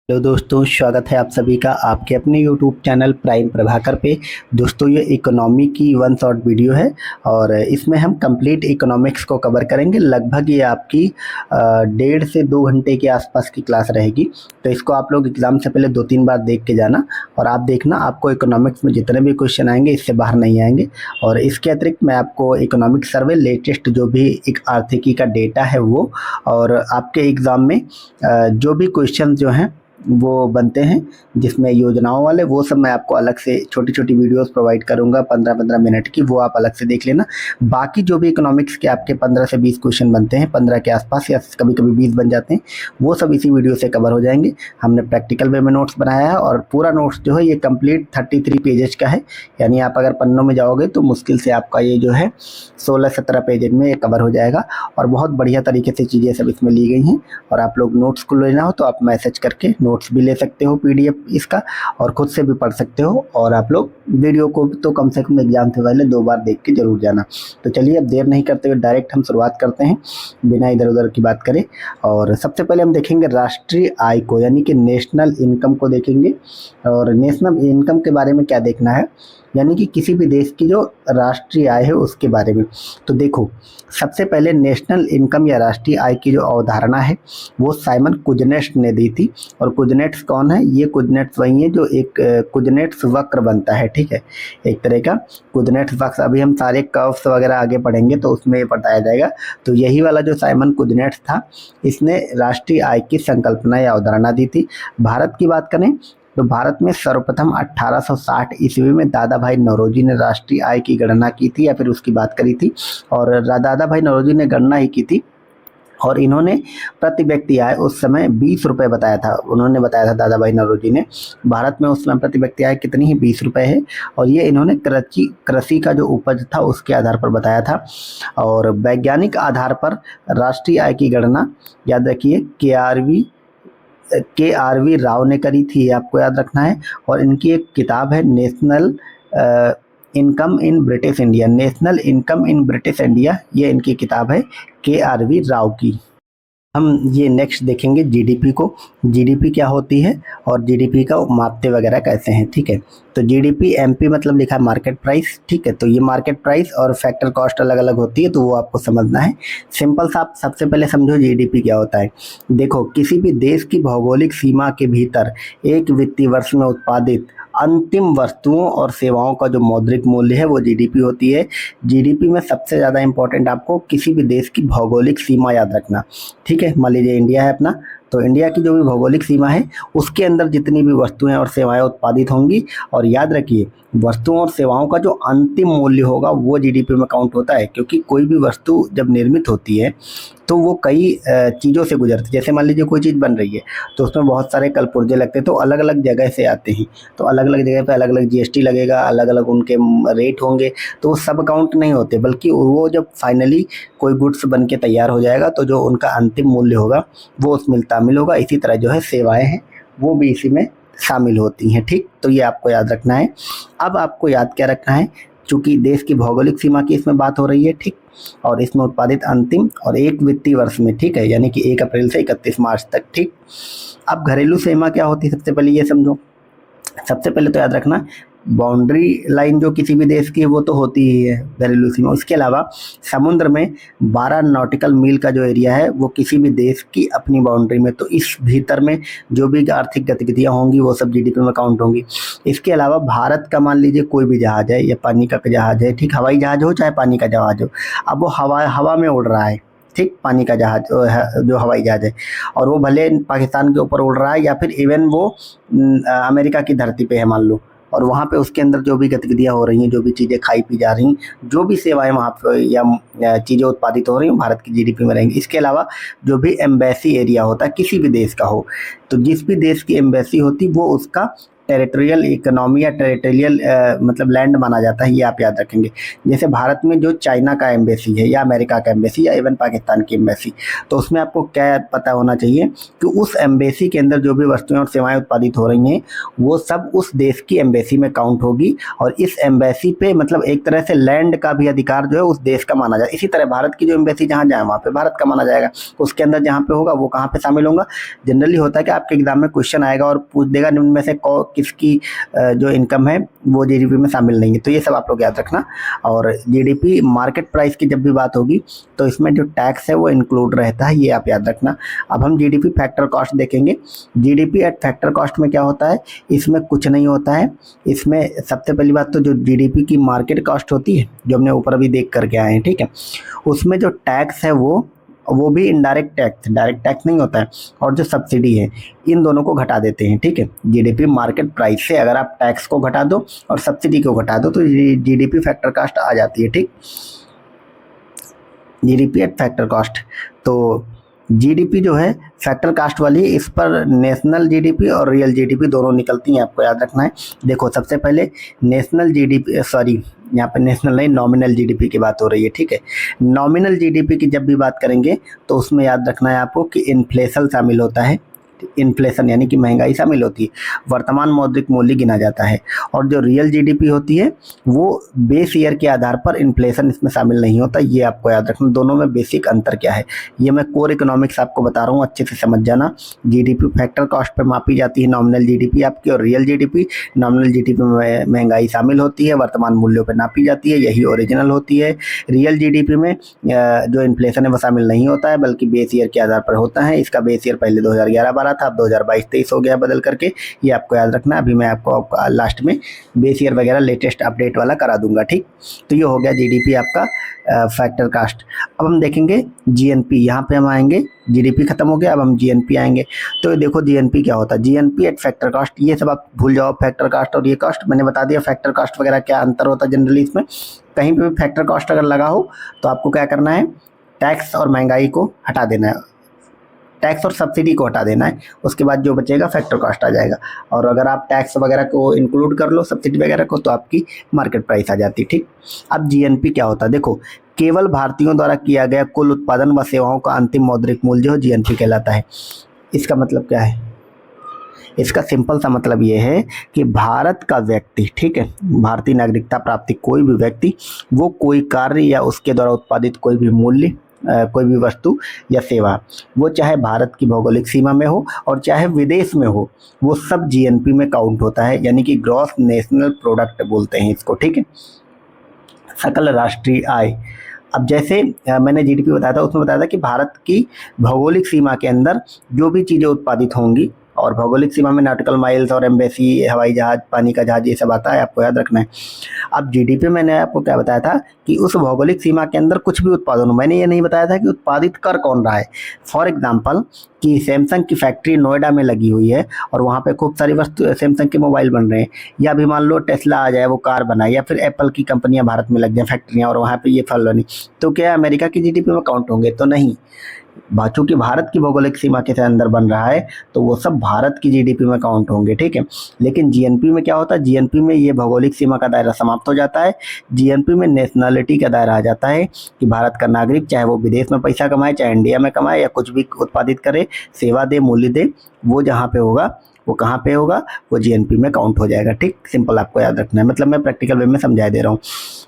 Hello दोस्तों, स्वागत है आप सभी का आपके अपने यूट्यूब चैनल प्राइम प्रभाकर पे। दोस्तों, ये इकोनॉमी की वन शॉट वीडियो है और इसमें हम कंप्लीट इकोनॉमिक्स को कवर करेंगे। लगभग ये आपकी 1.5 से 2 घंटे के आसपास की क्लास रहेगी। तो इसको आप लोग एग्ज़ाम से पहले 2-3 बार देख के जाना और आप देखना आपको इकोनॉमिक्स में जितने भी क्वेश्चन आएंगे इससे बाहर नहीं आएंगे। और इसके अतिरिक्त मैं आपको इकोनॉमिक सर्वे लेटेस्ट जो भी एक आर्थिकी का डेटा है वो, और आपके एग्ज़ाम में जो भी क्वेश्चन जो हैं वो बनते हैं जिसमें योजनाओं वाले, वो सब मैं आपको अलग से छोटी छोटी वीडियोस प्रोवाइड करूंगा 15-15 मिनट की, वो आप अलग से देख लेना। बाकी जो भी इकोनॉमिक्स के आपके 15 से 20 क्वेश्चन बनते हैं, 15 के आसपास या कभी कभी 20 बन जाते हैं, वो सब इसी वीडियो से कवर हो जाएंगे। हमने प्रैक्टिकल वे में नोट्स बनाया है और पूरा नोट्स जो है ये कंप्लीट 33 पेजेज का है। यानी आप अगर पन्नों में जाओगे तो मुश्किल से आपका ये जो है 16-17 पेजेज में ये कवर हो जाएगा और बहुत बढ़िया तरीके से चीज़ें सब इसमें ली गई हैं। और आप लोग नोट्स को लेना हो तो आप मैसेज करके नोट्स भी ले सकते हो, पीडीएफ इसका, और खुद से भी पढ़ सकते हो। और आप लोग वीडियो को तो कम से कम एग्जाम से पहले 2 बार देख के जरूर जाना। तो चलिए अब देर नहीं करते हुए डायरेक्ट हम शुरुआत करते हैं बिना इधर उधर की बात करें। और सबसे पहले हम देखेंगे राष्ट्रीय आय को, यानी कि नेशनल इनकम को देखेंगे। और नेशनल इनकम के बारे में क्या देखना है, यानी कि किसी भी देश की जो राष्ट्रीय आय है उसके बारे में। तो देखो, सबसे पहले नेशनल इनकम या राष्ट्रीय आय की जो अवधारणा है वो साइमन कुजनेट्स ने दी थी। और कुजनेट्स कौन है? ये कुजनेट्स वही है जो एक कुजनेट्स वक्र बनता है, ठीक है, एक तरह का कुजनेट्स वक्र। अभी हम सारे कर्व्स वगैरह आगे पढ़ेंगे तो उसमें ये बताया जाएगा। तो यही वाला जो साइमन कुजनेट्स था, इसने राष्ट्रीय आय की संकल्पना या अवधारणा दी थी। भारत की बात करें तो भारत में सर्वप्रथम 1860 ईस्वी में दादा भाई नौरोजी ने राष्ट्रीय आय की गणना की थी, या फिर उसकी बात करी थी। और दादा भाई नौरोजी ने गणना ही की थी और इन्होंने प्रति व्यक्ति आय उस समय 20 रुपये बताया था। उन्होंने बताया था दादा भाई नौरोजी ने, भारत में उस समय प्रति व्यक्ति आय कितनी है? 20 रुपये है। और ये इन्होंने कृषि का जो उपज था उसके आधार पर बताया था। और वैज्ञानिक आधार पर राष्ट्रीय आय की गणना, याद रखिए, के आर वी राव ने करी थी, ये आपको याद रखना है। और इनकी एक किताब है national income in British India, national income in British India, ये इनकी किताब है के.आर.वी. राव की। हम ये नेक्स्ट देखेंगे जीडीपी को। जीडीपी क्या होती है और जीडीपी का मापते वगैरह कैसे हैं, ठीक है। तो जीडीपी एमपी मतलब लिखा है मार्केट प्राइस, ठीक है। तो ये मार्केट प्राइस और फैक्टर कॉस्ट अलग अलग होती है, तो वो आपको समझना है। सिंपल सा आप सबसे पहले समझो जीडीपी क्या होता है। देखो, किसी भी देश की भौगोलिक सीमा के भीतर एक वित्तीय वर्ष में उत्पादित अंतिम वस्तुओं और सेवाओं का जो मौद्रिक मूल्य है वो जीडीपी होती है। जीडीपी में सबसे ज़्यादा इंपॉर्टेंट आपको किसी भी देश की भौगोलिक सीमा याद रखना, ठीक है। मान लीजिए इंडिया है अपना, तो इंडिया की जो भी भौगोलिक सीमा है उसके अंदर जितनी भी वस्तुएं और सेवाएं उत्पादित होंगी, और याद रखिए वस्तुओं और सेवाओं का जो अंतिम मूल्य होगा वो जीडीपी में काउंट होता है। क्योंकि कोई भी वस्तु जब निर्मित होती है तो वो कई चीज़ों से गुजरती है। जैसे मान लीजिए कोई चीज़ बन रही है तो उसमें बहुत सारे कलपुर्जे लगते हैं, तो अलग अलग जगह से आते हैं, तो अलग अलग जगह पे अलग अलग जीएसटी लगेगा, अलग अलग उनके रेट होंगे, तो वो सब काउंट नहीं होते। बल्कि वो जब फाइनली कोई गुड्स बन के तैयार हो जाएगा तो जो उनका अंतिम मूल्य होगा वो उसमें शामिल होगा। इसी तरह जो है सेवाएं हैं वो भी इसी में शामिल होती हैं, ठीक। तो ये आपको याद रखना है। अब आपको याद क्या रखना है, चूंकि देश की भौगोलिक सीमा की इसमें बात हो रही है, ठीक, और इसमें उत्पादित अंतिम और एक वित्तीय वर्ष में, ठीक है, यानी कि 1 अप्रैल से 31 मार्च तक, ठीक। अब घरेलू सीमा क्या होती है, सबसे पहले ये समझो। सबसे पहले तो याद रखना, बाउंड्री लाइन जो किसी भी देश की है वो तो होती ही है घरेलू सीमा। इसके अलावा समुद्र में 12 नॉटिकल मील का जो एरिया है वो किसी भी देश की अपनी बाउंड्री में, तो इस भीतर में जो भी आर्थिक गतिविधियां होंगी वो सब जीडीपी में काउंट होंगी। इसके अलावा भारत का मान लीजिए कोई भी जहाज है या पानी का जहाज है, ठीक, हवाई जहाज हो चाहे पानी का जहाज हो, अब वो हवा में उड़ रहा है, ठीक, पानी का जहाज जो हवाई जहाज है, और वो भले पाकिस्तान के ऊपर उड़ रहा है या फिर इवन वो अमेरिका की धरती पे है मान लो, और वहाँ पे उसके अंदर जो भी गतिविधियाँ हो रही हैं, जो भी चीज़ें खाई पी जा रही हैं, जो भी सेवाएं वहाँ पे या चीज़ें उत्पादित हो रही हैं, भारत की जीडीपी में रहेंगी। इसके अलावा जो भी एम्बेसी एरिया होता है किसी भी देश का हो, तो जिस भी देश की एम्बेसी होती वो उसका टेरिटोरियल इकोनॉमी या टेरिटोरियल मतलब लैंड माना जाता है, ये आप याद रखेंगे। जैसे भारत में जो चाइना का एम्बेसी है या अमेरिका का एम्बेसी या इवन पाकिस्तान की एम्बेसी, तो उसमें आपको क्या पता होना चाहिए कि उस एम्बेसी के अंदर जो भी वस्तुएं और सेवाएं उत्पादित हो रही हैं वो सब उस देश की एम्बेसी में काउंट होगी, और इस एम्बेसी पे मतलब एक तरह से लैंड का भी अधिकार जो है उस देश का माना जाए। इसी तरह भारत की जो एम्बेसी जहाँ जाए वहाँ पे भारत का माना जाएगा, उसके अंदर जहाँ पे होगा वो कहाँ पे शामिल होगा। जनरली होता है कि आपके एग्जाम में क्वेश्चन आएगा और पूछ देगा निम्न में से किसकी जो इनकम है वो जीडीपी में शामिल नहीं है, तो ये सब आप लोग याद रखना। और जीडीपी मार्केट प्राइस की जब भी बात होगी तो इसमें जो टैक्स है वो इंक्लूड रहता है, ये आप याद रखना। अब हम जीडीपी फैक्टर कॉस्ट देखेंगे। जीडीपी एट फैक्टर कॉस्ट में क्या होता है, इसमें कुछ नहीं होता है। इसमें सबसे पहली बात तो जो जीडीपी की मार्केट कॉस्ट होती है जो हमने ऊपर अभी देख करके आए हैं, ठीक है, उसमें जो टैक्स है वो भी इनडायरेक्ट टैक्स, डायरेक्ट टैक्स नहीं होता है, और जो सब्सिडी है इन दोनों को घटा देते हैं, ठीक है। जीडीपी मार्केट प्राइस से अगर आप टैक्स को घटा दो और सब्सिडी को घटा दो तो जीडीपी फैक्टर कॉस्ट आ जाती है, ठीक। जीडीपी एट फैक्टर कॉस्ट, तो जीडीपी जो है फैक्टर कास्ट वाली, इस पर नेशनल जीडीपी और रियल जीडीपी दोनों निकलती हैं, आपको याद रखना है। देखो सबसे पहले नेशनल जीडीपी, सॉरी यहाँ पे नेशनल नहीं, नॉमिनल जीडीपी की बात हो रही है, ठीक है। नॉमिनल जीडीपी की जब भी बात करेंगे तो उसमें याद रखना है आपको कि इन्फ्लेशन शामिल होता है। इन्फ्लेशन यानी कि महंगाई शामिल होती है, वर्तमान मौद्रिक मूल्य गिना जाता है। और जो रियल जीडीपी होती है वो बेस ईयर के आधार पर इन्फ्लेशन इसमें शामिल नहीं होता, ये आपको याद रखना। दोनों में बेसिक अंतर क्या है ये मैं कोर इकोनॉमिक्स आपको बता रहा हूँ, अच्छे से समझ जाना। जीडीपी फैक्टर कॉस्ट पे मापी जाती है नॉमिनल जीडीपी आपकी, और रियल जीडीपी, नॉमिनल जीडीपी में महंगाई शामिल होती है, वर्तमान मूल्यों पर नापी जाती है, यही ओरिजिनल होती है। रियल जीडीपी में जो इन्फ्लेशन है वो शामिल नहीं होता है बल्कि बेस ईयर के आधार पर होता है। इसका बेस ईयर पहले 2011-12 था, अब 2022-23 हो गया बदल करके, ये आपको याद रखना। अभी मैं आपको लास्ट में बेस ईयर वगैरह लेटेस्ट अपडेट वाला करा दूंगा, ठीक। तो ये हो गया जीडीपी आपका फैक्टर कास्ट। अब हम देखेंगे जीएनपी, यहाँ पे हम आएंगे, जीडीपी खत्म हो गया, अब हम जीएनपी आएंगे। तो देखो जीएनपी क्या होता है, जीएनपी एट फैक्टर कास्ट, ये सब आप भूल जाओ, फैक्टर कास्ट और ये कास्ट मैंने बता दिया। फैक्टर कास्ट वगैरह क्या अंतर होता है जनरली इसमें, कहीं पे भी फैक्टर कास्ट अगर लगा हो तो आपको क्या करना है, टैक्स और महंगाई को हटा देना है, टैक्स और सब्सिडी को हटा देना है, उसके बाद जो बचेगा फैक्टर कॉस्ट आ जाएगा। और अगर आप टैक्स वगैरह को इंक्लूड कर लो, सब्सिडी वगैरह को, तो आपकी मार्केट प्राइस आ जाती है, ठीक। अब जीएनपी क्या होता है, देखो केवल भारतीयों द्वारा किया गया कुल उत्पादन व सेवाओं का अंतिम मौद्रिक मूल्य जो जीएनपी कहलाता है। इसका मतलब क्या है, इसका सिंपल सा मतलब ये है कि भारत का व्यक्ति, ठीक है, भारतीय नागरिकता प्राप्ति कोई भी व्यक्ति, वो कोई कार्य या उसके द्वारा उत्पादित कोई भी मूल्य, कोई भी वस्तु या सेवा, वो चाहे भारत की भौगोलिक सीमा में हो और चाहे विदेश में हो, वो सब जीएनपी में काउंट होता है, यानी कि ग्रॉस नेशनल प्रोडक्ट बोलते हैं इसको, ठीक है, सकल राष्ट्रीय आय। अब जैसे मैंने जीडीपी बताया था, उसमें बताया था कि भारत की भौगोलिक सीमा के अंदर जो भी चीज़ें उत्पादित होंगी, और भौगोलिक सीमा में नॉटिकल माइल्स और एम्बेसी, हवाई जहाज, पानी का जहाज, ये सब आता है, आपको याद रखना है। अब जीडीपी मैंने आपको क्या बताया था कि उस भौगोलिक सीमा के अंदर कुछ भी उत्पादन हो, मैंने ये नहीं बताया था कि उत्पादित कर कौन रहा है। फॉर एग्जांपल कि सैमसंग की फैक्ट्री नोएडा में लगी हुई है और वहाँ पे खूब सारी वस्तु सैमसंग के मोबाइल बन रहे हैं, या भी मान लो टेस्ला आ जाए, वो कार बनाए, या फिर एप्पल की कंपनियां भारत में लग जाए फैक्ट्रियाँ और वहाँ पे ये फल बनी, तो क्या अमेरिका की जीडीपी में काउंट होंगे? तो नहीं। चूंकि भारत की भौगोलिक सीमा के अंदर बन रहा है तो वो सब भारत की जीडीपी में काउंट होंगे, ठीक है। लेकिन जीएनपी में क्या होता है, जीएनपी में ये भौगोलिक सीमा का दायरा समाप्त हो जाता है। जीएनपी में नेशनलिटी का दायरा आ जाता है कि भारत का नागरिक चाहे वो विदेश में पैसा कमाए, चाहे इंडिया में कमाए, या कुछ भी उत्पादित करे, सेवा दे, मूल्य दे, वो जहाँ पे होगा, वो कहाँ पे होगा, वो जीएनपी में काउंट हो जाएगा, ठीक। सिंपल आपको याद रखना है, मतलब मैं प्रैक्टिकल वे में समझा दे रहा हूँ।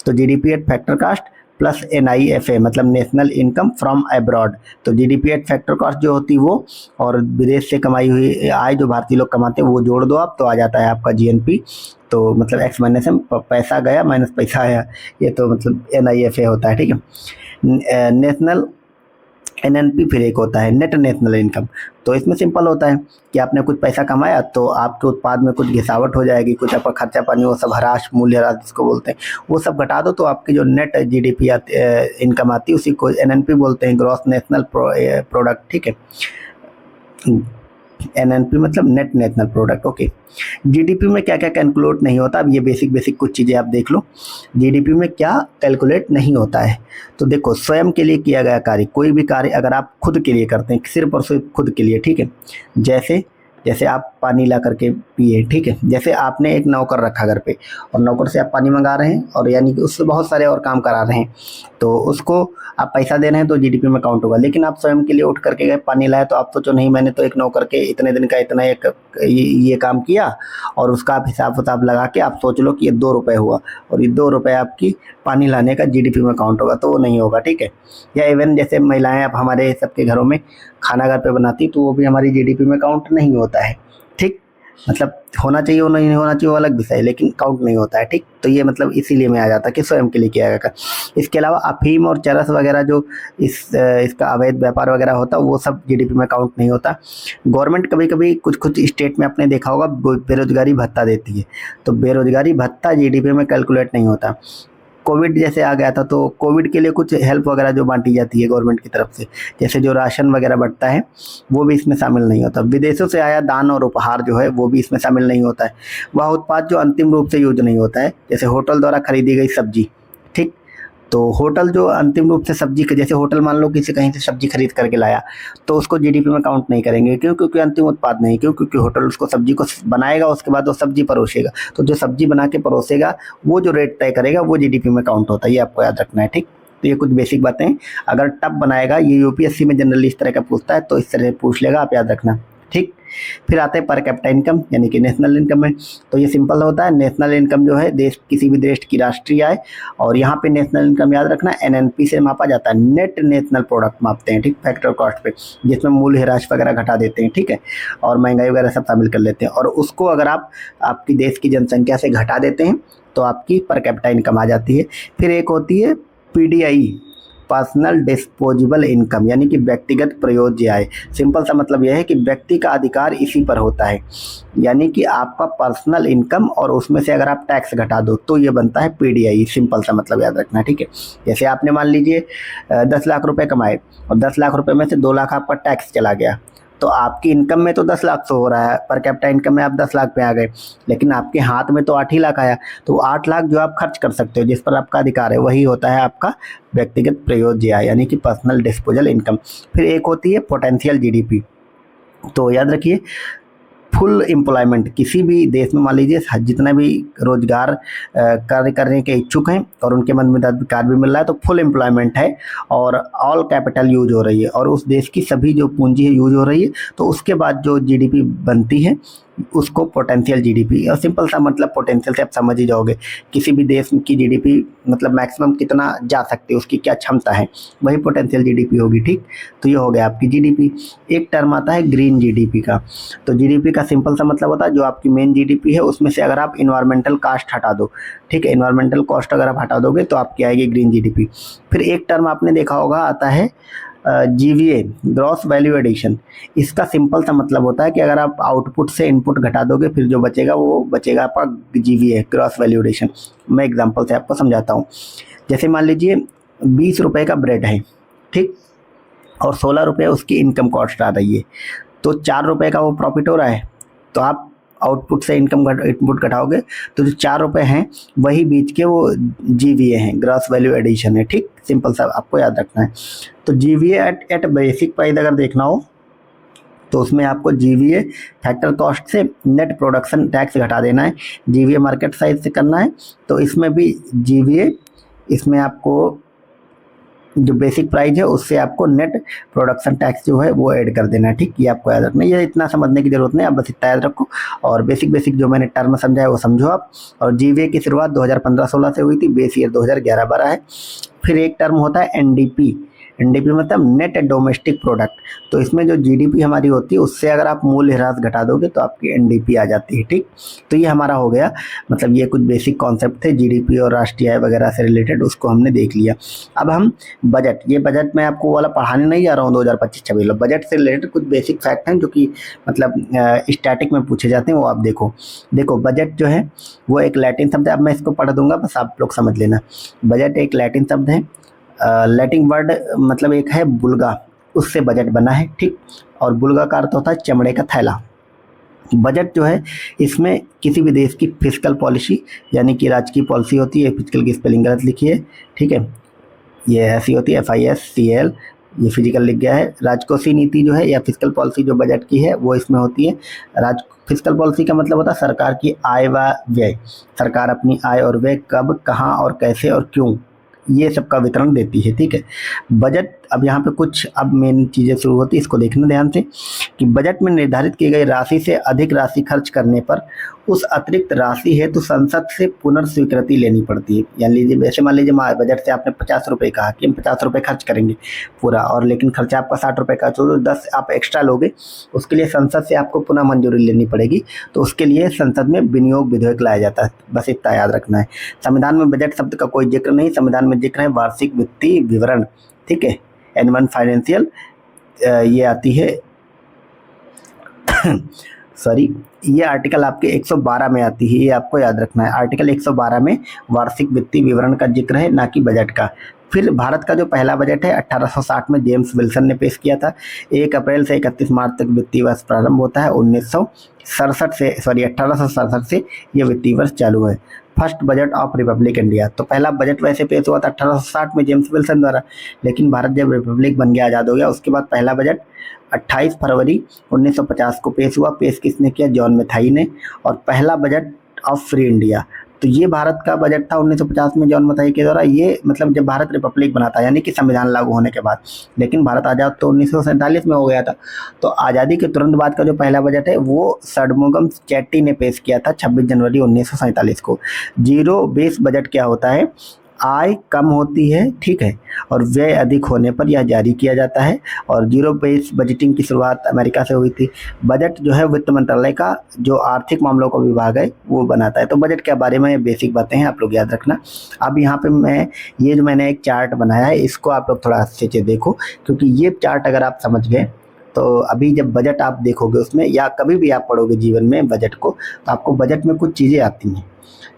तो GDP at factor cost plus NIFA मतलब नेशनल इनकम फ्रॉम अब्रॉड, तो जीडीपी एट फैक्टर कॉस्ट जो होती वो, और विदेश से कमाई हुई आय जो भारतीय लोग कमाते हैं वो जोड़ दो आप, तो आ जाता है आपका जीएनपी। तो मतलब एक्स माइनस एम, पैसा गया माइनस पैसा आया, ये तो मतलब NIFA होता है, ठीक है। नेशनल NNP फिर एक होता है नेट नेशनल इनकम। तो इसमें सिंपल होता है कि आपने कुछ पैसा कमाया तो आपके उत्पाद में कुछ गिरावट हो जाएगी, कुछ आपका खर्चा पानी वो सब ह्रास, मूल्य ह्रास जिसको बोलते हैं, वो सब घटा दो, तो आपकी जो नेट जीडीपी इनकम आती है उसी को NNP बोलते हैं, ग्रॉस नेशनल प्रोडक्ट, ठीक है। NNP मतलब net national product, okay. GDP में क्या क्या कैलकुलेट नहीं होता, अब ये बेसिक कुछ चीज़ें आप देख लो, जीडीपी में क्या कैलकुलेट नहीं होता है। तो देखो स्वयं के लिए किया गया कार्य, कोई भी कार्य अगर आप खुद के लिए करते हैं, सिर्फ और सिर्फ खुद के लिए, ठीक है, जैसे जैसे आप पानी ला करके पिए, ठीक है। जैसे आपने एक नौकर रखा घर पे और नौकर से आप पानी मंगा रहे हैं और यानी कि उससे बहुत सारे और काम करा रहे हैं, तो उसको आप पैसा दे रहे हैं तो जीडीपी में काउंट होगा। लेकिन आप स्वयं के लिए उठ करके गए पानी लाए, तो आप सोचो नहीं मैंने तो एक नौकर के इतने दिन का इतना एक ये काम किया, और उसका आप हिसाब किताब लगा के आप सोच लो कि ये 2 रुपये हुआ, और ये 2 रुपये आपकी पानी लाने का जीडीपी में काउंट होगा, तो वो नहीं होगा, ठीक है। या इवन जैसे महिलाएं अब हमारे सबके घरों में खाना घर पे बनाती, तो वो भी हमारी जीडीपी में काउंट नहीं होता है, ठीक। मतलब होना चाहिए वो नहीं होना चाहिए वो अलग विषय है, लेकिन काउंट नहीं होता है, ठीक। तो ये मतलब इसीलिए में आ जाता है कि स्वयं के लिए किया गया। इसके अलावा अफीम और चरस वगैरह जो इसका अवैध व्यापार वगैरह होता है वो सब जीडीपी में काउंट नहीं होता। गवर्नमेंट कभी कभी कुछ कुछ स्टेट में आपने देखा होगा बेरोजगारी भत्ता देती है, तो बेरोजगारी भत्ता जीडीपी में कैलकुलेट नहीं होता। कोविड जैसे आ गया था, तो कोविड के लिए कुछ हेल्प वगैरह जो बांटी जाती है गवर्नमेंट की तरफ से, जैसे जो राशन वगैरह बढ़ता है वो भी इसमें शामिल नहीं होता। विदेशों से आया दान और उपहार जो है वो भी इसमें शामिल नहीं होता है। वह उत्पाद जो अंतिम रूप से यूज नहीं होता है, जैसे होटल द्वारा खरीदी गई सब्जी, ठीक। तो होटल जो अंतिम रूप से सब्जी के, जैसे होटल मान लो किसी कहीं से सब्जी खरीद करके लाया, तो उसको जीडीपी में काउंट नहीं करेंगे। क्यों? क्योंकि अंतिम उत्पाद नहीं, क्यों? क्योंकि होटल उसको सब्जी को बनाएगा, उसके बाद वो सब्जी परोसेगा, तो जो सब्जी बना के परोसेगा वो जो रेट तय करेगा वो जीडीपी में काउंट होता है। ये आपको याद रखना है, ठीक। तो ये कुछ बेसिक बातें हैं। अगर टब बनाएगा, ये यूपीएससी में जनरली इस तरह का पूछता है, तो इस तरह पूछ लेगा, आप याद रखना, ठीक। फिर आते हैं पर कैपिटा इनकम यानी कि नेशनल इनकम में। तो ये सिंपल होता है, नेशनल इनकम जो है देश किसी भी देश की राष्ट्रीय आय, और यहाँ पे नेशनल इनकम याद रखना एनएनपी से मापा जाता है, नेट नेशनल प्रोडक्ट मापते हैं, ठीक, फैक्टर कॉस्ट पे, जिसमें मूल्य ह्रास वगैरह घटा देते हैं, ठीक है, और महंगाई वगैरह सब शामिल कर लेते हैं। और उसको अगर आप आपकी देश की जनसंख्या से घटा देते हैं तो आपकी पर कैपिटा इनकम आ जाती है। फिर एक होती है पीडीआई, पर्सनल डिस्पोजेबल इनकम, यानी कि व्यक्तिगत प्रयोज्य आय। सिंपल सा मतलब यह है कि व्यक्ति का अधिकार इसी पर होता है, यानी कि आपका पर्सनल इनकम और उसमें से अगर आप टैक्स घटा दो तो ये बनता है पीडीआई। सिंपल सा मतलब याद रखना, ठीक है। जैसे आपने मान लीजिए 10 लाख रुपए कमाए और 10 लाख रुपए में से 2 लाख आपका टैक्स चला गया, तो आपकी इनकम में तो 10 लाख से हो रहा है, पर कैपिटा इनकम में आप 10 लाख पे आ गए, लेकिन आपके हाथ में तो 8 ही लाख आया, तो 8 लाख जो आप खर्च कर सकते हो, जिस पर आपका अधिकार है, वही होता है आपका व्यक्तिगत प्रयोज्य आय, यानी कि पर्सनल डिस्पोजल इनकम। फिर एक होती है पोटेंशियल जीडीपी। तो याद रखिए, फुल एम्प्लॉयमेंट, किसी भी देश में मान लीजिए जितना भी रोजगार कार्य करने के इच्छुक हैं और उनके मन में कार्य भी मिल रहा है, तो फुल एम्प्लॉयमेंट है और ऑल कैपिटल यूज हो रही है और उस देश की सभी जो पूंजी है यूज हो रही है, तो उसके बाद जो जीडीपी बनती है उसको पोटेंशियल जीडीपी। और सिंपल सा मतलब पोटेंशियल से आप समझ ही जाओगे, किसी भी देश की जीडीपी मतलब मैक्सिमम कितना जा सकती है, उसकी क्या क्षमता है, वही पोटेंशियल जीडीपी होगी, ठीक। तो ये हो गया आपकी जीडीपी। एक टर्म आता है ग्रीन जीडीपी का। तो जीडीपी का सिंपल सा मतलब होता है जो आपकी मेन जीडीपी है उसमें से अगर आप इन्वायरमेंटल कास्ट हटा दो, ठीक है, इन्वायरमेंटल कॉस्ट अगर आप हटा दोगे तो आपकी आएगी ग्रीन जीडीपी। फिर एक टर्म आपने देखा होगा आता है जीवीए, ग्रॉस वैल्यू एडिशन। इसका सिंपल सा मतलब होता है कि अगर आप आउटपुट से इनपुट घटा दोगे फिर जो बचेगा वो बचेगा आपका जीवीए, ग्रॉस वैल्यू एडिशन। मैं एग्जांपल से आपको समझाता हूँ। जैसे मान लीजिए 20 रुपए का ब्रेड है, ठीक, और 16 रुपये उसकी इनकम कॉस्ट आ रही है, तो 4 रुपये का वो प्रॉफिट हो रहा है। तो आप आउटपुट से इनपुट घटाओगे तो जो 4 रुपये हैं वही बीच के वो जीवीए हैं, ग्रॉस वैल्यू एडिशन है, ठीक। सिंपल सा आपको याद रखना है। तो जीवीए एट बेसिक प्राइस अगर देखना हो तो उसमें आपको जीवीए फैक्टर कॉस्ट से नेट प्रोडक्शन टैक्स घटा देना है, जीवीए मार्केट साइज से करना है, तो इसमें भी जीवीए, इसमें आपको जो बेसिक प्राइस है उससे आपको नेट प्रोडक्शन टैक्स जो है वो ऐड कर देना है, ठीक। ये आपको याद रखना है, ये इतना समझने की जरूरत नहीं, आप बस इतना याद रखो। और बेसिक जो मैंने टर्म समझाया वो समझो आप। और जीवीए की शुरुआत 2015-16 से हुई थी, बेस ईयर 2011-12 है। फिर एक टर्म होता है एनडीपी। एनडीपी मतलब नेट डोमेस्टिक प्रोडक्ट। तो इसमें जो जीडीपी हमारी होती है उससे अगर आप मूल्य ह्रास घटा दोगे तो आपकी एनडीपी आ जाती है, ठीक। तो ये हमारा हो गया, मतलब ये कुछ बेसिक कॉन्सेप्ट थे जीडीपी और राष्ट्रीय आय वगैरह से रिलेटेड, उसको हमने देख लिया। अब हम बजट, ये बजट मैं आपको वाला पढ़ाने नहीं जा रहा हूँ 2025-26, बजट से रिलेटेड कुछ बेसिक फैक्ट हैं जो कि मतलब स्टैटिक में पूछे जाते हैं, वो आप देखो बजट जो है वो एक लैटिन शब्द है। अब मैं इसको पढ़ दूंगा, बस आप लोग समझ लेना। बजट एक लैटिन शब्द है, लैटिन वर्ड मतलब एक है बुल्गा, उससे बजट बना है, ठीक। और बुल्गा का अर्थ होता है चमड़े का थैला। बजट जो है इसमें किसी भी देश की फिस्कल पॉलिसी यानी कि राजकीय पॉलिसी होती है। फिस्कल की स्पेलिंग गलत लिखी है, ठीक है, ये ऐसी होती है FISCAL, ये फिजिकल लिख गया है। राजकोषीय नीति जो है या फिस्कल पॉलिसी जो बजट की है वो इसमें होती है। फिस्कल पॉलिसी का मतलब होता है सरकार की आय व व्यय। सरकार अपनी आय और व्यय कब, कहाँ और कैसे और क्यों, ये सब का वितरण देती है। ठीक है, बजट, अब यहाँ पे कुछ अब मेन चीज़ें शुरू होती है, इसको देखना ध्यान से कि बजट में निर्धारित की गई राशि से अधिक राशि खर्च करने पर उस अतिरिक्त राशि है तो संसद से पुनर्स्वीकृति लेनी पड़ती है। यानी लीजिए, वैसे मान लीजिए बजट से आपने 50 रुपये कहा कि हम 50 रुपये खर्च करेंगे पूरा, और लेकिन खर्चा आपका 60 रुपये का, तो 10 आप एक्स्ट्रा लोगे, उसके लिए संसद से आपको पुनः मंजूरी लेनी पड़ेगी। तो उसके लिए संसद में विनियोग विधेयक लाया जाता है, बस इतना याद रखना है। संविधान में बजट शब्द का कोई जिक्र नहीं, संविधान में जिक्र है वार्षिक वित्तीय विवरण। ठीक है, एनुअल फाइनेंशियल ये आती है सॉरी, ये आर्टिकल आपके 112 में आती है, ये आपको याद रखना है। आर्टिकल 112 में वार्षिक वित्तीय विवरण का जिक्र है, ना कि बजट का। फिर भारत का जो पहला बजट है 1860 में जेम्स विल्सन ने पेश किया था। 1 अप्रैल से 31 मार्च तक वित्तीय वर्ष प्रारंभ होता है। 1867 से ये वित्तीय वर्ष चालू है। First budget of Republic India, तो पहला बजट वैसे पेश हुआ था 1860 में जेम्स विल्सन द्वारा, लेकिन भारत जब रिपब्लिक बन गया, आज़ाद हो गया, उसके बाद पहला बजट 28 फरवरी 1950 को पेश हुआ। पेश किसने किया? जॉन मेथाई ने। और पहला बजट ऑफ फ्री इंडिया, तो ये भारत का बजट था 1950 में जॉन मेथाई के द्वारा। ये मतलब जब भारत रिपब्लिक बना था, यानी कि संविधान लागू होने के बाद, लेकिन भारत आज़ाद तो 1947 में हो गया था। तो आज़ादी के तुरंत बाद का जो पहला बजट है वो षडमुगम चेट्टी ने पेश किया था 26 जनवरी 1947 को। जीरो बेस बजट क्या होता है? आय कम होती है, ठीक है, और व्यय अधिक होने पर यह जारी किया जाता है। और जीरो बेस बजटिंग की शुरुआत अमेरिका से हुई थी। बजट जो है वित्त मंत्रालय का जो आर्थिक मामलों का विभाग है वो बनाता है। तो बजट के बारे में बेसिक बातें हैं, आप लोग याद रखना। अब यहाँ पे ये जो मैंने एक चार्ट बनाया है, इसको आप लोग थोड़ा अच्छे से देखो, क्योंकि ये चार्ट अगर आप समझ गए तो अभी जब बजट आप देखोगे उसमें, या कभी भी आप पढ़ोगे जीवन में बजट को, तो आपको बजट में कुछ चीज़ें आती हैं,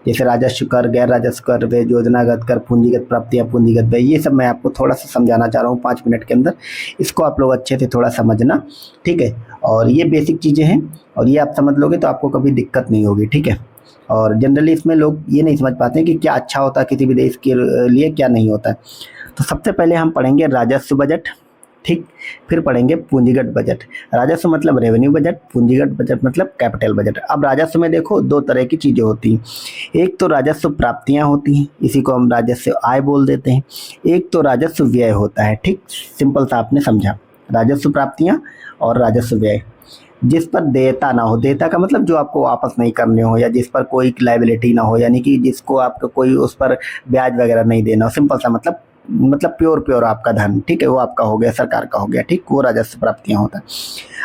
जैसे राजस्व कर, गैर राजस्व कर, व्यय, योजनागत कर, पूंजीगत प्राप्तियां, पूंजीगत व्यय, ये सब मैं आपको थोड़ा सा समझाना चाह रहा हूँ 5 मिनट के अंदर। इसको आप लोग अच्छे से थोड़ा समझना, ठीक है। और ये बेसिक चीज़ें हैं, और ये आप समझ लोगे तो आपको कभी दिक्कत नहीं होगी, ठीक है। और जनरली इसमें लोग ये नहीं समझ पाते हैं कि क्या अच्छा होता है किसी भी देश के लिए, क्या नहीं होता है। तो सबसे पहले हम पढ़ेंगे राजस्व बजट, ठीक, फिर पढ़ेंगे पूंजीगत बजट। राजस्व मतलब रेवेन्यू बजट, पूंजीगत बजट मतलब कैपिटल बजट। अब राजस्व में देखो 2 तरह की चीज़ें होती हैं। एक तो राजस्व प्राप्तियां होती हैं, इसी को हम राजस्व आय बोल देते हैं। एक तो राजस्व व्यय होता है, ठीक, सिंपल सा आपने समझा। राजस्व प्राप्तियां और राजस्व व्यय, जिस पर देयता ना हो, देयता का मतलब जो आपको वापस नहीं करने हो, या जिस पर कोई लायबिलिटी ना हो, यानी कि जिसको आपको कोई उस पर ब्याज वगैरह नहीं देना हो, सिंपल सा मतलब प्योर आपका धन, ठीक है, वो आपका हो गया, सरकार का हो गया, ठीक, वो राजस्व प्राप्तियां होता है।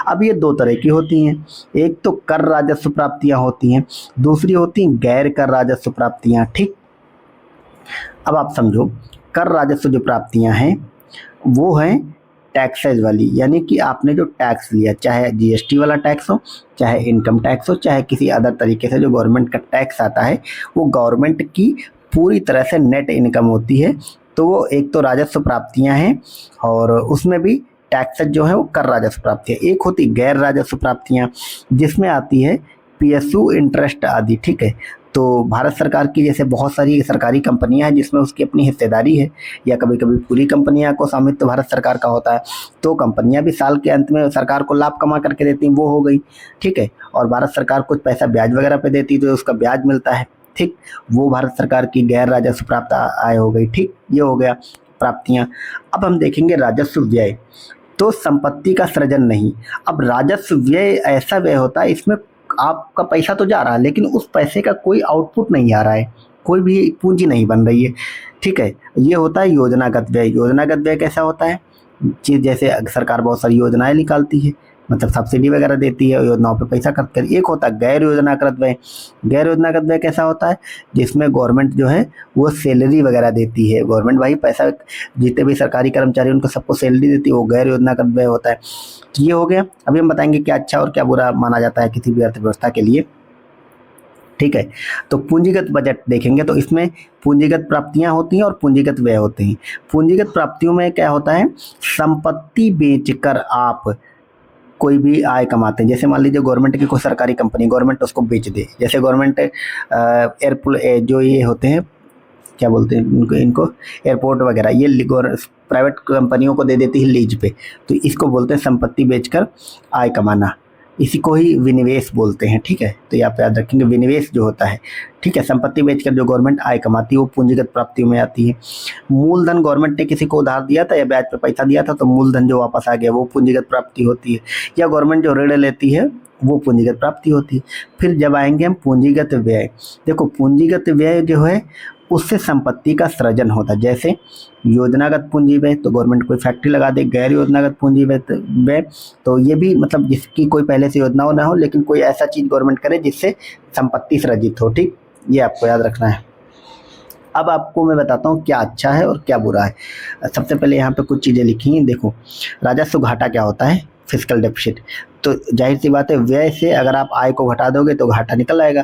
अब ये 2 तरह की होती हैं, एक तो कर राजस्व प्राप्तियां होती हैं, दूसरी होती हैं गैर कर राजस्व प्राप्तियां, ठीक। अब आप समझो, कर राजस्व जो प्राप्तियां हैं वो हैं टैक्सेज वाली, यानी कि आपने जो टैक्स लिया, चाहे जीएसटी वाला टैक्स हो, चाहे इनकम टैक्स हो, चाहे किसी अदर तरीके से जो गवर्नमेंट का टैक्स आता है, वो गवर्नमेंट की पूरी तरह से नेट इनकम होती है। तो वो एक तो राजस्व प्राप्तियां हैं, और उसमें भी टैक्सेज जो है वो कर राजस्व प्राप्तियां। एक होती गैर राजस्व प्राप्तियां, जिसमें आती है पीएसयू, इंटरेस्ट आदि, ठीक है। तो भारत सरकार की जैसे बहुत सारी सरकारी कंपनियां हैं जिसमें उसकी अपनी हिस्सेदारी है, या कभी कभी पूरी कंपनियां को स्वामित्व भारत सरकार का होता है। तो कंपनियां भी साल के अंत में सरकार को लाभ कमा करके देती हैं, वो हो गई, ठीक है। और भारत सरकार कुछ पैसा ब्याज वगैरह पे देती है, तो उसका ब्याज मिलता है, ठीक, वो भारत सरकार की गैर राजस्व प्राप्त आय हो गई, ठीक, ये हो गया प्राप्तियां। अब हम देखेंगे राजस्व व्यय, तो संपत्ति का सृजन नहीं। अब राजस्व व्यय ऐसा व्यय होता है, इसमें आपका पैसा तो जा रहा है, लेकिन उस पैसे का कोई आउटपुट नहीं आ रहा है, कोई भी पूंजी नहीं बन रही है, ठीक है। ये होता है योजनागत व्यय। योजनागत व्यय कैसा होता है? चीज़ जैसे सरकार बहुत सारी योजनाएं निकालती है, मतलब सब्सिडी वगैरह देती है, योजनाओं पे पैसा खर्च कर। एक होता है गैर योजनाकृत व्यय। गैर योजनाकृत व्यय कैसा होता है? जिसमें गवर्नमेंट जो है वो सैलरी वगैरह देती है, गवर्नमेंट भाई पैसा, जितने भी सरकारी कर्मचारी उनको सबको सैलरी देती है, वो गैर योजनाकृत व्यय होता है। तो ये हो गया। अभी हम बताएंगे क्या अच्छा और क्या बुरा माना जाता है किसी भी अर्थव्यवस्था के लिए, ठीक है। तो पूंजीगत बजट देखेंगे तो इसमें पूंजीगत प्राप्तियां होती हैं और पूंजीगत व्यय होते हैं। पूंजीगत प्राप्तियों में क्या होता है? संपत्ति बेचकर आप कोई भी आय कमाते हैं। जैसे मान लीजिए गवर्नमेंट की कोई सरकारी कंपनी, गवर्नमेंट उसको बेच दे, जैसे गवर्नमेंट एयरपोर्ट जो ये होते हैं, क्या बोलते हैं इनको, एयरपोर्ट वगैरह, ये प्राइवेट कंपनियों को दे देती है लीज पे। तो इसको बोलते हैं संपत्ति बेचकर आय कमाना, इसी को ही विनिवेश बोलते हैं। ठीक है, तो ये आप याद रखेंगे, विनिवेश जो होता है। ठीक है, संपत्ति बेचकर जो गवर्नमेंट आय कमाती है वो पूंजीगत प्राप्तियों में आती है। मूलधन, गवर्नमेंट ने किसी को उधार दिया था या ब्याज पे पैसा दिया था तो मूलधन जो वापस आ गया वो पूंजीगत प्राप्ति होती है। या गवर्नमेंट जो ऋण लेती है वो पूंजीगत प्राप्ति होती है। फिर जब आएंगे हम पूंजीगत व्यय, देखो पूंजीगत व्यय जो है उससे संपत्ति का सृजन होता है। जैसे योजनागत पूंजी व्यय, तो गवर्नमेंट कोई फैक्ट्री लगा दे। गैर योजनागत पूंजी व्यय तो ये भी मतलब जिसकी कोई पहले से योजना हो ना हो, लेकिन कोई ऐसा चीज गवर्नमेंट करे जिससे संपत्ति सृजित हो। ठीक, ये आपको याद रखना है। अब आपको मैं बताता हूँ क्या अच्छा है और क्या बुरा है। सबसे पहले यहाँ पे कुछ चीज़ें लिखी हैं, देखो राजस्व घाटा क्या होता है, फिस्कल डेफिसिट। तो जाहिर सी बात है व्यय से अगर आप आय को घटा दोगे तो घाटा निकल आएगा।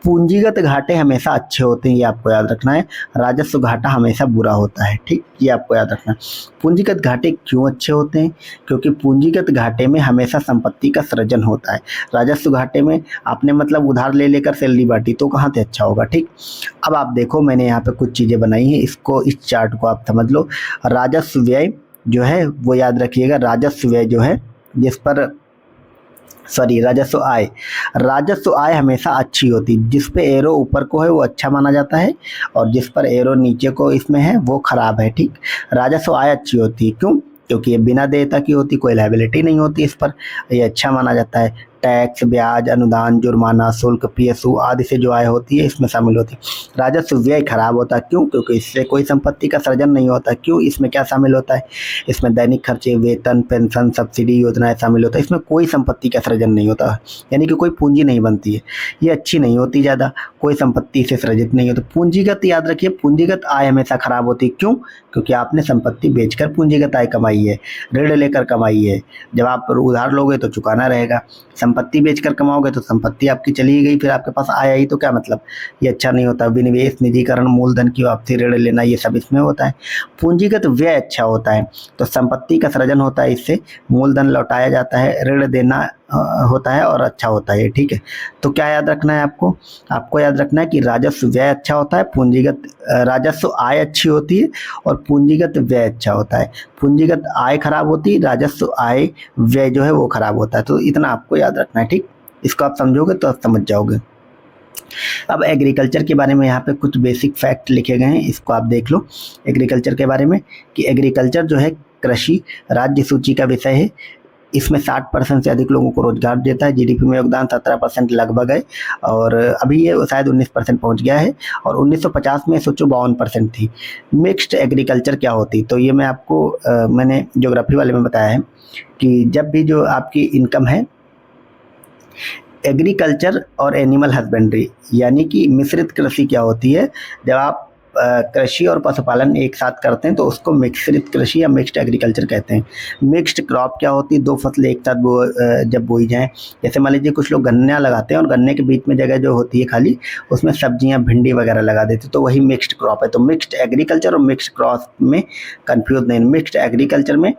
पूंजीगत घाटे हमेशा अच्छे होते हैं, ये आपको याद रखना है। राजस्व घाटा हमेशा बुरा होता है। ठीक, ये आपको याद रखना है। पूंजीगत घाटे क्यों अच्छे होते हैं? क्योंकि पूंजीगत घाटे में हमेशा संपत्ति का सृजन होता है। राजस्व घाटे में आपने मतलब उधार ले लेकर सैलरी बांटी तो कहाँ से अच्छा होगा। ठीक, अब आप देखो मैंने यहाँ पे कुछ चीज़ें बनाई हैं, इसको इस चार्ट को आप समझ लो। राजस्व व्यय जो है वो याद रखिएगा, राजस्व व्यय जो है जिस पर राजस्व आय, राजस्व आय हमेशा अच्छी होती है। जिस पे एरो ऊपर को है वो अच्छा माना जाता है और जिस पर एरो नीचे को इसमें है वो खराब है। ठीक, राजस्व आय अच्छी होती है, क्यों? क्योंकि ये बिना देयता की होती, कोई लायबिलिटी नहीं होती इस पर, ये अच्छा माना जाता है। टैक्स, ब्याज, अनुदान, जुर्माना, शुल्क, पीएसयू आदि से जो आय होती है इसमें शामिल होती है। राजस्व व्यय खराब होता है, क्यों? क्योंकि इससे कोई संपत्ति का सृजन नहीं होता। क्यों? इसमें क्या शामिल होता है? इसमें दैनिक खर्चे, वेतन, पेंशन, सब्सिडी, योजनाएं शामिल होता है। इसमें कोई संपत्ति का सृजन नहीं होता, यानी कि कोई पूंजी नहीं बनती है, ये अच्छी नहीं होती, ज़्यादा कोई संपत्ति से सृजित नहीं होती। पूंजीगत याद रखिए, पूंजीगत आय हमेशा खराब होती है। क्यों? क्योंकि आपने संपत्ति बेचकर पूंजीगत आय कमाई है, ऋण लेकर कमाई है। जब आप उधार लोगे तो चुकाना रहेगा, संपत्ति बेचकर कमाओगे तो संपत्ति आपकी चली गई, फिर आपके पास आया ही तो क्या मतलब, ये अच्छा नहीं होता। विनिवेश, निजीकरण, मूलधन की वापसी, ऋण लेना, ये सब इसमें होता है। पूंजीगत व्यय अच्छा होता है तो संपत्ति का सृजन होता है, इससे मूलधन लौटाया जाता है, ऋण देना होता है और अच्छा होता है। ठीक है, तो क्या याद रखना है आपको? आपको याद रखना है कि राजस्व व्यय अच्छा होता है, पूंजीगत राजस्व आय अच्छी होती है और पूंजीगत व्यय अच्छा होता है। पूंजीगत आय खराब होती है, राजस्व आय व्यय जो है वो खराब होता है। तो इतना आपको याद रखना है। ठीक, इसको आप समझोगे तो आप समझ जाओगे। अब एग्रीकल्चर के बारे में यहाँ पे कुछ बेसिक फैक्ट लिखे गए हैं, इसको आप देख लो एग्रीकल्चर के बारे में कि एग्रीकल्चर जो है कृषि राज्य सूची का विषय है। इसमें 60% से अधिक लोगों को रोजगार देता है। जीडीपी में योगदान 17% लगभग है और अभी ये शायद 19% पहुंच गया है और 1950 में सोचो 52% थी। मिक्स्ड एग्रीकल्चर क्या होती? तो ये मैं आपको मैंने ज्योग्राफी वाले में बताया है कि जब भी जो आपकी इनकम है एग्रीकल्चर और एनिमल हस्बेंड्री यानी कि मिश्रित कृषि क्या होती है, जब आप कृषि और पशुपालन एक साथ करते हैं तो उसको मिश्रित कृषि या मिक्स्ड एग्रीकल्चर कहते हैं। मिक्स्ड क्रॉप क्या होती है? दो फसलें एक साथ जब बोई जाएं, जैसे मान लीजिए कुछ लोग गन्ना लगाते हैं और गन्ने के बीच में जगह जो होती है खाली उसमें सब्जियां, भिंडी वगैरह लगा देते हैं, तो वही मिक्स्ड क्रॉप है। तो मिक्स्ड एग्रीकल्चर और मिक्स्ड क्रॉप में कंफ्यूज नहीं। मिक्स्ड एग्रीकल्चर में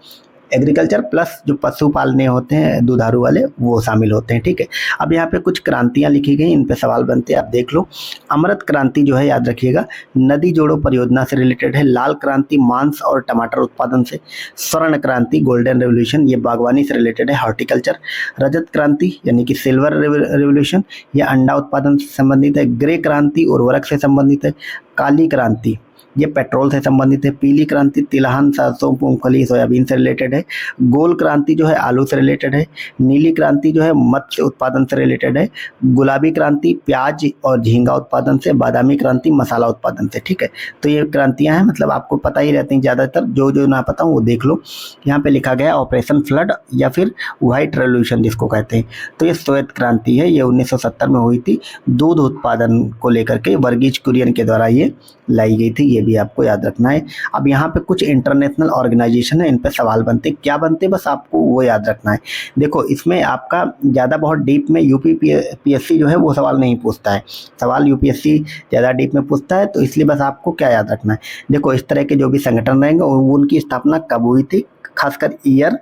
एग्रीकल्चर प्लस जो पशु पालने होते हैं दुधारू वाले वो शामिल होते हैं। ठीक है, अब यहाँ पे कुछ क्रांतियाँ लिखी गई, इन पे सवाल बनते हैं, आप देख लो। अमृत क्रांति जो है याद रखिएगा नदी जोड़ो परियोजना से रिलेटेड है। लाल क्रांति मांस और टमाटर उत्पादन से। स्वर्ण क्रांति गोल्डन रेवोल्यूशन ये बागवानी से रिलेटेड है, हॉर्टिकल्चर। रजत क्रांति यानी कि सिल्वर रेवोल्यूशन ये अंडा उत्पादन से संबंधित है। ग्रे क्रांति उर्वरक से संबंधित है। काली क्रांति ये पेट्रोल से संबंधित है। पीली क्रांति तिलहन, सरसों, मूंगफली, सोयाबीन से रिलेटेड है। गोल क्रांति जो है आलू से रिलेटेड है। नीली क्रांति जो है मत्स्य उत्पादन से रिलेटेड है। गुलाबी क्रांति प्याज और झींगा उत्पादन से। बादामी क्रांति मसाला उत्पादन से। ठीक है, तो ये क्रांतियां हैं, मतलब आपको पता ही रहती हैं ज़्यादातर, जो जो ना पता हो वो देख लो। यहाँ पे लिखा गया ऑपरेशन फ्लड या फिर व्हाइट रेवोल्यूशन जिसको कहते हैं। तो ये श्वेत क्रांति है, ये 1970 में हुई थी। दूध उत्पादन को लेकर के वर्गीज कुरियन के द्वारा ये लाई गई थी, ये भी आपको याद रखना है। अब यहाँ पे कुछ इंटरनेशनल ऑर्गेनाइजेशन है, इन पे सवाल बनते, क्या बनते बस आपको वो याद रखना है। देखो इसमें आपका ज़्यादा बहुत डीप में यूपीपीएससी जो है वो सवाल नहीं पूछता है, सवाल यूपीएससी ज़्यादा डीप में पूछता है, तो इसलिए बस आपको क्या याद रखना है। देखो इस तरह के जो भी संगठन रहेंगे उनकी स्थापना कब हुई थी, खासकर ईयर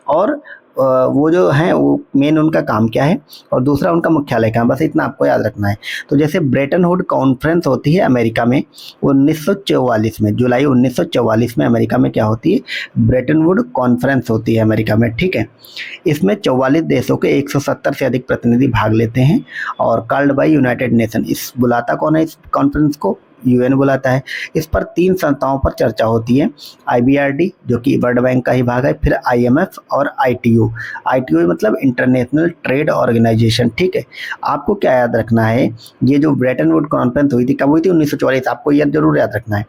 और वो जो हैं वो मेन उनका काम क्या है और दूसरा उनका मुख्यालय कहाँ है, बस इतना आपको याद रखना है। तो जैसे ब्रेटन वुड कॉन्फ्रेंस होती है अमेरिका में 1944 में, जुलाई 1944 में अमेरिका में क्या होती है, ब्रेटन वुड कॉन्फ्रेंस होती है अमेरिका में, ठीक है। इसमें 44 देशों के 170 से अधिक प्रतिनिधि भाग लेते हैं और कॉल्ड बाय यूनाइटेड नेशन। इस बुलाता कौन है इस कॉन्फ्रेंस को, यूएन बुलाता है। इस पर 3 संस्थाओं पर चर्चा होती है, आईबीआरडी जो कि वर्ल्ड बैंक का ही भाग है, फिर आईएमएफ और आईटीओ। आईटीओ मतलब इंटरनेशनल ट्रेड ऑर्गेनाइजेशन, ठीक है। आपको क्या याद रखना है, ये जो ब्रेटन वुड कॉन्फ्रेंस हुई थी कब हुई थी, 1944, आपको यह जरूर याद रखना है।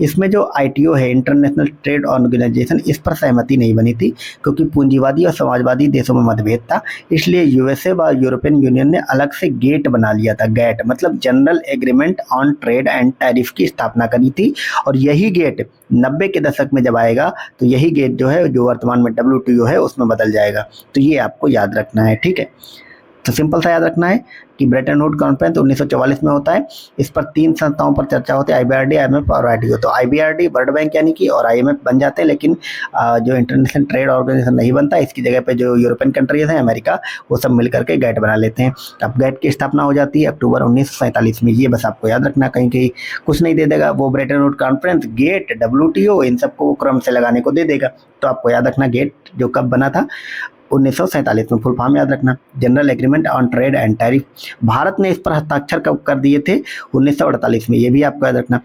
इसमें जो आईटीओ है इंटरनेशनल ट्रेड ऑर्गेनाइजेशन, इस पर सहमति नहीं बनी थी क्योंकि पूंजीवादी और समाजवादी देशों में मतभेद था। इसलिए यूएसए व यूरोपियन यूनियन ने अलग से गेट बना लिया था, गेट मतलब general agreement on trade and tariff की स्थापना करी थी। और यही गेट 90 के दशक में जब आएगा तो यही गेट जो है जो वर्तमान में डब्ल्यूटीओ है उसमें बदल जाएगा। तो ये आपको याद रखना है, ठीक है। तो सिंपल सा याद रखना है कि ब्रेटन वुड कॉन्फ्रेंस 1944 में होता है। इस पर 3 संस्थाओं पर चर्चा होती है, आईबीआरडी, आईएमएफ और आईटीओ। तो आईबीआरडी वर्ल्ड बैंक यानी कि और आईएमएफ बन जाते हैं, लेकिन जो इंटरनेशनल ट्रेड ऑर्गेनाइजेशन नहीं बनता, इसकी जगह पे जो यूरोपियन कंट्रीज हैं, अमेरिका, वो सब मिल करके गेट बना लेते हैं। अब गेट की स्थापना हो जाती है अक्टूबर 1947 में। ये बस आपको याद रखना, कहीं कहीं कुछ नहीं दे देगा, वो Bretton Wood conference, GATT, WTO, इन सबको क्रम से लगाने को दे देगा। तो आपको याद रखना गेट जो कब बना था, 1947 में। फुल फॉर्म याद रखना, general agreement on trade and tariff. Bharat ने इस पर हस्ताक्षर कब कर दिए थे, 1948 में। ये भी आपको याद रखना,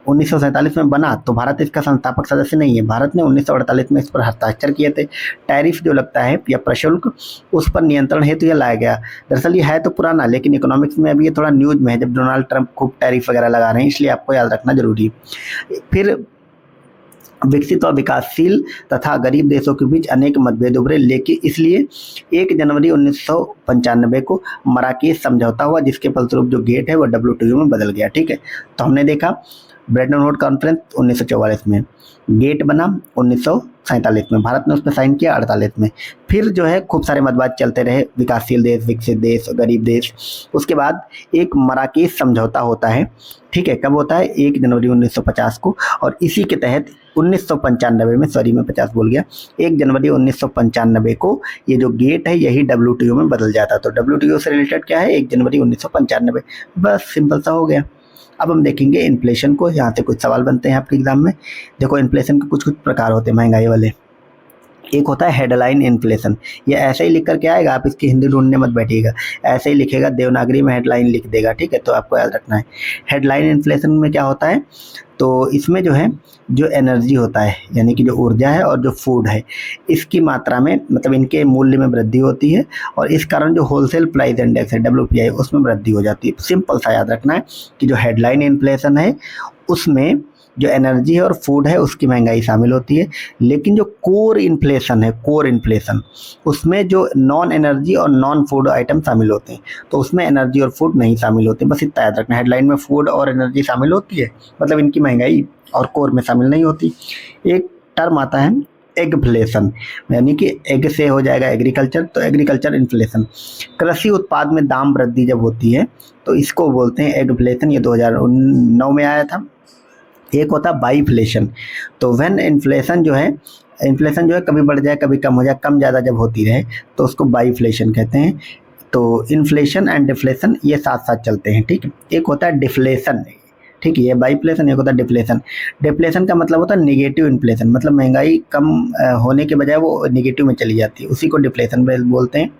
1947 में बना तो भारत इसका संस्थापक सदस्य नहीं है, भारत ने 1948 में इस पर हस्ताक्षर किए थे। टैरिफ जो लगता है या प्रशुल्क, उस पर नियंत्रण हेतु यह लाया गया। दरअसल ये है तो पुराना, लेकिन इकोनॉमिक्स में अभी ये थोड़ा न्यूज में है, जब डोनाल्ड ट्रंप खूब टैरिफ वगैरह लगा रहे हैं, इसलिए आपको याद रखना जरूरी है। फिर विकसित और विकासशील तथा गरीब देशों के बीच अनेक मतभेद उभरे, लेकिन इसलिए 1 जनवरी 1995 को मराकेश समझौता हुआ, जिसके फलस्वरूप जो गेट है वो डब्ल्यूटीओ में बदल गया, ठीक है। तो हमने देखा ब्रेटन वुड कॉन्फ्रेंस 1944 में, गेट बना 1947 में, भारत ने उस पर साइन किया 48 में। फिर जो है खूब सारे मतभेद चलते रहे, विकासशील देश, विकसित देश, गरीब देश। उसके बाद एक मराकेश समझौता होता है, ठीक है। कब होता है, 1 जनवरी 1950 को। और इसी के तहत 1995 में, सॉरी मैं 50 बोल गया, 1 जनवरी 1995 को ये जो गेट है यही डब्ल्यूटीओ में बदल जाता। तो डब्ल्यूटीओ से रिलेटेड क्या है, 1 जनवरी 1995, बस सिंपल सा हो गया। अब हम देखेंगे इन्फ्लेशन को, यहाँ से कुछ सवाल बनते हैं आपके एग्जाम में। देखो इन्फ्लेशन के कुछ कुछ प्रकार होते हैं महंगाई वाले। एक होता है हेडलाइन इन्फ्लेशन, ये ऐसे ही लिख करके आएगा, आप इसकी हिंदी ढूंढने मत बैठिएगा, ऐसे ही लिखेगा, देवनागरी में हेडलाइन लिख देगा, ठीक है। तो आपको याद रखना है हेडलाइन इन्फ्लेशन में क्या होता है। तो इसमें जो है जो एनर्जी होता है यानी कि जो ऊर्जा है और जो फूड है, इसकी मात्रा में मतलब इनके मूल्य में वृद्धि होती है और इस कारण जो होलसेल प्राइस इंडेक्स है WPI उसमें वृद्धि हो जाती है। सिंपल सा याद रखना है कि जो हेडलाइन इन्फ्लेशन है उसमें जो एनर्जी है और फूड है उसकी महंगाई शामिल होती है, लेकिन जो कोर इन्फ्लेशन है, कोर इन्फ्लेशन, उसमें जो नॉन एनर्जी और नॉन फूड आइटम शामिल होते हैं, तो उसमें एनर्जी और फूड नहीं शामिल होते। बस इतना याद रखना, हेडलाइन में फूड और एनर्जी शामिल होती है, मतलब इनकी महंगाई, और कोर में शामिल नहीं होती। एक टर्म आता है एगफ्लेशन, यानी कि एग से हो जाएगा एग्रीकल्चर, तो एग्रीकल्चर इन्फ्लेशन। कृषि उत्पाद में दाम वृद्धि जब होती है तो इसको बोलते हैं एगफ्लेशन, ये 2009 में आया था। एक होता है बाईफ्लेशन, तो व्हेन इन्फ्लेशन जो है कभी बढ़ जाए कभी कम हो जाए, कम ज़्यादा जब होती रहे तो उसको बाईफ्लेशन कहते हैं। तो इन्फ्लेशन एंड डिफ्लेशन ये साथ साथ चलते हैं, ठीक है। एक होता है डिफ्लेशन, ठीक है, ये बाईफ्लेशन, एक होता है डिफ्लेशन। डिफ्लेशन का मतलब होता है निगेटिव इन्फ्लेशन, मतलब महंगाई कम होने के बजाय वो निगेटिव में चली जाती है, उसी को डिफ्लेशन बोलते हैं।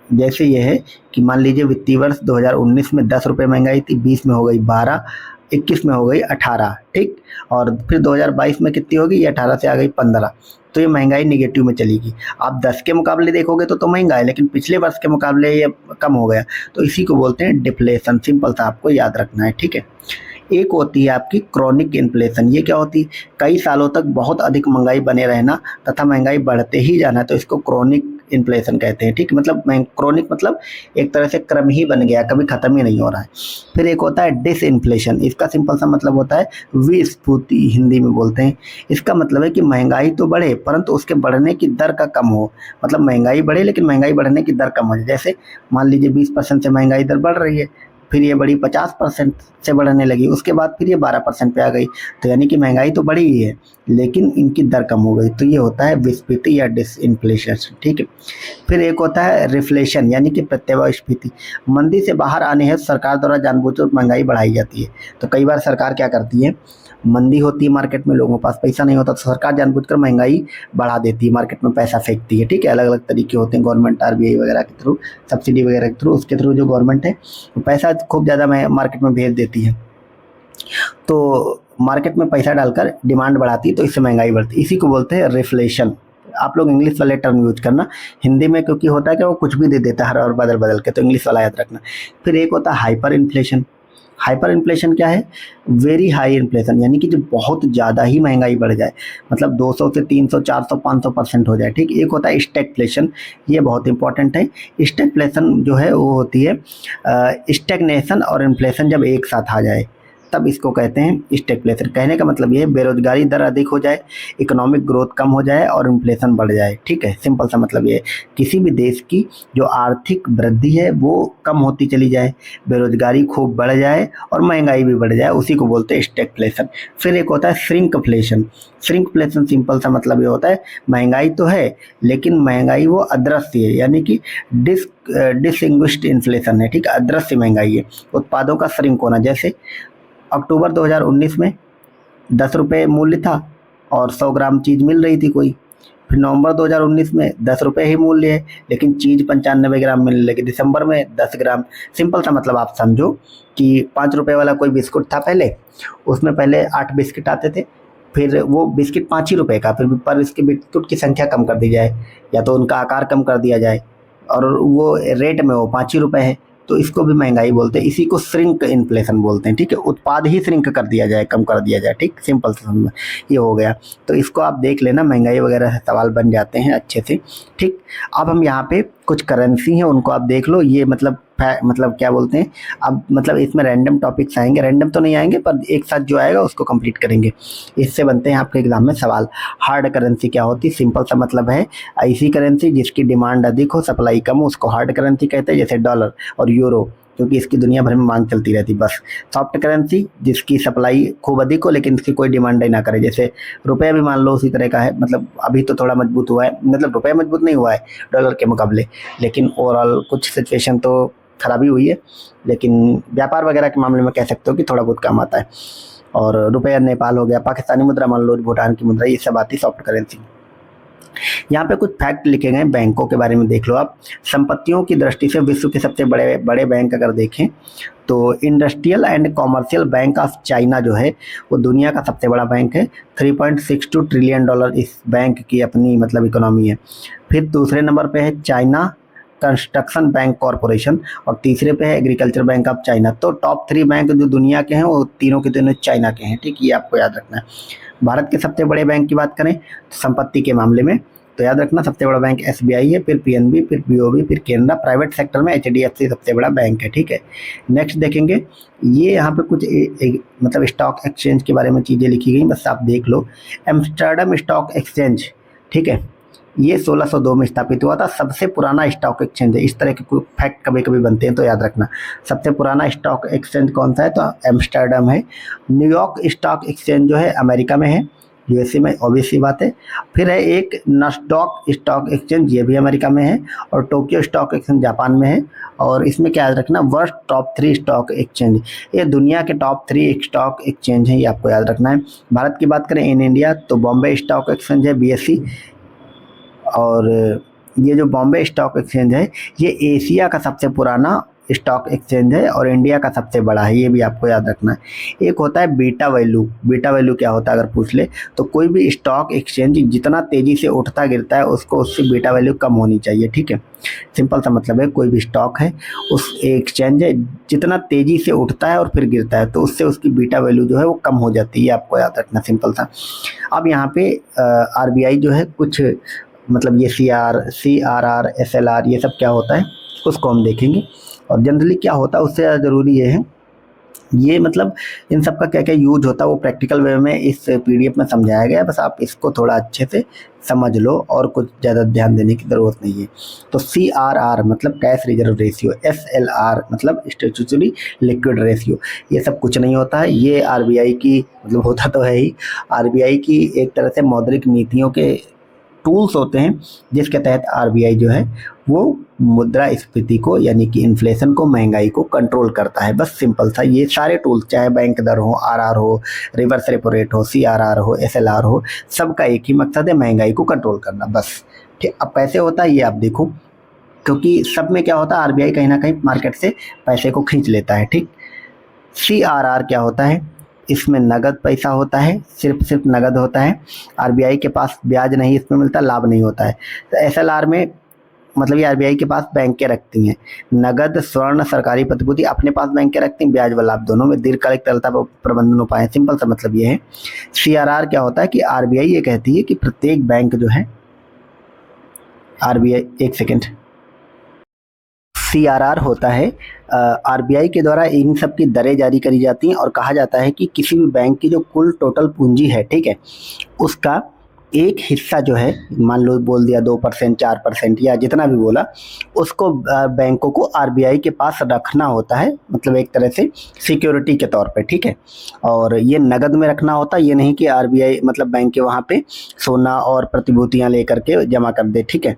जैसे ये है कि मान लीजिए वित्तीय वर्ष 2019 में 10 रुपये महंगाई थी, 20 में हो गई 12, 21 में हो गई 18, ठीक। और फिर 2022 में कितनी होगी, ये 18 से आ गई 15, तो ये महंगाई निगेटिव में चलेगी। आप 10 के मुकाबले देखोगे तो महंगा है, लेकिन पिछले वर्ष के मुकाबले ये कम हो गया, तो इसी को बोलते हैं डिफ्लेशन। सिंपल सा आपको याद रखना है, ठीक है। एक होती है आपकी क्रॉनिक इन्फ्लेशन, ये क्या होती है, कई सालों तक बहुत अधिक महंगाई बने रहना तथा महंगाई बढ़ते ही जाना, तो इसको क्रॉनिक इन्फ्लेशन कहते हैं, ठीक। मतलब क्रॉनिक मतलब एक तरह से क्रम ही बन गया, कभी ख़त्म ही नहीं हो रहा है। फिर एक होता है डिसइन्फ्लेशन, इसका सिंपल सा मतलब होता है विस्फीति, हिंदी में बोलते हैं। इसका मतलब है कि महंगाई तो बढ़े परंतु उसके बढ़ने की दर का कम हो, मतलब महंगाई बढ़े लेकिन महंगाई बढ़ने की दर कम हो जाए। जैसे मान लीजिए 20% से महंगाई दर बढ़ रही है, फिर ये बढ़ी 50% से बढ़ने लगी, उसके बाद फिर ये 12% पे आ गई। तो यानी कि महंगाई तो बढ़ी ही है लेकिन इनकी दर कम हो गई। तो ये होता है विस्फीति या डिसइंफ्लेशन, ठीक है। फिर एक होता है रिफ्लेशन यानी कि प्रत्ययस्फीति। मंदी से बाहर आने हेतु सरकार द्वारा जानबूझकर महंगाई बढ़ाई जाती है। तो कई बार सरकार क्या करती है, मंदी होती है मार्केट में, लोगों के पास पैसा नहीं होता तो सरकार जानबूझकर महंगाई बढ़ा देती है, मार्केट में पैसा फेंकती है, ठीक है। अलग अलग तरीके होते हैं, गवर्नमेंट आरबीआई वगैरह के थ्रू, सब्सिडी वगैरह के थ्रू, उसके थ्रू जो गवर्नमेंट है वो पैसा खूब ज़्यादा मार्केट में भेज देती है। तो मार्केट में पैसा डालकर डिमांड बढ़ाती है तो इससे महंगाई बढ़ती है। इसी को बोलते हैं रिफ्लेशन। आप लोग इंग्लिश वाले टर्म यूज करना, हिंदी में क्योंकि होता है कि वो कुछ भी दे देता है हर और बदल बदल के, तो इंग्लिश वाला याद रखना। फिर एक होता है हाइपर इन्फ्लेशन। हाइपर इन्फ्लेशन क्या है, वेरी हाई इन्फ्लेशन यानी कि जो बहुत ज़्यादा ही महंगाई बढ़ जाए, मतलब 200 से 300 400 500% हो जाए, ठीक। एक होता है स्टैगफ्लेशन, ये बहुत इंपॉर्टेंट है। स्टैगफ्लेशन जो है वो होती है स्टैग्नेशन और इन्फ्लेशन जब एक साथ आ जाए तब इसको कहते हैं स्टैगफ्लेशन। कहने का मतलब ये है बेरोजगारी दर अधिक हो जाए, इकोनॉमिक ग्रोथ कम हो जाए और इन्फ्लेशन बढ़ जाए, ठीक है। सिंपल सा मतलब ये है किसी भी देश की जो आर्थिक वृद्धि है वो कम होती चली जाए, बेरोजगारी खूब बढ़ जाए और महंगाई भी बढ़ जाए, उसी को बोलते हैं स्टैगफ्लेशन। फिर एक होता है श्रिंकफ्लेशन। श्रिंकफ्लेशन सिंपल सा मतलब ये होता है महंगाई तो है लेकिन महंगाई वो अदृश्य है, यानी कि डिसइंग्विश्ड इन्फ्लेशन है, ठीक है। अदृश्य महंगाई है, उत्पादों का श्रिंक होना। जैसे अक्टूबर 2019 में 10 रुपये मूल्य था और 100 ग्राम चीज़ मिल रही थी कोई। फिर नवंबर 2019 में 10 रुपये ही मूल्य है लेकिन चीज़ 95 ग्राम मिलने लगी। दिसंबर में 10 ग्राम। सिंपल सा मतलब आप समझो कि 5 रुपये वाला कोई बिस्कुट था पहले, उसमें पहले 8 बिस्किट आते थे, फिर वो बिस्किट 5 ही रुपये का, फिर पर इसके बिस्कुट की संख्या कम कर दी जाए या तो उनका आकार कम कर दिया जाए और वो रेट में वो 5 ही रुपये है, तो इसको भी महंगाई बोलते हैं। इसी को श्रिंक इन्फ्लेशन बोलते हैं, ठीक है। उत्पाद ही श्रिंक कर दिया जाए, कम कर दिया जाए, ठीक। सिंपल से ये हो गया। तो इसको आप देख लेना, महंगाई वगैरह सवाल बन जाते हैं अच्छे से, ठीक। अब हम यहाँ पे कुछ करेंसी हैं उनको आप देख लो। ये मतलब क्या बोलते हैं, अब मतलब इसमें रैंडम टॉपिक्स आएंगे, रैंडम तो नहीं आएंगे पर एक साथ जो आएगा उसको कंप्लीट करेंगे। इससे बनते हैं आपके एग्जाम में सवाल। हार्ड करेंसी क्या होती है, सिंपल सा मतलब है ऐसी करेंसी जिसकी डिमांड अधिक हो, सप्लाई कम हो, उसको हार्ड करेंसी कहते हैं। जैसे डॉलर और यूरो, क्योंकि इसकी दुनिया भर में मांग चलती रहती बस। सॉफ्ट करेंसी जिसकी सप्लाई खूब अधिक हो लेकिन इसकी कोई डिमांड ही ना करे, जैसे रुपया भी मान लो उसी तरह का है। मतलब अभी तो थोड़ा मजबूत हुआ है, मतलब रुपया मजबूत नहीं हुआ है डॉलर के मुकाबले, लेकिन ओवरऑल कुछ सिचुएशन तो खराबी हुई है, लेकिन व्यापार वगैरह के मामले में कह सकते हो कि थोड़ा बहुत काम आता है। और रुपया नेपाल हो गया, पाकिस्तानी मुद्रा मान लो, भूटान की मुद्रा, ये सब आती सॉफ्ट करेंसी। यहाँ पे कुछ फैक्ट लिखे गए बैंकों के बारे में, देख लो आप। संपत्तियों की दृष्टि से विश्व के सबसे बड़े बड़े बैंक अगर देखें तो industrial and commercial bank of China जो है वो दुनिया का सबसे बड़ा बैंक है। 3.62 ट्रिलियन डॉलर इस बैंक की अपनी मतलब इकोनॉमी है। फिर दूसरे नंबर पे है चाइना कंस्ट्रक्शन बैंक कॉरपोरेशन और तीसरे पे है एग्रीकल्चर बैंक ऑफ चाइना। तो टॉप 3 बैंक जो दुनिया के हैं वो तीनों के तीनों चाइना के हैं, ठीक। ये आपको याद रखना है। भारत के सबसे बड़े बैंक की बात करें तो संपत्ति के मामले में तो याद रखना सबसे बड़ा बैंक एसबीआई है, फिर पीएनबी, फिर बीओबी, फिर केनरा। प्राइवेट सेक्टर में एचडीएफसी सबसे बड़ा बैंक है, ठीक है। नेक्स्ट देखेंगे, ये यहाँ पे कुछ मतलब स्टॉक एक्सचेंज के बारे में चीज़ें लिखी गई, बस आप देख लो। एम्स्टर्डम स्टॉक एक्सचेंज, ठीक है, ये 1602 में स्थापित हुआ था, सबसे पुराना स्टॉक एक्सचेंज है। इस तरह के कोई फैक्ट कभी कभी बनते हैं तो याद रखना। सबसे पुराना स्टॉक एक्सचेंज कौन सा है तो एम्स्टर्डम है। न्यूयॉर्क स्टॉक एक्सचेंज जो है अमेरिका में है, यूएसए में, ऑब्वियसली बात है। फिर है एक नस्डॉक स्टॉक एक्सचेंज, ये भी अमेरिका में है। और टोक्यो स्टॉक एक्सचेंज जापान में है। और इसमें क्या याद रखना, वर्ल्ड टॉप 3 स्टॉक एक्सचेंज, ये दुनिया के टॉप 3 स्टॉक एक्सचेंज हैं, ये आपको याद रखना है। भारत की बात करें इन इंडिया तो बॉम्बे स्टॉक एक्सचेंज है, बीएससी। और ये जो बॉम्बे स्टॉक एक्सचेंज है ये एशिया का सबसे पुराना स्टॉक एक्सचेंज है और इंडिया का सबसे बड़ा है, ये भी आपको याद रखना है। एक होता है बीटा वैल्यू। बीटा वैल्यू क्या होता है अगर पूछ ले तो कोई भी स्टॉक एक्सचेंज जितना तेज़ी से उठता गिरता है उसको उससे बीटा वैल्यू कम होनी चाहिए, ठीक है। सिंपल सा मतलब है कोई भी स्टॉक है उस एक्सचेंज है जितना तेज़ी से उठता है और फिर गिरता है तो उससे उसकी बीटा वैल्यू जो है वो कम हो जाती है, ये आपको याद रखना, सिंपल सा। अब यहाँ पे आरबीआई जो है कुछ मतलब ये CRR SLR ये सब क्या होता है उसको हम देखेंगे। और जनरली क्या होता है उससे ज़्यादा ज़रूरी ये है ये मतलब इन सब का क्या क्या यूज होता है वो प्रैक्टिकल वे में इस पीडीएफ में समझाया गया है, बस आप इसको थोड़ा अच्छे से समझ लो और कुछ ज़्यादा ध्यान देने की ज़रूरत नहीं है। तो CRR मतलब कैश रिजर्व रेशियो, SLR मतलब स्टैट्यूटरी लिक्विड रेशियो, ये सब कुछ नहीं होता है। ये आरबीआई की मतलब होता तो है ही, आरबीआई की एक तरह से मौद्रिक नीतियों के टूल्स होते हैं जिसके तहत आरबीआई जो है वो मुद्रास्फीति को यानी कि इन्फ्लेशन को, महंगाई को कंट्रोल करता है। बस सिंपल सा ये सारे टूल्स, चाहे बैंक दर हो, आरआर हो, रिवर्स रेपो रेट हो, सीआरआर हो, एसएलआर हो, सबका एक ही मकसद है, महंगाई को कंट्रोल करना बस। ठीक, अब कैसे होता है ये आप देखो, क्योंकि सब में क्या होता है आरबीआई कहीं ना कहीं मार्केट से पैसे को खींच लेता है। ठीक, सीआरआर क्या होता है, इसमें नगद पैसा होता है, सिर्फ नगद होता है। आरबीआई के पास ब्याज नहीं इसमें मिलता, लाभ नहीं होता है। तो एसएलआर में मतलब ये आरबीआई के पास बैंकें रखती हैं नगद, स्वर्ण, सरकारी प्रतिभूति अपने पास बैंकें रखती हैं, ब्याज व लाभ दोनों में दीर्घकालिक तरलता प्रबंधन उपाय। सिंपल सा मतलब ये है। सीआरआर क्या होता है कि आरबीआई ये कहती है कि प्रत्येक बैंक जो है, आरबीआई एक सेकेंड, सीआरआर होता है आरबीआई के द्वारा इन सब की दरें जारी करी जाती हैं और कहा जाता है कि किसी भी बैंक की जो कुल टोटल पूंजी है, ठीक है, उसका एक हिस्सा जो है, मान लो बोल दिया 2%, 4% या जितना भी बोला, उसको बैंकों को आरबीआई के पास रखना होता है, मतलब एक तरह से सिक्योरिटी के तौर पे। ठीक है, और ये नगद में रखना होता है, ये नहीं कि आरबीआई मतलब बैंक के वहाँ पे सोना और प्रतिभूतियाँ लेकर के जमा कर दे। ठीक है,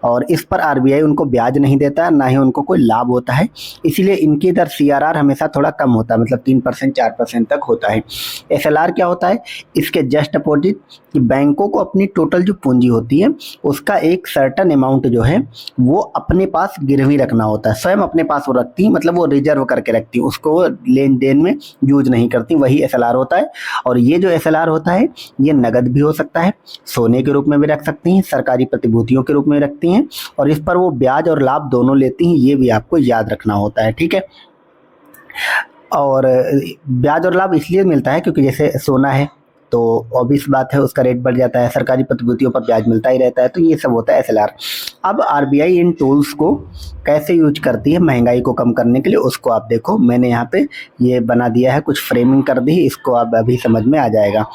और इस पर आरबीआई उनको ब्याज नहीं देता, ना ही उनको कोई लाभ होता है, इसीलिए इनकी दर सीआरआर हमेशा थोड़ा कम होता है, मतलब 3%, 4% तक होता है। एसएलआर क्या होता है, इसके जस्ट अपोजिट, कि बैंकों को अपनी टोटल जो पूंजी होती है उसका एक सर्टन अमाउंट जो है वो अपने पास गिरवी रखना होता है, स्वयं अपने पास वो रखती है, मतलब वो रिजर्व करके रखती है, उसको वो लेन देन में यूज नहीं करती, वही एसएलआर होता है। और ये जो एसएलआर होता है ये नगद भी हो सकता है, सोने के रूप में भी रख सकती हैं, सरकारी प्रतिभूतियों के रूप में रखती हैं, और इस पर वो ब्याज और लाभ दोनों लेती हैं, ये भी आपको याद रखना होता है। ठीक है, और ब्याज और लाभ इसलिए मिलता है क्योंकि जैसे सोना है तो ऑब्वियस बात है उसका रेट बढ़ जाता है, सरकारी प्रतिभूतियों पर ब्याज मिलता ही रहता है, तो ये सब होता है एसएलआर। अब आरबीआई इन टूल्स को कैसे यूज करती है महंगाई को कम करने के लिए, उसको आप देखो, मैंने यहाँ पे ये बना दिया है, कुछ फ्रेमिंग कर दी, इसको आप अभी समझ में आ जाएगा।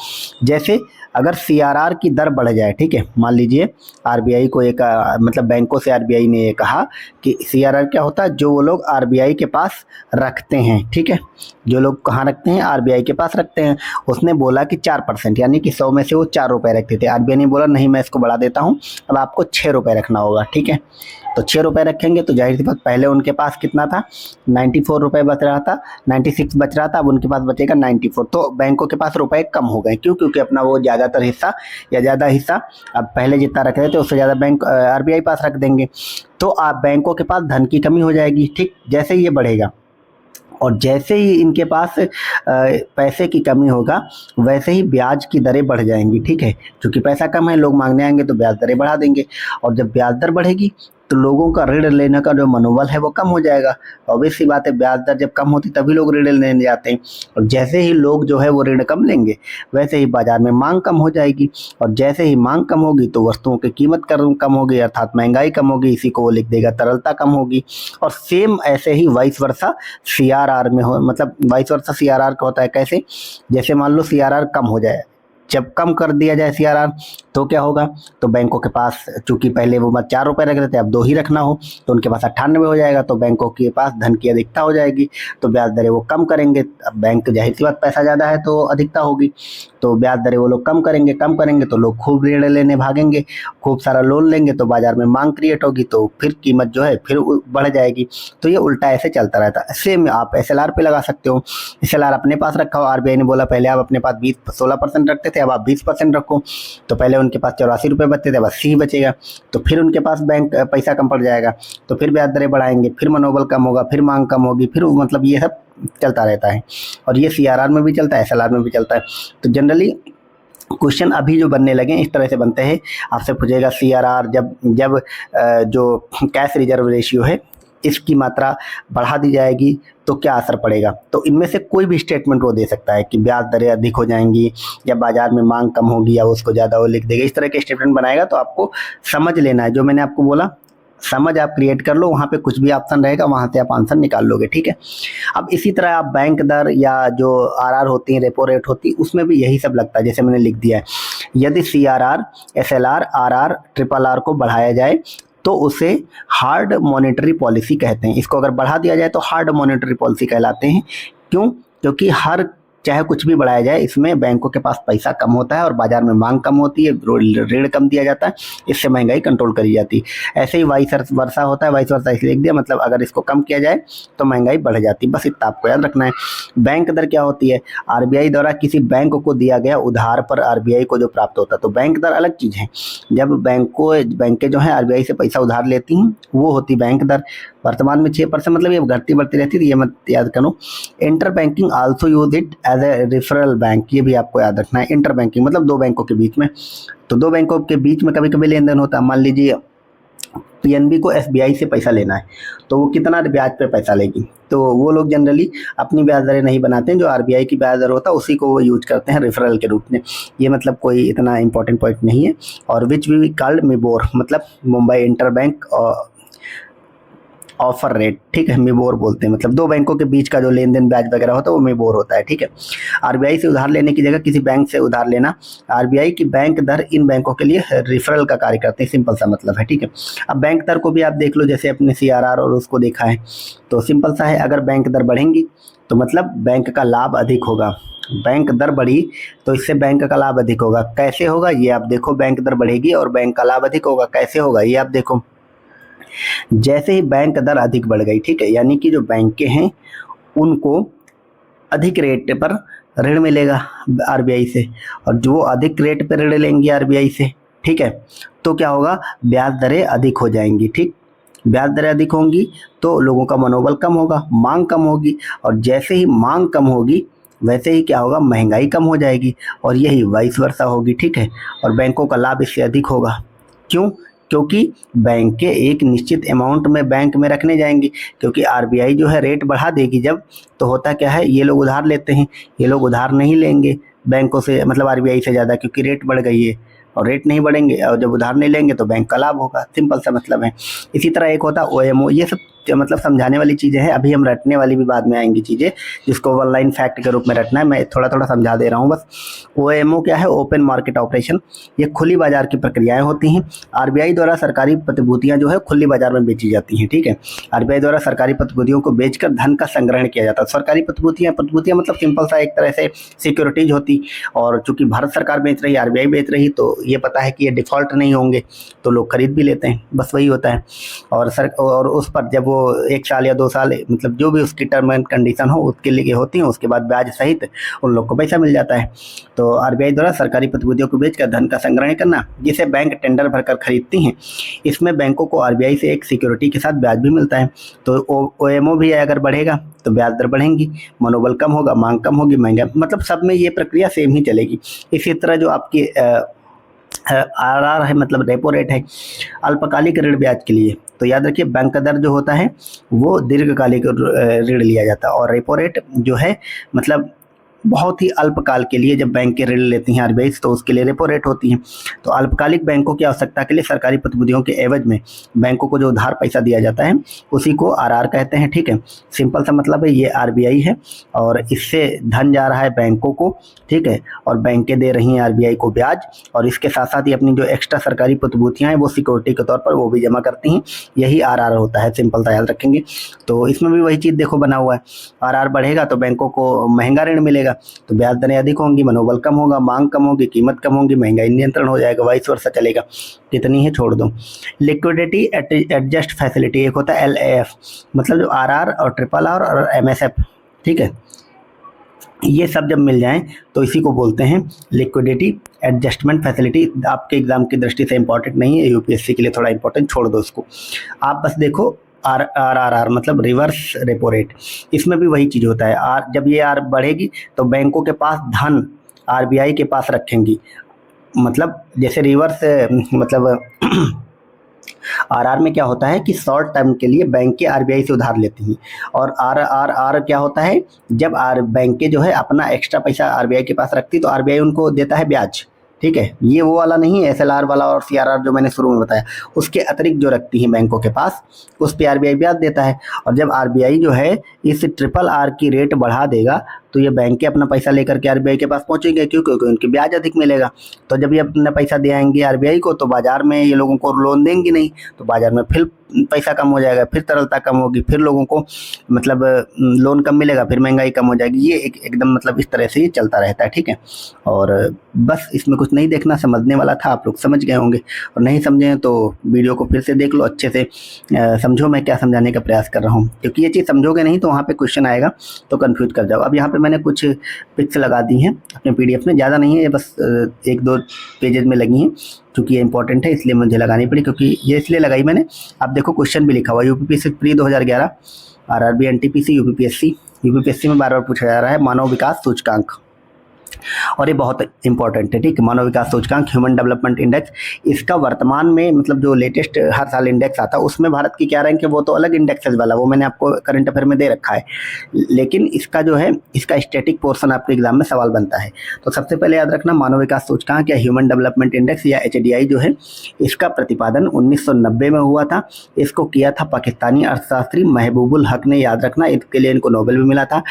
जैसे अगर सीआरआर की दर बढ़ जाए, ठीक है, मान लीजिए आरबीआई को एक मतलब बैंकों से आरबीआई ने ये कहा कि सीआरआर क्या होता है, जो वो लोग आरबीआई के पास रखते हैं, ठीक है, जो लोग कहाँ रखते हैं, आरबीआई के पास रखते हैं। उसने बोला कि 4%, यानी कि 100 में से वो 4 रुपये रखते थे, आरबीआई ने बोला नहीं मैं इसको बढ़ा देता हूँ, अब आपको 6 रुपये रखना होगा। ठीक है, तो 6 रुपये रखेंगे तो जाहिर सी बात, पहले उनके पास कितना था, 94 रुपये बच रहा था, 96 बच रहा था, अब उनके पास बचेगा 94, तो बैंकों के पास रुपए कम हो गए। क्यों? क्योंकि अपना वो ज़्यादातर हिस्सा या ज़्यादा हिस्सा अब पहले जितना रख रहे थे उससे ज़्यादा बैंक आरबीआई पास रख देंगे, तो आप बैंकों के पास धन की कमी हो जाएगी। ठीक, जैसे ही ये बढ़ेगा और जैसे ही इनके पास पैसे की कमी होगा वैसे ही ब्याज की दरें बढ़ जाएंगी। ठीक है, क्योंकि पैसा कम है, लोग मांगने आएंगे तो ब्याज दरें बढ़ा देंगे, और जब ब्याज दर बढ़ेगी तो लोगों का ऋण लेने का जो मनोबल है वो कम हो जाएगा। ऑब्वियस सी बात है, ब्याज दर जब कम होती तभी लोग ऋण लेने जाते हैं, और जैसे ही लोग जो है वो ऋण कम लेंगे वैसे ही बाजार में मांग कम हो जाएगी, और जैसे ही मांग कम होगी तो वस्तुओं की कीमत कम होगी, अर्थात महंगाई कम होगी, इसी को वो लिख देगा तरलता कम होगी। और सेम ऐसे ही वाइस वर्सा सीआरआर में हो, मतलब वाइस वर्सा सीआरआर का होता है कैसे, जैसे मान लो सीआरआर कम हो जाए, जब कम कर दिया जाए सीआरआर तो क्या होगा, तो बैंकों के पास चूंकि पहले वो 4 रुपये रख रहे थे, अब 2 ही रखना हो तो उनके पास 98 हो जाएगा, तो बैंकों के पास धन की अधिकता हो जाएगी, तो ब्याज दरें वो कम करेंगे। अब बैंक जाहिर सी बात पैसा ज़्यादा है तो अधिकता होगी, तो ब्याज दरें वो लोग कम करेंगे तो लोग खूब ऋण लेने भागेंगे, खूब सारा लोन लेंगे, तो बाजार में मांग क्रिएट होगी, तो फिर कीमत जो है फिर बढ़ जाएगी। तो ये उल्टा ऐसे चलता रहता है। सेम आप एसएलआर पे लगा सकते हो, एसएलआर अपने पास रखा हो, आरबीआई ने बोला पहले आप अपने पास 16% रखते थे, अब आप 20% रखो, तो पहले उनके पास 84 रुपये बचते थे, अब 80 ही बचेगा, तो फिर उनके पास बैंक पैसा कम पड़ जाएगा, तो फिर ब्याज दरें बढ़ाएंगे, फिर मनोबल कम होगा, फिर मांग कम होगी, फिर मतलब ये सब चलता रहता है। और ये सीआरआर में भी चलता है, एसएलआर में भी चलता है। तो जनरली क्वेश्चन अभी जो बनने लगे इस तरह से बनते हैं, आपसे पूछेगा सीआरआर जब जब जो कैश रिजर्व रेशियो है इसकी मात्रा बढ़ा दी जाएगी तो क्या असर पड़ेगा, तो इनमें से कोई भी स्टेटमेंट वो दे सकता है कि ब्याज दरें अधिक हो जाएंगी या बाजार में मांग कम होगी या उसको ज़्यादा वो लिख देगा, इस तरह के स्टेटमेंट बनाएगा। तो आपको समझ लेना है जो मैंने आपको बोला, समझ आप क्रिएट कर लो, वहाँ पे कुछ भी ऑप्शन रहेगा वहाँ से आप आंसर निकाल लोगे, ठीक है। अब इसी तरह आप बैंक दर या जो आरआर होती है, रेपो रेट होती है, उसमें भी यही सब लगता है, जैसे मैंने लिख दिया है। यदि CRR, SLR, RR, triple R को बढ़ाया जाए तो उसे हार्ड मॉनेटरी पॉलिसी कहते हैं। इसको अगर बढ़ा दिया जाए तो हार्ड मॉनेटरी पॉलिसी कहलाते हैं। क्यों? क्योंकि हर चाहे कुछ भी बढ़ाया जाए, इसमें बैंकों के पास पैसा कम होता है और बाजार में मांग कम होती है, ऋण कम दिया जाता है, इससे महंगाई कंट्रोल करी जाती है। ऐसे ही वाइस वर्षा होता है, वाइस वर्षा इसलिए लिख दिया, मतलब अगर इसको कम किया जाए तो महंगाई बढ़ जाती है, बस इतना आपको याद रखना है। बैंक दर क्या होती है? आरबीआई द्वारा किसी बैंक को दिया गया उधार पर आरबीआई को जो प्राप्त होता है। तो बैंक दर अलग चीज़ है। जब बैंकें जो है आरबीआई से पैसा उधार लेती हैं, वो होती बैंक दर। वर्तमान में 6%, मतलब ये घटती बढ़ती रहती है, ये मत याद करो। Inter banking also use it as a referral bank, ये भी आपको याद रखना है। इंटर बैंकिंग मतलब दो बैंकों के बीच में, तो दो बैंकों के बीच में कभी कभी लेन देन होता है। मान लीजिए पीएनबी को एसबीआई से पैसा लेना है, तो वो कितना ब्याज पे पैसा लेगी? तो वो लोग जनरली अपनी ब्याज दरें नहीं बनाते हैं, जो आरबीआई की ब्याज दर होता है उसी को वो यूज करते हैं रेफरल के रूप में। ये मतलब कोई इतना इंपॉर्टेंट पॉइंट नहीं है। और विच वी कॉल्ड मिबोर, मतलब Mumbai inter bank offer rate, ठीक है, मिबोर बोलते हैं। मतलब दो बैंकों के बीच का जो लेन देन ब्याज वगैरह होता है वो मिबोर होता है, ठीक है। आरबीआई से उधार लेने की जगह किसी बैंक से उधार लेना, आरबीआई की बैंक दर इन बैंकों के लिए रेफरल का कार्य करते हैं, सिंपल सा मतलब है, ठीक है। अब बैंक दर को भी आप देख लो, जैसे अपने सीआरआर और उसको देखा है, तो सिंपल सा है, अगर बैंक दर बढ़ेंगी तो मतलब बैंक का लाभ अधिक होगा। बैंक दर बढ़ी तो इससे बैंक का लाभ अधिक होगा। कैसे होगा ये आप देखो, बैंक दर बढ़ेगी और बैंक का लाभ अधिक होगा। कैसे होगा ये आप देखो, जैसे ही बैंक दर अधिक बढ़ गई, ठीक है, यानी कि जो बैंकें हैं उनको अधिक रेट पर ऋण मिलेगा आरबीआई से, और जो अधिक रेट पर ऋण लेंगे आरबीआई से, ठीक है, तो क्या होगा, ब्याज दरें अधिक हो जाएंगी, ठीक। ब्याज दरें अधिक होंगी तो लोगों का मनोबल कम होगा, मांग कम होगी, और जैसे ही मांग कम होगी वैसे ही क्या होगा, महंगाई कम हो जाएगी, और यही वाइस वर्सा होगी, ठीक है। और बैंकों का लाभ इससे अधिक होगा। क्यों? क्योंकि बैंकें एक निश्चित अमाउंट में बैंक में रखने जाएंगी, क्योंकि आरबीआई जो है रेट बढ़ा देगी जब, तो होता क्या है, ये लोग उधार लेते हैं, ये लोग उधार नहीं लेंगे बैंकों से, मतलब आरबीआई से ज़्यादा, क्योंकि रेट बढ़ गई है, और रेट नहीं बढ़ेंगे और जब उधार नहीं लेंगे तो बैंक का लाभ होगा, सिंपल सा मतलब है। इसी तरह एक होता है ओएमओ, ये सब मतलब समझाने वाली चीज़ें हैं, अभी हम रटने वाली भी बाद में आएंगी चीज़ें, जिसको वन लाइन फैक्ट के रूप में रटना है, मैं थोड़ा थोड़ा समझा दे रहा हूँ बस। ओएमओ क्या है? Open market operation. ये खुली बाजार की प्रक्रियाएं होती हैं। आरबीआई द्वारा सरकारी प्रतिभूतियां जो है खुली बाजार में बेची जाती हैं, ठीक है। आरबीआई द्वारा सरकारी प्रतिभूतियों को बेचकर धन का संग्रहण किया जाता है। सरकारी प्रतिभूतियां मतलब सिंपल सा एक तरह से सिक्योरिटीज होती, और चूंकि भारत सरकार बेच रही, आरबीआई बेच रही, तो ये पता है कि ये डिफॉल्ट नहीं होंगे, तो लोग खरीद भी लेते हैं, बस वही होता है। और उस पर जब वो 1 साल या 2 साल, मतलब जो भी उसकी टर्म एंड कंडीशन हो उसके लिए होती हैं, उसके बाद ब्याज सहित उन लोग को पैसा मिल जाता है। तो आरबीआई द्वारा सरकारी प्रतिभूतियों को बेचकर धन का संग्रहण करना, जिसे बैंक टेंडर भरकर खरीदती हैं, इसमें बैंकों को आरबीआई से एक सिक्योरिटी के साथ ब्याज भी मिलता है। तो ओएमओ भी अगर बढ़ेगा तो ब्याज दर बढ़ेंगी, मनोबल कम होगा, मांग कम होगी, महंगा, मतलब सब में ये प्रक्रिया सेम ही चलेगी। इसी तरह जो आपकी आरआर है, मतलब रेपो रेट है, अल्पकालिक ऋण ब्याज के लिए, तो याद रखिए बैंक दर जो होता है वो दीर्घकालिक ऋण लिया जाता है, और रेपो रेट जो है मतलब बहुत ही अल्पकाल के लिए जब बैंक के ऋण लेती हैं आरबीआई, तो उसके लिए रेपो रेट होती है। तो अल्पकालिक बैंकों की आवश्यकता के लिए सरकारी प्रतिभूतियों के एवज में बैंकों को जो उधार पैसा दिया जाता है उसी को आरआर कहते हैं, ठीक है। सिंपल सा मतलब है, ये आरबीआई है और इससे धन जा रहा है बैंकों को, ठीक है, और बैंकें दे रही हैं आरबीआई को ब्याज, और इसके साथ साथ ही अपनी जो एक्स्ट्रा सरकारी प्रतिभूतियाँ हैं वो सिक्योरिटी के तौर पर वो भी जमा करती हैं, यही आरआर होता है, सिंपल सा याद रखेंगे। तो इसमें भी वही चीज़ देखो बना हुआ है, आरआर बढ़ेगा तो बैंकों को महंगा ऋण मिलेगा, तो ब्याज दरें अधिक होंगी, मनोबल कम होगा, मांग कम होगी, कीमत कम होगी, महंगाई नियंत्रण हो जाएगा, वाइस वर्सा चलेगा। कितनी है छोड़ दो। लिक्विडिटी एडजस्ट फैसिलिटी एक होता है एलएएफ, मतलब जो आरआर और ट्रिपल आर और एमएसएफ, ठीक है, ये सब जब मिल जाएं तो इसी को बोलते हैं लिक्विडिटी एडजस्टमेंट फैसिलिटी। आपके एग्जाम की दृष्टि से इंपॉर्टेंट नहीं है, यूपीएससी के लिए थोड़ा इंपॉर्टेंट, छोड़ दो इसको। आप बस देखो आर मतलब रिवर्स रेपो रेट, इसमें भी वही चीज़ होता है। जब ये आर बढ़ेगी तो बैंकों के पास धन आरबीआई के पास रखेंगी, मतलब जैसे रिवर्स मतलब आरआर में क्या होता है कि शॉर्ट टर्म के लिए बैंकें आरबीआई से उधार लेती हैं, और आर क्या होता है, जब बैंकें जो है अपना एक्स्ट्रा पैसा आरबीआई के पास रखती तो आरबीआई उनको देता है ब्याज, ठीक है, ये वो वाला नहीं है SLR वाला और CRR जो मैंने शुरू में बताया, उसके अतिरिक्त जो रखती हैं बैंकों के पास, उस पे RBI ब्याज देता है। और जब RBI जो है इस RRR की रेट बढ़ा देगा तो ये बैंक के अपना पैसा लेकर के RBI के पास पहुंचेंगे, क्यों? क्योंकि उनकी ब्याज अधिक मिलेगा। तो जब ये अपना पैसा दे आएंगे RBI को तो बाजार में ये लोगों को लोन देंगी नहीं, तो बाजार में फिर पैसा कम हो जाएगा, फिर तरलता कम होगी, फिर लोगों को मतलब लोन कम मिलेगा, फिर महंगाई कम हो जाएगी। ये एकदम मतलब इस तरह से ये चलता रहता है, ठीक है। और बस इसमें कुछ नहीं देखना, समझने वाला था, आप लोग समझ गए होंगे, और नहीं समझे हैं तो वीडियो को फिर से देख लो, अच्छे से समझो मैं क्या समझाने का प्रयास कर रहा हूँ, क्योंकि ये चीज़ समझोगे नहीं तो वहाँ पे क्वेश्चन आएगा तो कंफ्यूज कर जाओ। अब यहाँ पे मैंने कुछ पिक्स लगा दी हैं अपने PDF में, ज़्यादा नहीं है, ये बस 1-2 पेजेज में लगी हैं, क्योंकि ये इंपॉर्टेंट है इसलिए मुझे लगानी पड़ी, क्योंकि ये इसलिए लगाई मैंने। आप देखो क्वेश्चन भी लिखा हुआ UPPSC pre 2011, RRB NTPC UPPSC में बार बार पूछा जा रहा है मानव विकास सूचकांक, और ये बहुत इंपॉर्टेंट है, ठीक है। मानव विकास सूचकांक, ह्यूमन डेवलपमेंट इंडेक्स, इसका वर्तमान में मतलब जो लेटेस्ट हर साल इंडेक्स आता है उसमें भारत की क्या रैंक है, वो तो अलग इंडेक्सेस वाला, वो मैंने आपको करंट अफेयर में दे रखा है। लेकिन इसका जो है इसका स्टैटिक पोर्शन आपके एग्जाम में सवाल बनता है। तो सबसे पहले याद रखना, मानव विकास सूचकांक या ह्यूमन डेवलपमेंट इंडेक्स या HDI जो है, इसका प्रतिपादन 1990 में हुआ था। इसको किया था पाकिस्तानी अर्थशास्त्री महबूबुल हक ने, याद रखना, इसके लिए इनको नोबेल भी मिला था।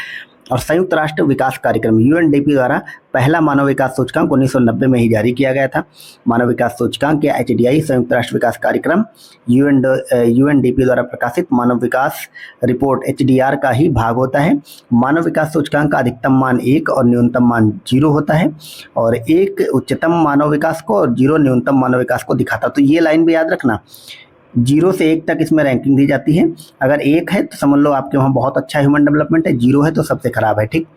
और संयुक्त राष्ट्र विकास कार्यक्रम UNDP द्वारा पहला मानव विकास सूचकांक 1990 में ही जारी किया गया था। मानव विकास सूचकांक या HDI संयुक्त राष्ट्र विकास कार्यक्रम UNDP द्वारा प्रकाशित मानव विकास रिपोर्ट HDR का ही भाग होता है। मानव विकास सूचकांक का अधिकतम मान 1 और न्यूनतम मान 0 होता है, और 1 उच्चतम मानव विकास को और 0 न्यूनतम मानव विकास को दिखाता। तो ये लाइन भी याद रखना, 0 से 1 तक इसमें रैंकिंग दी जाती है। अगर 1 है तो समझ लो आपके वहाँ बहुत अच्छा ह्यूमन डेवलपमेंट है, 0 है तो सबसे खराब है, ठीक।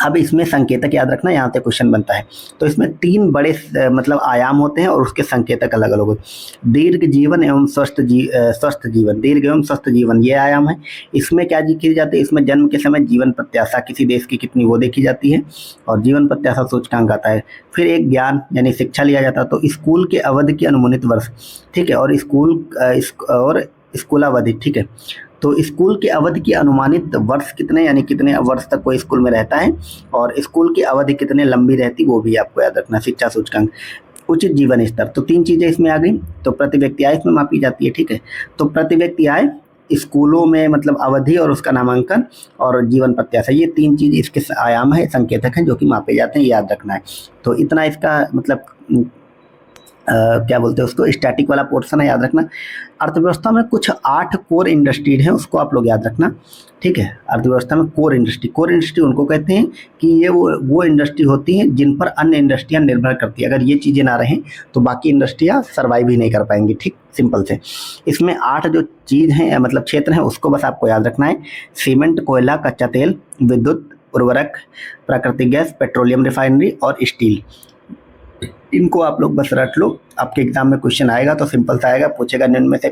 अब इसमें संकेतक याद रखना, यहाँ से क्वेश्चन बनता है। तो इसमें 3 बड़े मतलब आयाम होते हैं और उसके संकेतक अलग अलग होते हैं। दीर्घ जीवन एवं स्वस्थ जीवन, दीर्घ एवं स्वस्थ जीवन ये आयाम है। इसमें क्या की जाती है, इसमें जन्म के समय जीवन प्रत्याशा किसी देश की कितनी वो देखी जाती है, और जीवन प्रत्याशा सूचकांक आता है। फिर एक ज्ञान यानी शिक्षा लिया जाता है, तो स्कूल के अवधि की अनुमानित वर्ष, ठीक है, और स्कूल अवधि, ठीक है। तो स्कूल की अवधि की अनुमानित वर्ष कितने, यानी कितने वर्ष तक कोई स्कूल में रहता है, और स्कूल की अवधि कितने लंबी रहती, वो भी आपको याद रखना। शिक्षा सूचकांक, उचित जीवन स्तर, तो 3 चीज़ें इसमें आ गई। तो प्रति व्यक्ति आय इसमें मापी जाती है, ठीक है। तो प्रति व्यक्ति आय स्कूलों में मतलब अवधि और उसका नामांकन और जीवन प्रत्याशा, ये 3 चीज़ इसके आयाम है, संकेतक हैं जो कि मापे जाते हैं, याद रखना है। तो इतना इसका मतलब क्या बोलते हैं उसको, स्टैटिक वाला पोर्शन है, याद रखना। अर्थव्यवस्था में कुछ 8 कोर इंडस्ट्री हैं, उसको आप लोग याद रखना, ठीक है। अर्थव्यवस्था में कोर इंडस्ट्री उनको कहते हैं कि ये वो इंडस्ट्री होती हैं जिन पर अन्य इंडस्ट्रियां निर्भर करती है। अगर ये चीज़ें ना रहें तो बाकी इंडस्ट्रियां सर्वाइव ही नहीं कर पाएंगी, ठीक, सिंपल से। इसमें 8 जो चीज़ हैं मतलब क्षेत्र हैं उसको बस आपको याद रखना है। सीमेंट, कोयला, कच्चा तेल, विद्युत, उर्वरक, प्राकृतिक गैस, पेट्रोलियम रिफाइनरी और स्टील, इनको आप लोग बस रट लो। आपके एग्जाम में क्वेश्चन आएगा तो सिंपल सा आएगा, पूछेगा निम्न में से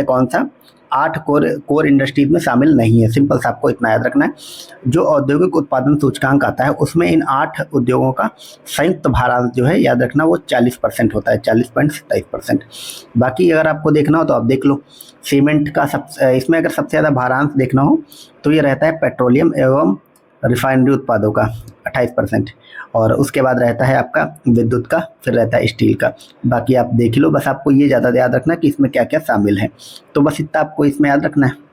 कौन सा 8 कोर इंडस्ट्रीज में शामिल नहीं है। सिंपल सा आपको इतना याद रखना है। जो औद्योगिक उत्पादन सूचकांक आता है उसमें इन 8 उद्योगों का संयुक्त भारांश जो है, याद रखना, वो 40% होता है, 40.27%। बाकी अगर आपको देखना हो तो आप देख लो। सीमेंट का इसमें अगर सबसे ज़्यादा भारांश देखना हो तो ये रहता है पेट्रोलियम एवं रिफाइनरी उत्पादों का 28%, और उसके बाद रहता है आपका विद्युत का, फिर रहता है स्टील का। बाकी आप देख लो, बस आपको ये ज़्यादा याद रखना कि इसमें क्या क्या शामिल है। तो बस इतना आपको इसमें याद रखना है।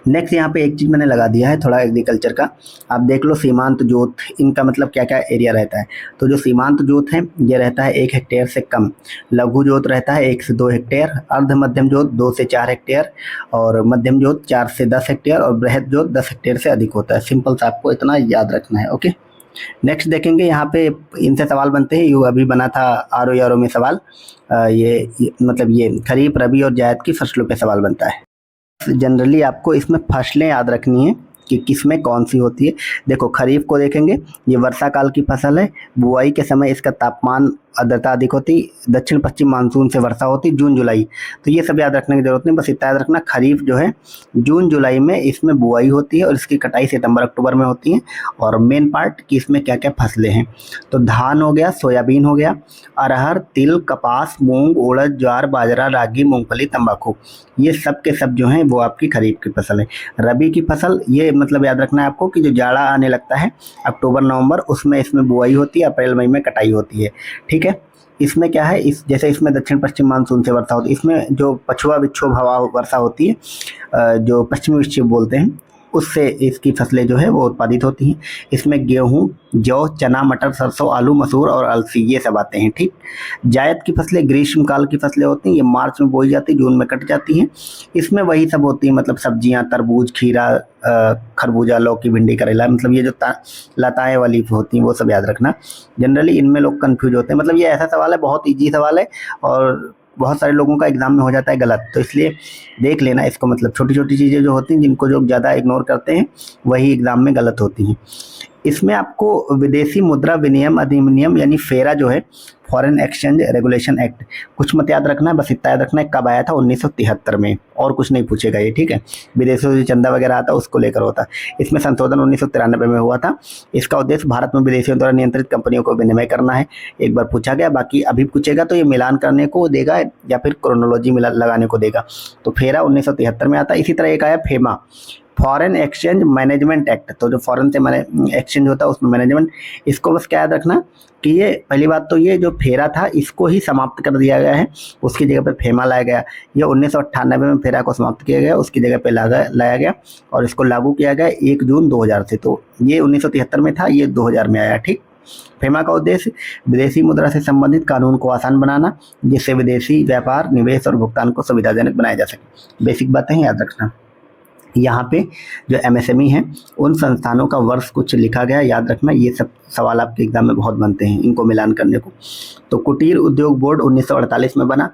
नेक्स्ट यहाँ पे एक चीज़ मैंने लगा दिया है थोड़ा एग्रीकल्चर का, आप देख लो। सीमांत जोत, इनका मतलब क्या क्या एरिया रहता है। तो जो सीमांत जोत है ये रहता है 1 हेक्टेयर से कम, लघु जोत रहता है 1 से 2 हेक्टेयर, अर्ध मध्यम जोत 2 से 4 हेक्टेयर, और मध्यम जोत 4 से 10 हेक्टेयर, और बृहद जोत 10 हेक्टेयर से अधिक होता है। सिंपल सा आपको इतना याद रखना है, ओके। नेक्स्ट देखेंगे यहाँ पे इनसे सवाल बनते हैं। ये अभी बना था RO में सवाल, ये मतलब ये खरीफ, रबी और जायद की फसलों पे सवाल बनता है। जनरली आपको इसमें फसलें याद रखनी है कि किसमें कौन सी होती है। देखो खरीफ को देखेंगे, ये वर्षा काल की फसल है, बुआई के समय इसका तापमान आर्द्रता अधिक होती, दक्षिण पश्चिम मानसून से वर्षा होती जून जुलाई। तो ये सब याद रखने की जरूरत नहीं, बस इतना याद रखना खरीफ जो है जून जुलाई में इसमें बुआई होती है और इसकी कटाई सितंबर अक्टूबर में होती है। और मेन पार्ट कि इसमें क्या क्या फसलें हैं, तो धान हो गया, सोयाबीन हो गया, अरहर, तिल, कपास, मूंग, उड़द, ज्वार, बाजरा, रागी, मूंगफली, तंबाकू, ये सब के सब जो हैं वो आपकी खरीफ की फसल है। रबी की फसल ये मतलब याद रखना है आपको कि जो जाड़ा आने लगता है अक्टूबर नवंबर, उसमें इसमें बुआई होती है, अप्रैल मई में कटाई होती है। ठीक है, इसमें क्या है, इस जैसे इसमें दक्षिण पश्चिम मानसून से वर्षा होती है, इसमें जो पछुआ विक्षोभ हवा वर्षा होती है, जो पश्चिमी विक्षोभ बोलते हैं, उससे इसकी फसलें जो है वो उत्पादित होती हैं। इसमें गेहूँ, जौ, चना, मटर, सरसों, आलू, मसूर और अलसी ये सब आते हैं। ठीक, जायद की फसलें ग्रीष्मकाल की फसलें होती हैं, ये मार्च में बोई जाती, जून में कट जाती हैं। इसमें वही सब होती हैं, मतलब सब्जियां, तरबूज, खीरा, खरबूजा, लौकी, भिंडी, करेला, मतलब ये जो लताएं वाली होती हैं वो सब याद रखना। जनरली इनमें लोग कंफ्यूज होते हैं, मतलब ये ऐसा सवाल है, बहुत ईजी सवाल है और बहुत सारे लोगों का एग्जाम में हो जाता है गलत, तो इसलिए देख लेना इसको। मतलब छोटी छोटी चीज़ें जो होती हैं जिनको जो ज़्यादा इग्नोर करते हैं वही एग्जाम में गलत होती हैं। इसमें आपको विदेशी मुद्रा विनिमय अधिनियम यानी फेरा जो है, फॉरेन एक्सचेंज रेगुलेशन एक्ट, कुछ मत याद रखना है, बस इतना याद रखना है कब आया था, 1973 में, और कुछ नहीं पूछेगा ये। ठीक है, विदेशों से चंदा वगैरह आता उसको लेकर होता। इसमें संशोधन 1993 में हुआ था। इसका उद्देश्य भारत में विदेशियों द्वारा नियंत्रित कंपनियों को विनिमय करना है। एक बार पूछा गया, बाकी अभी पूछेगा तो ये मिलान करने को देगा या फिर क्रोनोलॉजी लगाने को देगा। तो फेरा 1973 में आता। इसी तरह एक आया FEMA, foreign exchange management act, तो जो फॉरेन से एक्सचेंज होता है उसमें मैनेजमेंट, इसको बस क्या याद रखना कि ये पहली बात तो ये जो फेरा था इसको ही समाप्त कर दिया गया है, उसकी जगह पे फेमा लाया गया। ये 1998 में फेरा को समाप्त किया गया, उसकी जगह पे लाया गया और इसको लागू किया गया 1 जून 2000 से। तो ये 1973 में था, ये 2000 में आया। ठीक, फेमा का उद्देश्य विदेशी मुद्रा से संबंधित कानून को आसान बनाना, जिससे विदेशी व्यापार, निवेश और भुगतान को सुविधाजनक बनाया जा सके। बेसिक बातें याद रखना। यहाँ पे जो एमएसएमई हैं उन संस्थानों का वर्ष कुछ लिखा गया, याद रखना। ये सब सवाल आपके एग्जाम में बहुत बनते हैं इनको मिलान करने को। तो कुटीर उद्योग बोर्ड 1948 में बना।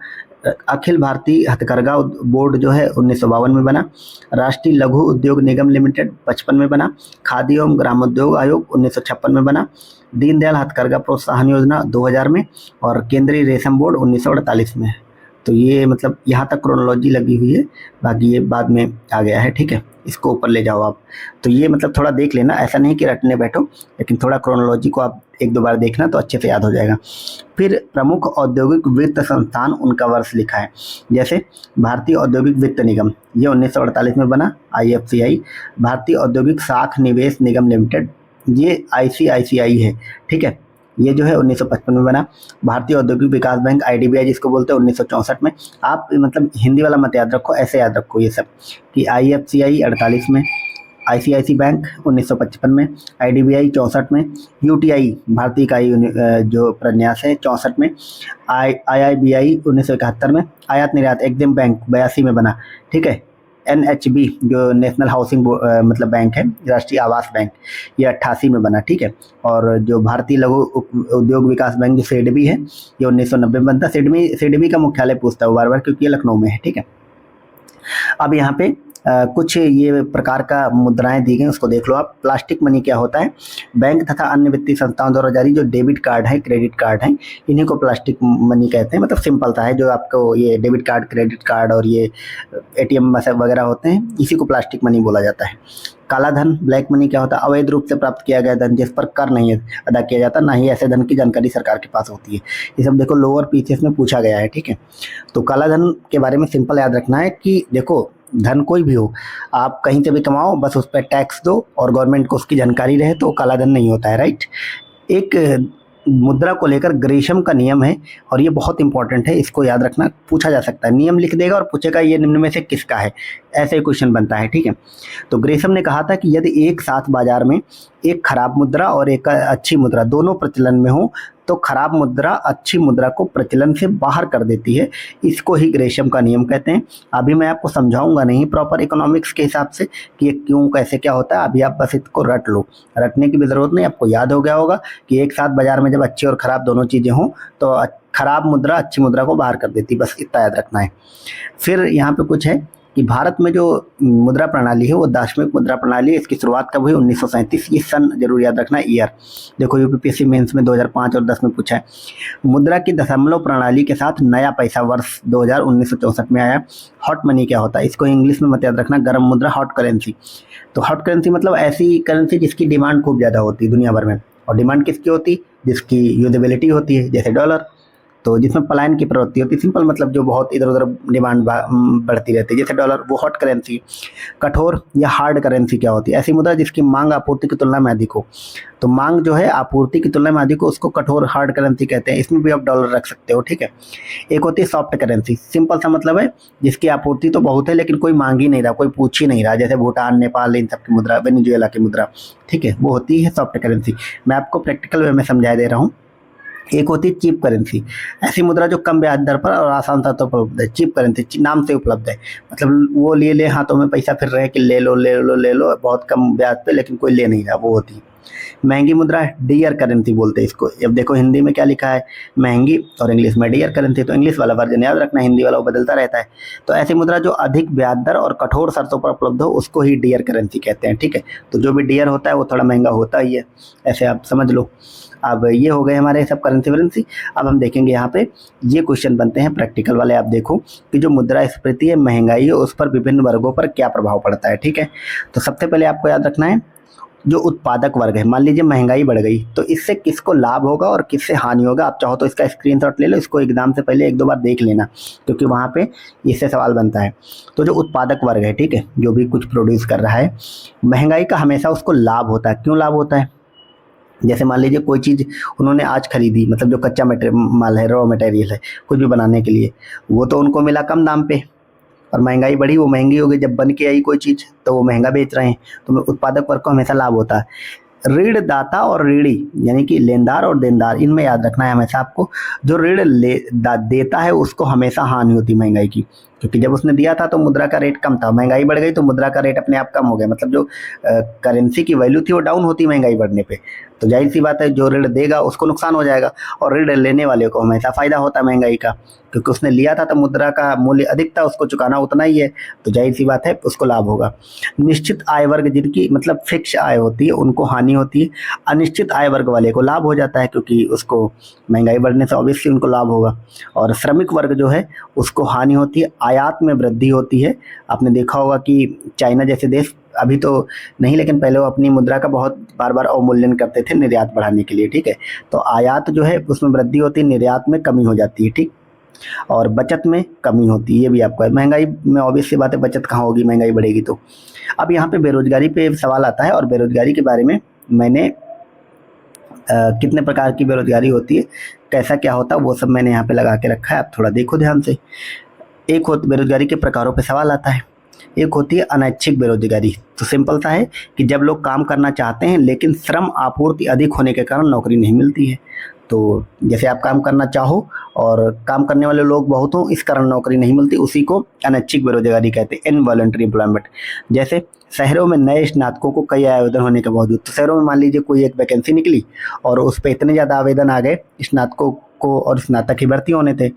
अखिल भारतीय हथकरघा बोर्ड जो है 1952 में बना। राष्ट्रीय लघु उद्योग निगम लिमिटेड 55 में बना। खादी एवं ग्रामोद्योग आयोग 1956 में बना। दीनदयाल हथकरघा प्रोत्साहन योजना 2000 में और केंद्रीय रेशम बोर्ड 1948 में। तो ये मतलब यहाँ तक क्रोनोलॉजी लगी हुई है, बाकी ये बाद में आ गया है। ठीक है, इसको ऊपर ले जाओ आप। तो ये मतलब थोड़ा देख लेना, ऐसा नहीं कि रटने बैठो, लेकिन थोड़ा क्रोनोलॉजी को आप 1-2 बार देखना तो अच्छे से याद हो जाएगा। फिर प्रमुख औद्योगिक वित्त संस्थान, उनका वर्ष लिखा है। जैसे भारतीय औद्योगिक वित्त निगम, ये 1948 में बना। IFCI, भारतीय औद्योगिक साख निवेश निगम लिमिटेड, ये ICICI है। ठीक है, ये जो है 1955 में बना। भारतीय औद्योगिक विकास बैंक IDBI जिसको बोलते हैं 1964 में। आप मतलब हिंदी वाला मत याद रखो, ऐसे याद रखो ये सब कि IFCI 48 में, ICICI बैंक 1955 में, IDBI 64 में, UTI भारतीय इकाई जो प्रन्यास है 64 में, IIBI 1971 में, आयात निर्यात एग्जिम बैंक 82 में बना। ठीक है, NHB जो नेशनल हाउसिंग मतलब बैंक है, राष्ट्रीय आवास बैंक, ये 88 में बना। ठीक है, और जो भारतीय लघु उद्योग विकास बैंक जो SIDBI है, ये 1990 में बनता। SIDBI का मुख्यालय पूछता है बार बार क्योंकि ये लखनऊ में है। ठीक है, अब यहाँ पे कुछ ये प्रकार का मुद्राएं दी गई, उसको देख लो आप। प्लास्टिक मनी क्या होता है? बैंक तथा अन्य वित्तीय संस्थाओं द्वारा जारी जो डेबिट कार्ड है, क्रेडिट कार्ड है, इन्हीं को प्लास्टिक मनी कहते हैं। मतलब सिंपल सा है, जो आपको ये डेबिट कार्ड, क्रेडिट कार्ड और ये ATM वगैरह होते हैं, इसी को प्लास्टिक मनी बोला जाता है। काला धन, ब्लैक मनी क्या होता है? अवैध रूप से प्राप्त किया गया धन जिस पर कर नहीं अदा किया जाता, ना ही ऐसे धन की जानकारी सरकार के पास होती है। ये सब देखो लोअर पीसीएस में पूछा गया है। ठीक है, तो काला धन के बारे में सिंपल याद रखना है कि देखो धन कोई भी हो, आप कहीं से भी कमाओ, बस उस पर टैक्स दो और गवर्नमेंट को उसकी जानकारी रहे तो काला धन नहीं होता है। राइट। एक मुद्रा को लेकर ग्रेशम का नियम है और ये बहुत इंपॉर्टेंट है, इसको याद रखना, पूछा जा सकता है। नियम लिख देगा और पूछेगा ये निम्न में से किसका है, ऐसे क्वेश्चन बनता है। ठीक है, तो ग्रेशम ने कहा था कि यदि एक साथ बाजार में एक खराब मुद्रा और एक अच्छी मुद्रा दोनों प्रचलन में हो तो खराब मुद्रा अच्छी मुद्रा को प्रचलन से बाहर कर देती है। इसको ही ग्रेशम का नियम कहते हैं। अभी मैं आपको समझाऊंगा नहीं प्रॉपर इकोनॉमिक्स के हिसाब से कि ये क्यों कैसे क्या होता है, अभी आप बस इसको रट लो, रटने की भी ज़रूरत नहीं, आपको याद हो गया होगा कि एक साथ बाजार में जब अच्छी और ख़राब दोनों चीज़ें हों तो खराब मुद्रा अच्छी मुद्रा को बाहर कर देती, बस इतना याद रखना है। फिर यहाँ पे कुछ है कि भारत में जो मुद्रा प्रणाली है वो दार्शनिक मुद्रा प्रणाली है। इसकी शुरुआत कब हुई? 1937। ये सन जरूर याद रखना, ईयर। देखो यूपीपीएससी मेंस में 2005 और 10 में पूछा है। मुद्रा की दशमलव प्रणाली के साथ नया पैसा वर्ष 1964 में आया। हॉट मनी क्या होता है? इसको इंग्लिश में मत याद रखना, गर्म मुद्रा, हॉट करेंसी। तो हॉट करेंसी मतलब ऐसी करेंसी जिसकी डिमांड खूब ज़्यादा होती है दुनिया भर में। और डिमांड किसकी होती? जिसकी यूजेबिलिटी होती है, जैसे डॉलर। तो जिसमें पलायन की प्रवृत्ति होती है, सिंपल मतलब जो बहुत इधर उधर डिमांड बढ़ती रहती है, जैसे डॉलर, वो हॉट करेंसी। कठोर या हार्ड करेंसी क्या होती है? ऐसी मुद्रा जिसकी मांग आपूर्ति की तुलना में अधिक हो। तो मांग जो है आपूर्ति की तुलना में अधिक हो, उसको कठोर हार्ड करेंसी कहते हैं। इसमें भी आप डॉलर रख सकते हो, ठीक है। एक होती है सॉफ्ट करेंसी, सिंपल सा मतलब है जिसकी आपूर्ति तो बहुत है लेकिन कोई मांग ही नहीं रहा, कोई पूछ ही नहीं रहा, जैसे भूटान, नेपाल, इन सब की मुद्रा, वेनेजुएला की मुद्रा, ठीक है, वो होती है सॉफ्ट करेंसी। मैं आपको प्रैक्टिकल वे में समझा दे रहा हूँ। एक होती है चीप करेंसी, ऐसी मुद्रा जो कम ब्याज दर पर और आसान शर्तों पर उपलब्ध है। चीप करेंसी नाम से उपलब्ध है, मतलब वो ले ले हाथों में पैसा फिर रहे कि ले लो ले लो ले लो, बहुत कम ब्याज पे, लेकिन कोई ले नहीं रहा, वो होती है। महंगी मुद्रा डियर करेंसी बोलते हैं इसको। अब देखो हिंदी में क्या लिखा है, महंगी, और इंग्लिश में डियर करेंसी। तो इंग्लिश वाला वर्जन याद रखना, हिंदी वाला वो बदलता रहता है। तो ऐसी मुद्रा जो अधिक ब्याज दर और कठोर शर्तों पर उपलब्ध हो उसको ही डियर करेंसी कहते हैं, ठीक है। तो जो भी डियर होता है वो थोड़ा महंगा होता ही है, ऐसे आप समझ लो। अब ये हो गए हमारे सब करेंसी वरेंसी। अब हम देखेंगे यहाँ पे ये क्वेश्चन बनते हैं प्रैक्टिकल वाले। आप देखो कि जो मुद्रास्फीति है, महंगाई है, उस पर विभिन्न वर्गों पर क्या प्रभाव पड़ता है, ठीक है। तो सबसे पहले आपको याद रखना है जो उत्पादक वर्ग है, मान लीजिए महंगाई बढ़ गई तो इससे किसको लाभ होगा और किससे हानि होगा। आप चाहो तो इसका स्क्रीनशॉट ले लो, इसको एग्जाम से पहले एक दो बार देख लेना, क्योंकि वहाँ पे इससे सवाल बनता है। तो जो उत्पादक वर्ग है, ठीक है, जो भी कुछ प्रोड्यूस कर रहा है, महंगाई का हमेशा उसको लाभ होता है। क्यों लाभ होता है? जैसे मान लीजिए कोई चीज़ उन्होंने आज खरीदी, मतलब जो कच्चा माल है, रॉ मटेरियल है कुछ भी बनाने के लिए, वो तो उनको मिला कम दाम पे, और महंगाई बढ़ी, वो महंगी हो गई। जब बन के आई कोई चीज़ तो वो महंगा बेच रहे हैं। तो उत्पादक वर्ग को हमेशा लाभ होता है। ऋणदाता और ऋणी, यानी कि लेनदार और देनदार, इनमें याद रखना है हमेशा आपको। जो ऋण देता है उसको हमेशा हानि होती महंगाई की, क्योंकि जब उसने दिया था तो मुद्रा का रेट कम था, महंगाई बढ़ गई तो मुद्रा का रेट अपने आप कम हो गया, मतलब जो करेंसी की वैल्यू थी वो डाउन होती महंगाई बढ़ने पे। तो जाहिर सी बात है जो ऋण देगा उसको नुकसान हो जाएगा, और ऋण लेने वाले को हमेशा फायदा होता है महंगाई का, क्योंकि उसने लिया था तो मुद्रा का मूल्य अधिक था, उसको चुकाना उतना ही है, तो जाहिर सी बात है उसको लाभ होगा। निश्चित आय वर्ग जिनकी मतलब फिक्स आय होती है उनको हानि होती है। अनिश्चित आय वर्ग वाले को लाभ हो जाता है, क्योंकि उसको महंगाई बढ़ने से ऑब्वियसली उनको लाभ होगा। और श्रमिक वर्ग जो है उसको हानि होती है। आयात में वृद्धि होती है। आपने देखा होगा कि चाइना जैसे देश, अभी तो नहीं लेकिन पहले वो अपनी मुद्रा का बहुत बार बार अवमूल्यन करते थे निर्यात बढ़ाने के लिए, ठीक है। तो आयात जो है उसमें वृद्धि होती है, निर्यात में कमी हो जाती है, ठीक। और बचत में कमी होती है, ये भी आपको है। महंगाई में ऑब्वियस सी बात है बचत कहाँ होगी, महंगाई बढ़ेगी तो। अब यहाँ पे बेरोजगारी पे सवाल आता है, और बेरोजगारी के बारे में मैंने कितने प्रकार की बेरोजगारी होती है, कैसा क्या होता है, वो सब मैंने यहाँ पे लगा के रखा है, आप थोड़ा देखो ध्यान से। एक होती बेरोजगारी के प्रकारों पे सवाल आता है। एक होती है अनैच्छिक बेरोजगारी। तो सिंपल सा है कि जब लोग काम करना चाहते हैं लेकिन श्रम आपूर्ति अधिक होने के कारण नौकरी नहीं मिलती है। तो जैसे आप काम करना चाहो और काम करने वाले लोग बहुत हों, इस कारण नौकरी नहीं मिलती, उसी को अनैच्छिक बेरोजगारी कहते हैं, इनवॉलंटरी एम्प्लॉयमेंट। जैसे शहरों में नए स्नातकों को कई आवेदन होने के बावजूद, तो शहरों में मान लीजिए कोई एक वैकेंसी निकली और उस पर इतने ज़्यादा आवेदन आ गए स्नातकों को, और स्नातक ही भर्ती होने थे,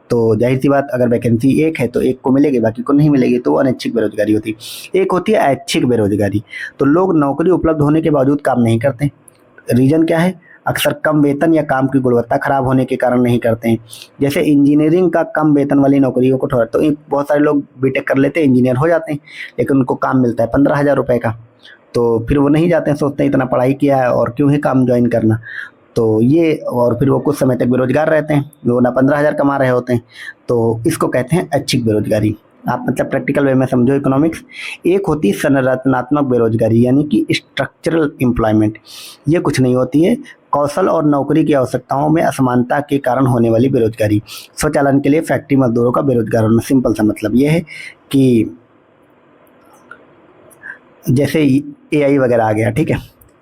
तो जाहिर सी बात अगर वैकेंसी एक है तो एक को मिलेगी, बाकी को नहीं मिलेगी, तो अनैच्छिक बेरोजगारी होती है। एक होती है ऐच्छिक बेरोजगारी। तो लोग नौकरी उपलब्ध होने के बावजूद काम नहीं करते। रीज़न क्या है? अक्सर कम वेतन या काम की गुणवत्ता खराब होने के कारण नहीं करते हैं। जैसे इंजीनियरिंग का कम वेतन वाली नौकरियों को तो बहुत सारे लोग बीटेक कर लेते हैं, इंजीनियर हो जाते हैं, लेकिन उनको काम मिलता है 15,000 रुपये का, तो फिर वो नहीं जाते हैं, सोचते हैं इतना पढ़ाई किया है और क्यों ही काम ज्वाइन करना। तो ये, और फिर वो कुछ समय तक बेरोजगार रहते हैं, वो ना 15,000 कमा रहे होते हैं, तो इसको कहते हैं ऐच्छिक बेरोजगारी। आप मतलब प्रैक्टिकल वे में समझो इकोनॉमिक्स। एक होती है संरचनात्मक बेरोजगारी, यानी कि स्ट्रक्चरल एम्प्लॉयमेंट। ये कुछ नहीं होती है, कौशल और नौकरी की आवश्यकताओं में असमानता के कारण होने वाली बेरोजगारी। स्वचालन के लिए फैक्ट्री मजदूरों का बेरोजगार होना, सिंपल सा मतलब ये है कि जैसे एआई वगैरह आ गया, ठीक है,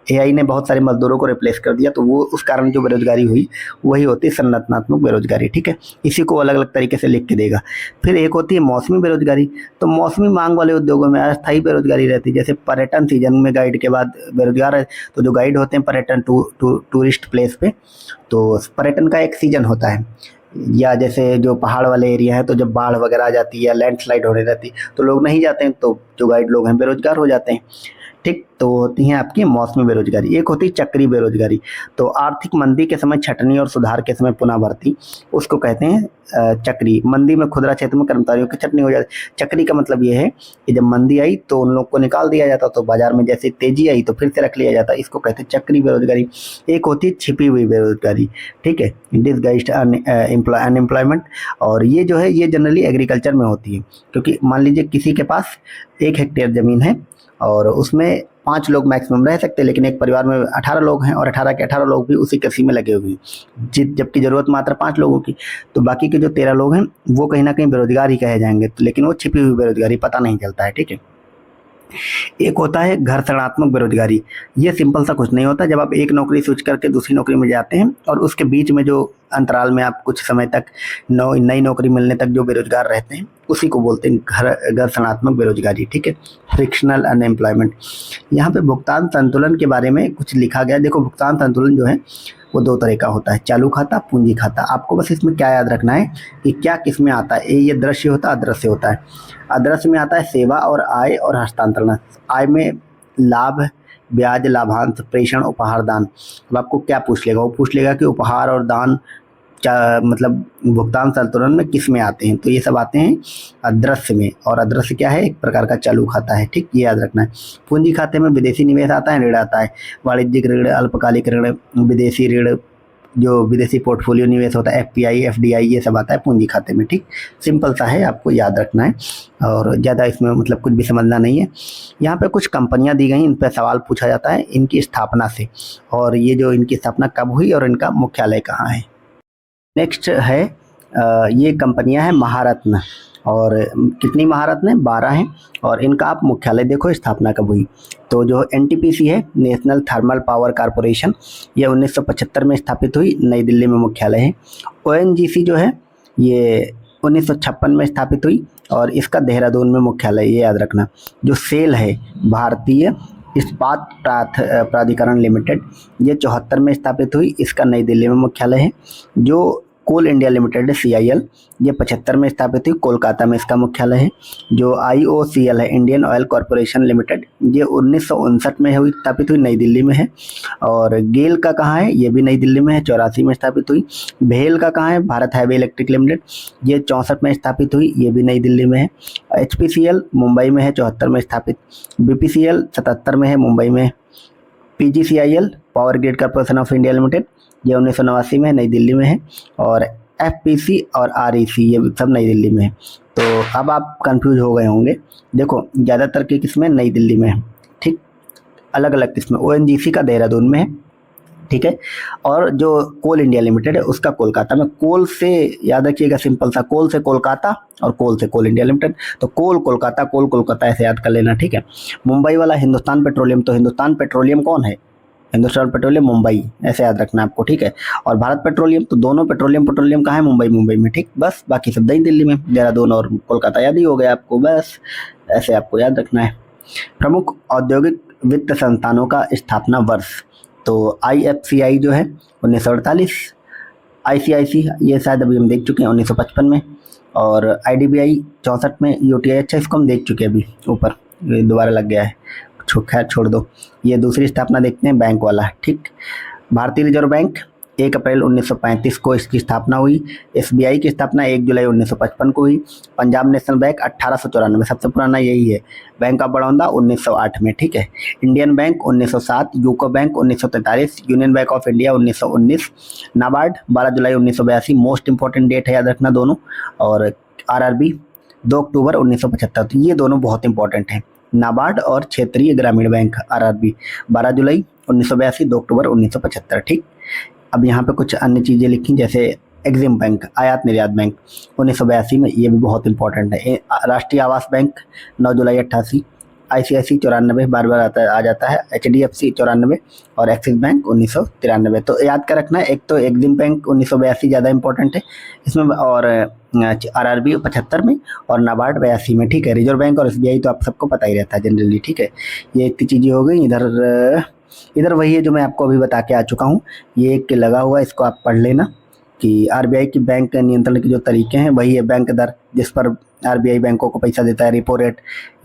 एआई ने बहुत सारे मजदूरों को रिप्लेस कर दिया, तो वो उस कारण जो बेरोजगारी हुई वही होती है संरचनात्मक बेरोजगारी, ठीक है। इसी को अलग अलग तरीके से लिख के देगा। फिर एक होती है मौसमी बेरोजगारी। तो मौसमी मांग वाले उद्योगों में अस्थायी बेरोजगारी रहती है। जैसे पर्यटन सीजन में गाइड के बाद बेरोजगार है, तो जो गाइड होते हैं पर्यटन टूरिस्ट प्लेस पे, तो पर्यटन का एक सीजन होता है, या जैसे जो पहाड़ वाले एरिया है तो जब बाढ़ वगैरह आ जाती है या लैंडस्लाइड होने रहती तो लोग नहीं जाते हैं, तो जो गाइड लोग हैं बेरोजगार हो जाते हैं। ठीक, तो होती हैं आपकी मौसमी बेरोजगारी। एक होती है चक्री बेरोजगारी। तो आर्थिक मंदी के समय छटनी और सुधार के समय पुनः भर्ती, उसको कहते हैं चक्री। मंदी में खुदरा क्षेत्र में कर्मचारियों की छटनी हो जाती। चक्री का मतलब ये है कि जब मंदी आई तो उन लोग को निकाल दिया जाता, तो बाजार में जैसे तेजी आई तो फिर से रख लिया जाता, इसको कहते हैं चक्री बेरोजगारी। एक होती है छिपी हुई बेरोजगारी, ठीक है, डिसगाइज्ड अनएम्प्लॉयमेंट। और ये जो है ये जनरली एग्रीकल्चर में होती है, क्योंकि मान लीजिए किसी के पास 1 हेक्टेयर ज़मीन है और उसमें 5 लोग मैक्सिमम रह सकते हैं, लेकिन एक परिवार में 18 लोग हैं और 18 के 18 लोग भी उसी कृषि में लगे हुए हैं, जबकि ज़रूरत मात्र 5 लोगों की। तो बाकी के जो 13 लोग हैं वो कहीं ना कहीं बेरोजगार ही कहे जाएंगे, लेकिन वो छिपी हुई बेरोजगारी, पता नहीं चलता है, ठीक है। एक होता है घर्षणात्मक बेरोजगारी। ये सिंपल सा कुछ नहीं होता, जब आप एक नौकरी स्विच करके दूसरी नौकरी में जाते हैं और उसके बीच में जो अंतराल में आप कुछ समय तक नई नौकरी मिलने तक जो बेरोजगार रहते हैं उसी को बोलते हैं घर्षणात्मक बेरोजगारी, ठीक है, फ्रिक्शनल अनएम्प्लॉयमेंट। यहाँ पे भुगतान संतुलन के बारे में कुछ लिखा गया। देखो, भुगतान संतुलन जो है वो 2 तरह का होता है, चालू खाता, पूंजी खाता। आपको बस इसमें क्या याद रखना है कि क्या किस में आता है। ये दृश्य होता है, अदृश्य होता है। अदृश्य में आता है सेवा और आय और हस्तांतरण। आय में लाभ, ब्याज, लाभांश, प्रेषण, उपहार, दान। अब आपको क्या पूछ लेगा, वो पूछ लेगा कि उपहार और दान मतलब भुगतान संतुलन में किस में आते हैं, तो ये सब आते हैं अदृश्य में। और अदृश्य क्या है, एक प्रकार का चालू खाता है, ठीक, ये याद रखना है। पूंजी खाते में विदेशी निवेश आता है, ऋण आता है, वाणिज्यिक ऋण, अल्पकालिक ऋण, विदेशी ऋण, जो विदेशी पोर्टफोलियो निवेश होता है, एफपीआई, एफडीआई, ये सब आता है पूंजी खाते में, ठीक। सिंपल सा है, आपको याद रखना है और ज़्यादा इसमें मतलब कुछ भी समझना नहीं है। यहाँ पे कुछ कंपनियाँ दी गई, इन पर सवाल पूछा जाता है इनकी स्थापना से, और ये जो इनकी स्थापना कब हुई और इनका मुख्यालय कहाँ है। नेक्स्ट है ये कंपनियां हैं महारत्न, और कितनी महारत्न है, 12 हैं। और इनका आप मुख्यालय देखो, स्थापना कब हुई। तो जो एनटीपीसी है, नेशनल थर्मल पावर कॉरपोरेशन, ये 1975 में स्थापित हुई, नई दिल्ली में मुख्यालय है। ओएनजीसी जो है ये 1956 में स्थापित हुई और इसका देहरादून में मुख्यालय, ये याद रखना। जो सेल है, भारतीय इस्पात प्राधिकरण लिमिटेड, ये 74 में स्थापित हुई, इसका नई दिल्ली में मुख्यालय है। जो कोल इंडिया लिमिटेड है, CIL, ये 75 में स्थापित हुई, कोलकाता में इसका मुख्यालय है। जो IOCL है, इंडियन ऑयल कॉरपोरेशन लिमिटेड, ये 1959 में हुई, स्थापित हुई, नई दिल्ली में है। और गेल का कहाँ है, ये भी नई दिल्ली में है, 84 में स्थापित हुई। भेल का कहाँ है, भारत हैवी इलेक्ट्रिक लिमिटेड, ये 64 में स्थापित हुई, ये भी नई दिल्ली में है। HPCL मुंबई में है, 74 में स्थापित। BPCL 77 में है, मुंबई में है। PGCIL power grid corporation of India limited, ये 1989 में, नई दिल्ली में है। और FPC और REC, ये सब नई दिल्ली में है। तो अब आप कंफ्यूज हो गए होंगे। देखो, ज़्यादातर की किस्में नई दिल्ली में है, ठीक, अलग अलग किस्में। ONGC का देहरादून में है, ठीक है। और जो कोल इंडिया लिमिटेड है उसका कोलकाता में। कोल से याद रखिएगा, सिंपल सा, कोल से कोलकाता और कोल से कोल इंडिया लिमिटेड, तो कोल कोलकाता, कोल कोलकाता, ऐसे याद कर लेना, ठीक है। मुंबई वाला हिंदुस्तान पेट्रोलियम, तो हिंदुस्तान पेट्रोलियम कौन है, हिंदुस्तान पेट्रोलियम मुंबई, ऐसे याद रखना आपको, ठीक है। और भारत पेट्रोलियम, तो दोनों पेट्रोलियम कहाँ है, मुंबई में, ठीक। बस बाकी सब नई दिल्ली में, देहरादून और कोलकाता याद ही हो गया आपको, बस ऐसे आपको याद रखना है। प्रमुख औद्योगिक वित्त संस्थानों का स्थापना वर्ष, तो IFCI जो है 1948, ICIC ये शायद अभी हम देख चुके हैं 1955 में, और IDBI 64 में, UTI, अच्छा इसको हम देख चुके हैं अभी, ऊपर दोबारा लग गया है, खैर छोड़ दो। ये दूसरी स्थापना देखते हैं, बैंक वाला, ठीक। भारतीय रिजर्व बैंक 1 अप्रैल 1935 को इसकी स्थापना हुई। SBI की स्थापना 1 जुलाई 1955 को हुई। पंजाब नेशनल बैंक 1894, सबसे पुराना यही है। बैंक ऑफ बड़ौदा 1908 में, ठीक है। Indian bank 1907, UCO bank 1943, Union Bank of India 1919, NABARD 12 जुलाई 1982, मोस्ट इंपॉर्टेंट डेट है, याद रखना दोनों। और RRB 2 अक्टूबर 1975, तो ये दोनों बहुत इंपॉर्टेंट हैं। नाबार्ड और क्षेत्रीय ग्रामीण बैंक RRB 12 जुलाई 1982, 2 अक्टूबर 1975, ठीक। अब यहाँ पे कुछ अन्य चीज़ें लिखी, जैसे एग्जिम बैंक, आयात निर्यात बैंक 1982 में, ये भी बहुत इंपॉर्टेंट है। राष्ट्रीय आवास बैंक 9 जुलाई 88, ICICI 94, बार बार आ जाता है, HDFC 94 और एक्सिस बैंक 1993। तो याद कर रखना है, एक तो एग्जिम बैंक 1982 ज़्यादा इंपॉर्टेंट है इसमें, और RRB 75 में और नाबार्ड 82 में, ठीक है। रिजर्व बैंक और SBI तो आप सबको पता ही रहता है जनरली, ठीक है। ये इतनी चीज़ें हो गई। इधर वही है जो मैं आपको अभी बता के आ चुका हूँ, ये एक लगा हुआ, इसको आप पढ़ लेना, कि आरबीआई की बैंक नियंत्रण के जो तरीके हैं वही है बैंक दर, जिस पर आरबीआई बैंकों को पैसा देता है। रेपो रेट,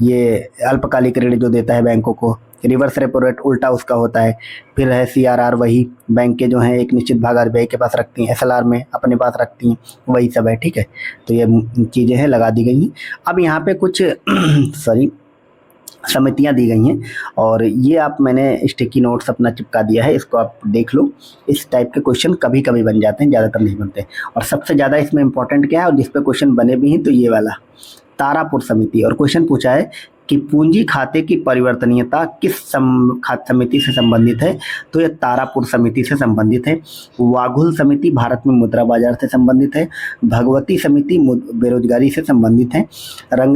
ये अल्पकालिक ऋण जो देता है बैंकों को। रिवर्स रेपो रेट उल्टा उसका होता है। फिर है सीआरआर, वही बैंक के जो हैं एक निश्चित भाग आरबीआई के पास रखती हैं, एसएलआर में अपने पास रखती हैं, वही सब है। ठीक है, तो ये चीज़ें हैं लगा दी गई हैं। अब यहाँ पे कुछ सॉरी समितियां दी गई हैं, और ये आप मैंने स्टिकी नोट्स अपना चिपका दिया है, इसको आप देख लो। इस टाइप के क्वेश्चन कभी कभी बन जाते हैं, ज़्यादातर नहीं बनते। और सबसे ज़्यादा इसमें इंपॉर्टेंट क्या है और जिस पे क्वेश्चन बने भी हैं, तो ये वाला तारापुर समिति। और क्वेश्चन पूछा है कि पूंजी खाते की परिवर्तनीयता किस खात समिति से संबंधित है, तो ये तारापुर समिति से संबंधित है। वाघुल समिति भारत में मुद्रा बाजार से संबंधित है। भगवती समिति बेरोजगारी से संबंधित है।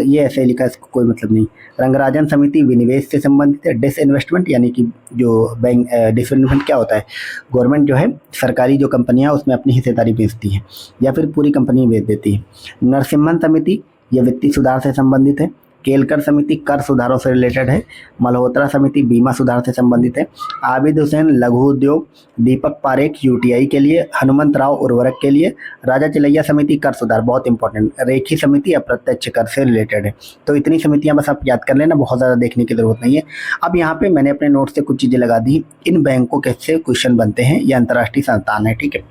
ये ऐसे लिखा, इसको कोई मतलब नहीं। रंगराजन समिति विनिवेश से संबंधित है। डिसइन्वेस्टमेंट यानी कि जो बैंक, डिसइन्वेस्टमेंट क्या होता है, गवर्नमेंट जो है सरकारी जो कंपनियां उसमें अपनी हिस्सेदारी बेचती है या फिर पूरी कंपनी बेच देती है। नरसिम्हन समिति ये वित्तीय सुधार से संबंधित है। केलकर समिति कर सुधारों से रिलेटेड है। मल्होत्रा समिति बीमा सुधार से संबंधित है। आबिद हुसैन लघु उद्योग। दीपक पारेख यूटीआई के लिए। हनुमंत राव उर्वरक के लिए। राजा चिलैया समिति कर सुधार, बहुत इंपॉर्टेंट। रेखी समिति अप्रत्यक्ष कर से रिलेटेड है। तो इतनी समितियां बस आप याद कर लेना, बहुत ज़्यादा देखने की जरूरत नहीं है। अब यहाँ पे मैंने अपने नोट से कुछ चीज़ें लगा दी। इन बैंकों कैसे क्वेश्चन बनते हैं, ये अंतर्राष्ट्रीय संस्थान है। ठीक है,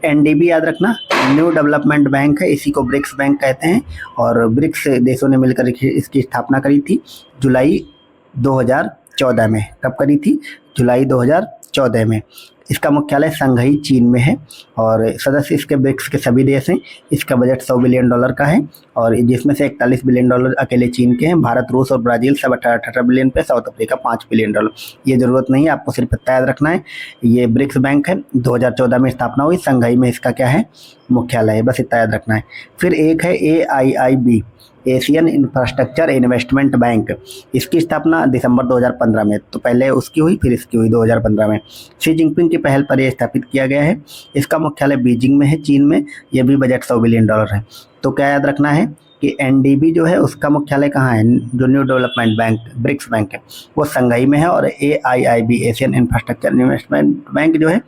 एनडीबी याद रखना, न्यू डेवलपमेंट बैंक है, इसी को ब्रिक्स बैंक कहते हैं। और ब्रिक्स देशों ने मिलकर इसकी स्थापना करी थी जुलाई 2014 में। कब करी थी? जुलाई 2014 में। इसका मुख्यालय शंघाई चीन में है और सदस्य इसके ब्रिक्स के सभी देश हैं। इसका बजट $100 बिलियन का है और जिसमें से $41 बिलियन अकेले चीन के हैं। भारत, रूस और ब्राज़ील सब 18 बिलियन पे, साउथ अफ्रीका $5 बिलियन। ये ज़रूरत नहीं है, आपको सिर्फ इतना याद रखना है। ये ब्रिक्स बैंक है, 2014 में स्थापना हुई। शंघाई में इसका क्या है? मुख्यालय है, बस इतना याद रखना है। फिर एक है AIIB, Asian infrastructure investment bank. इसकी स्थापना दिसंबर 2015 में, तो पहले उसकी हुई फिर इसकी हुई 2015 में। शी जिनपिंग की पहल पर यह स्थापित किया गया है। इसका मुख्यालय बीजिंग में है, चीन में। यह भी बजट $100 बिलियन है। तो क्या याद रखना है कि एनडीबी जो है उसका मुख्यालय कहाँ है? जो new development bank BRICS bank है वो शंघाई में है। और AIIB, Asian infrastructure investment bank जो है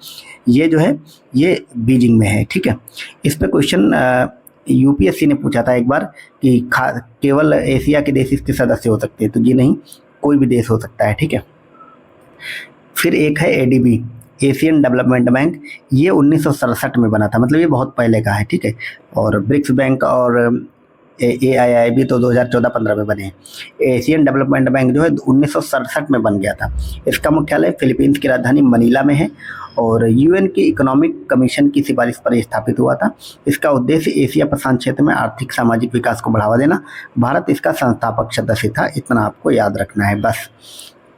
ये बीजिंग में है। ठीक है, इस पर क्वेश्चन यूपीएससी ने पूछा था एक बार कि केवल एशिया के देश इसके सदस्य हो सकते हैं, तो ये नहीं, कोई भी देश हो सकता है। ठीक है, फिर एक है ADB, एशियन डेवलपमेंट बैंक। ये 1967 में बना था, मतलब ये बहुत पहले का है। ठीक है, और ब्रिक्स बैंक और AIIB तो 2014-15 में बने हैं। एशियन डेवलपमेंट बैंक जो है 1967 में बन गया था। इसका मुख्यालय फिलीपींस की राजधानी मनीला में है और यूएन की इकोनॉमिक कमीशन की सिफारिश पर स्थापित हुआ था। इसका उद्देश्य एशिया प्रशांत क्षेत्र में आर्थिक सामाजिक विकास को बढ़ावा देना। भारत इसका संस्थापक सदस्य था, इतना आपको याद रखना है बस।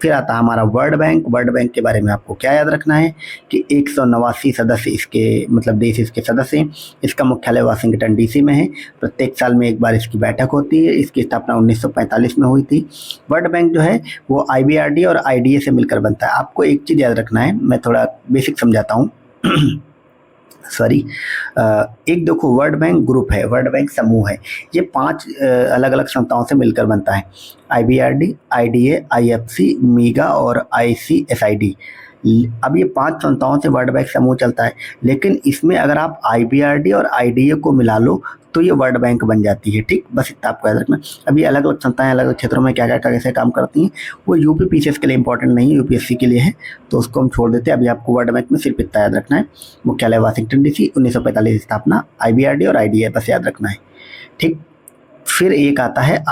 फिर आता है हमारा वर्ल्ड बैंक। वर्ल्ड बैंक के बारे में आपको क्या याद रखना है कि 189 सदस्य इसके, मतलब देश इसके सदस्य हैं। इसका मुख्यालय वाशिंगटन DC में है। प्रत्येक साल में एक बार इसकी बैठक होती है। इसकी स्थापना 1945 में हुई थी। वर्ल्ड बैंक जो है वो IBRD और IDA से मिलकर बनता है। आपको एक चीज़ याद रखना है, मैं थोड़ा बेसिक समझाता हूँ सॉरी। एक देखो, वर्ल्ड बैंक ग्रुप है, वर्ल्ड बैंक समूह है। ये 5 अलग अलग संस्थाओं से मिलकर बनता है। IBRD, IDA, IFC, मीगा और ICSID। अब ये 5 संस्थाओं से वर्ल्ड बैंक समूह चलता है, लेकिन इसमें अगर आप IBRD और IDA को मिला लो तो ये वर्ल्ड बैंक बन जाती है। ठीक, बस इतना आपको याद रखना। अभी अलग अलग संस्थाएं अलग अलग क्षेत्रों में क्या क्या कैसे काम करती हैं वो UPPCS के लिए इंपॉर्टेंट नहीं है, UPSC के लिए है, तो उसको हम छोड़ देते हैं। अभी आपको वर्ल्ड बैंक में सिर्फ इतना याद रखना है, मुख्यालय वाशिंगटन DC, 1945 स्थापना, IBRD और IDA, बस याद रखना है। ठीक, फिर एक आता है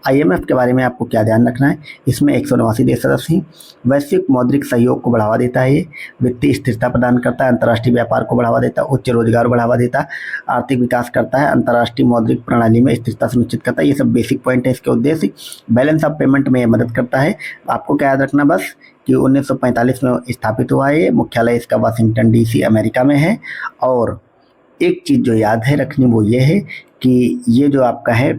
IMF के बारे में आपको क्या ध्यान रखना है? इसमें 189 देश सदस्य हैं। वैश्विक मौद्रिक सहयोग को बढ़ावा देता है। ये वित्तीय स्थिरता प्रदान करता है, अंतर्राष्ट्रीय व्यापार को बढ़ावा देता है, उच्च रोजगार बढ़ावा देता है, आर्थिक विकास करता है, अंतर्राष्ट्रीय मौद्रिक प्रणाली में स्थिरता सुनिश्चित करता है। ये सब बेसिक पॉइंट है इसके उद्देश्य। बैलेंस ऑफ पेमेंट में ये मदद करता है। आपको क्या याद रखना बस कि 1945 में स्थापित हुआ है। मुख्यालय इसका वाशिंगटन DC अमेरिका में है। और एक चीज़ जो याद है रखनी वो ये है कि ये जो आपका है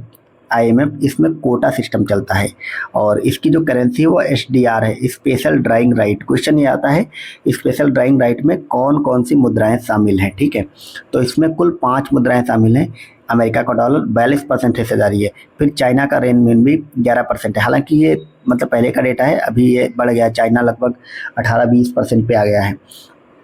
IMF, इसमें कोटा सिस्टम चलता है और इसकी जो करेंसी है वो SDR है, स्पेशल ड्राइंग राइट। क्वेश्चन ये आता है स्पेशल ड्राइंग राइट में कौन कौन सी मुद्राएं शामिल हैं। ठीक है, तो इसमें कुल 5 मुद्राएं शामिल हैं। अमेरिका का डॉलर 42% हिस्सेदारी है। फिर चाइना का रेनमिनबी 11% है। हालांकि ये मतलब पहले का डेटा है, अभी ये बढ़ गया। चाइना लगभग 18-20% पे आ गया है।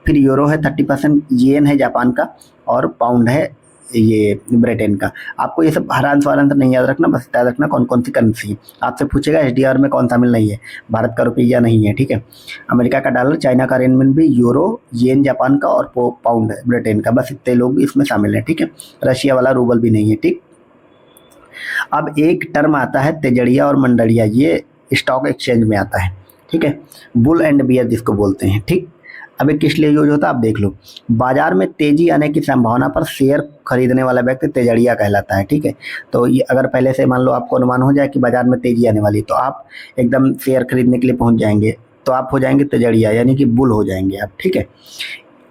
फिर यूरो है 30%, येन है जापान का, और पाउंड है ये ब्रिटेन का। आपको ये सब हरांश वारांश नहीं याद रखना, बस याद रखना कौन कौन सी करेंसी है। आपसे पूछेगा एसडीआर में कौन शामिल नहीं है, भारत का रुपया नहीं है, ठीक है। अमेरिका का डॉलर, चाइना का रेनमिनबी, यूरो, येन जापान का, और पाउंड है ब्रिटेन का। बस इतने लोग इसमें शामिल हैं, ठीक है। रशिया वाला रूबल भी नहीं है, ठीक। अब एक टर्म आता है तेजड़िया और मंडड़िया, ये स्टॉक एक्सचेंज में आता है, ठीक है। बुल एंड बियर जिसको बोलते हैं, ठीक। अब ये किस लिए यूज होता है आप देख लो। बाजार में तेजी आने की संभावना पर शेयर खरीदने वाला व्यक्ति तेजड़िया कहलाता है, ठीक है। तो ये अगर पहले से मान लो आपको अनुमान हो जाए कि बाजार में तेजी आने वाली, तो आप एकदम शेयर खरीदने के लिए पहुंच जाएंगे, तो आप हो जाएंगे तेजड़िया, यानी कि बुल हो जाएंगे आप, ठीक है।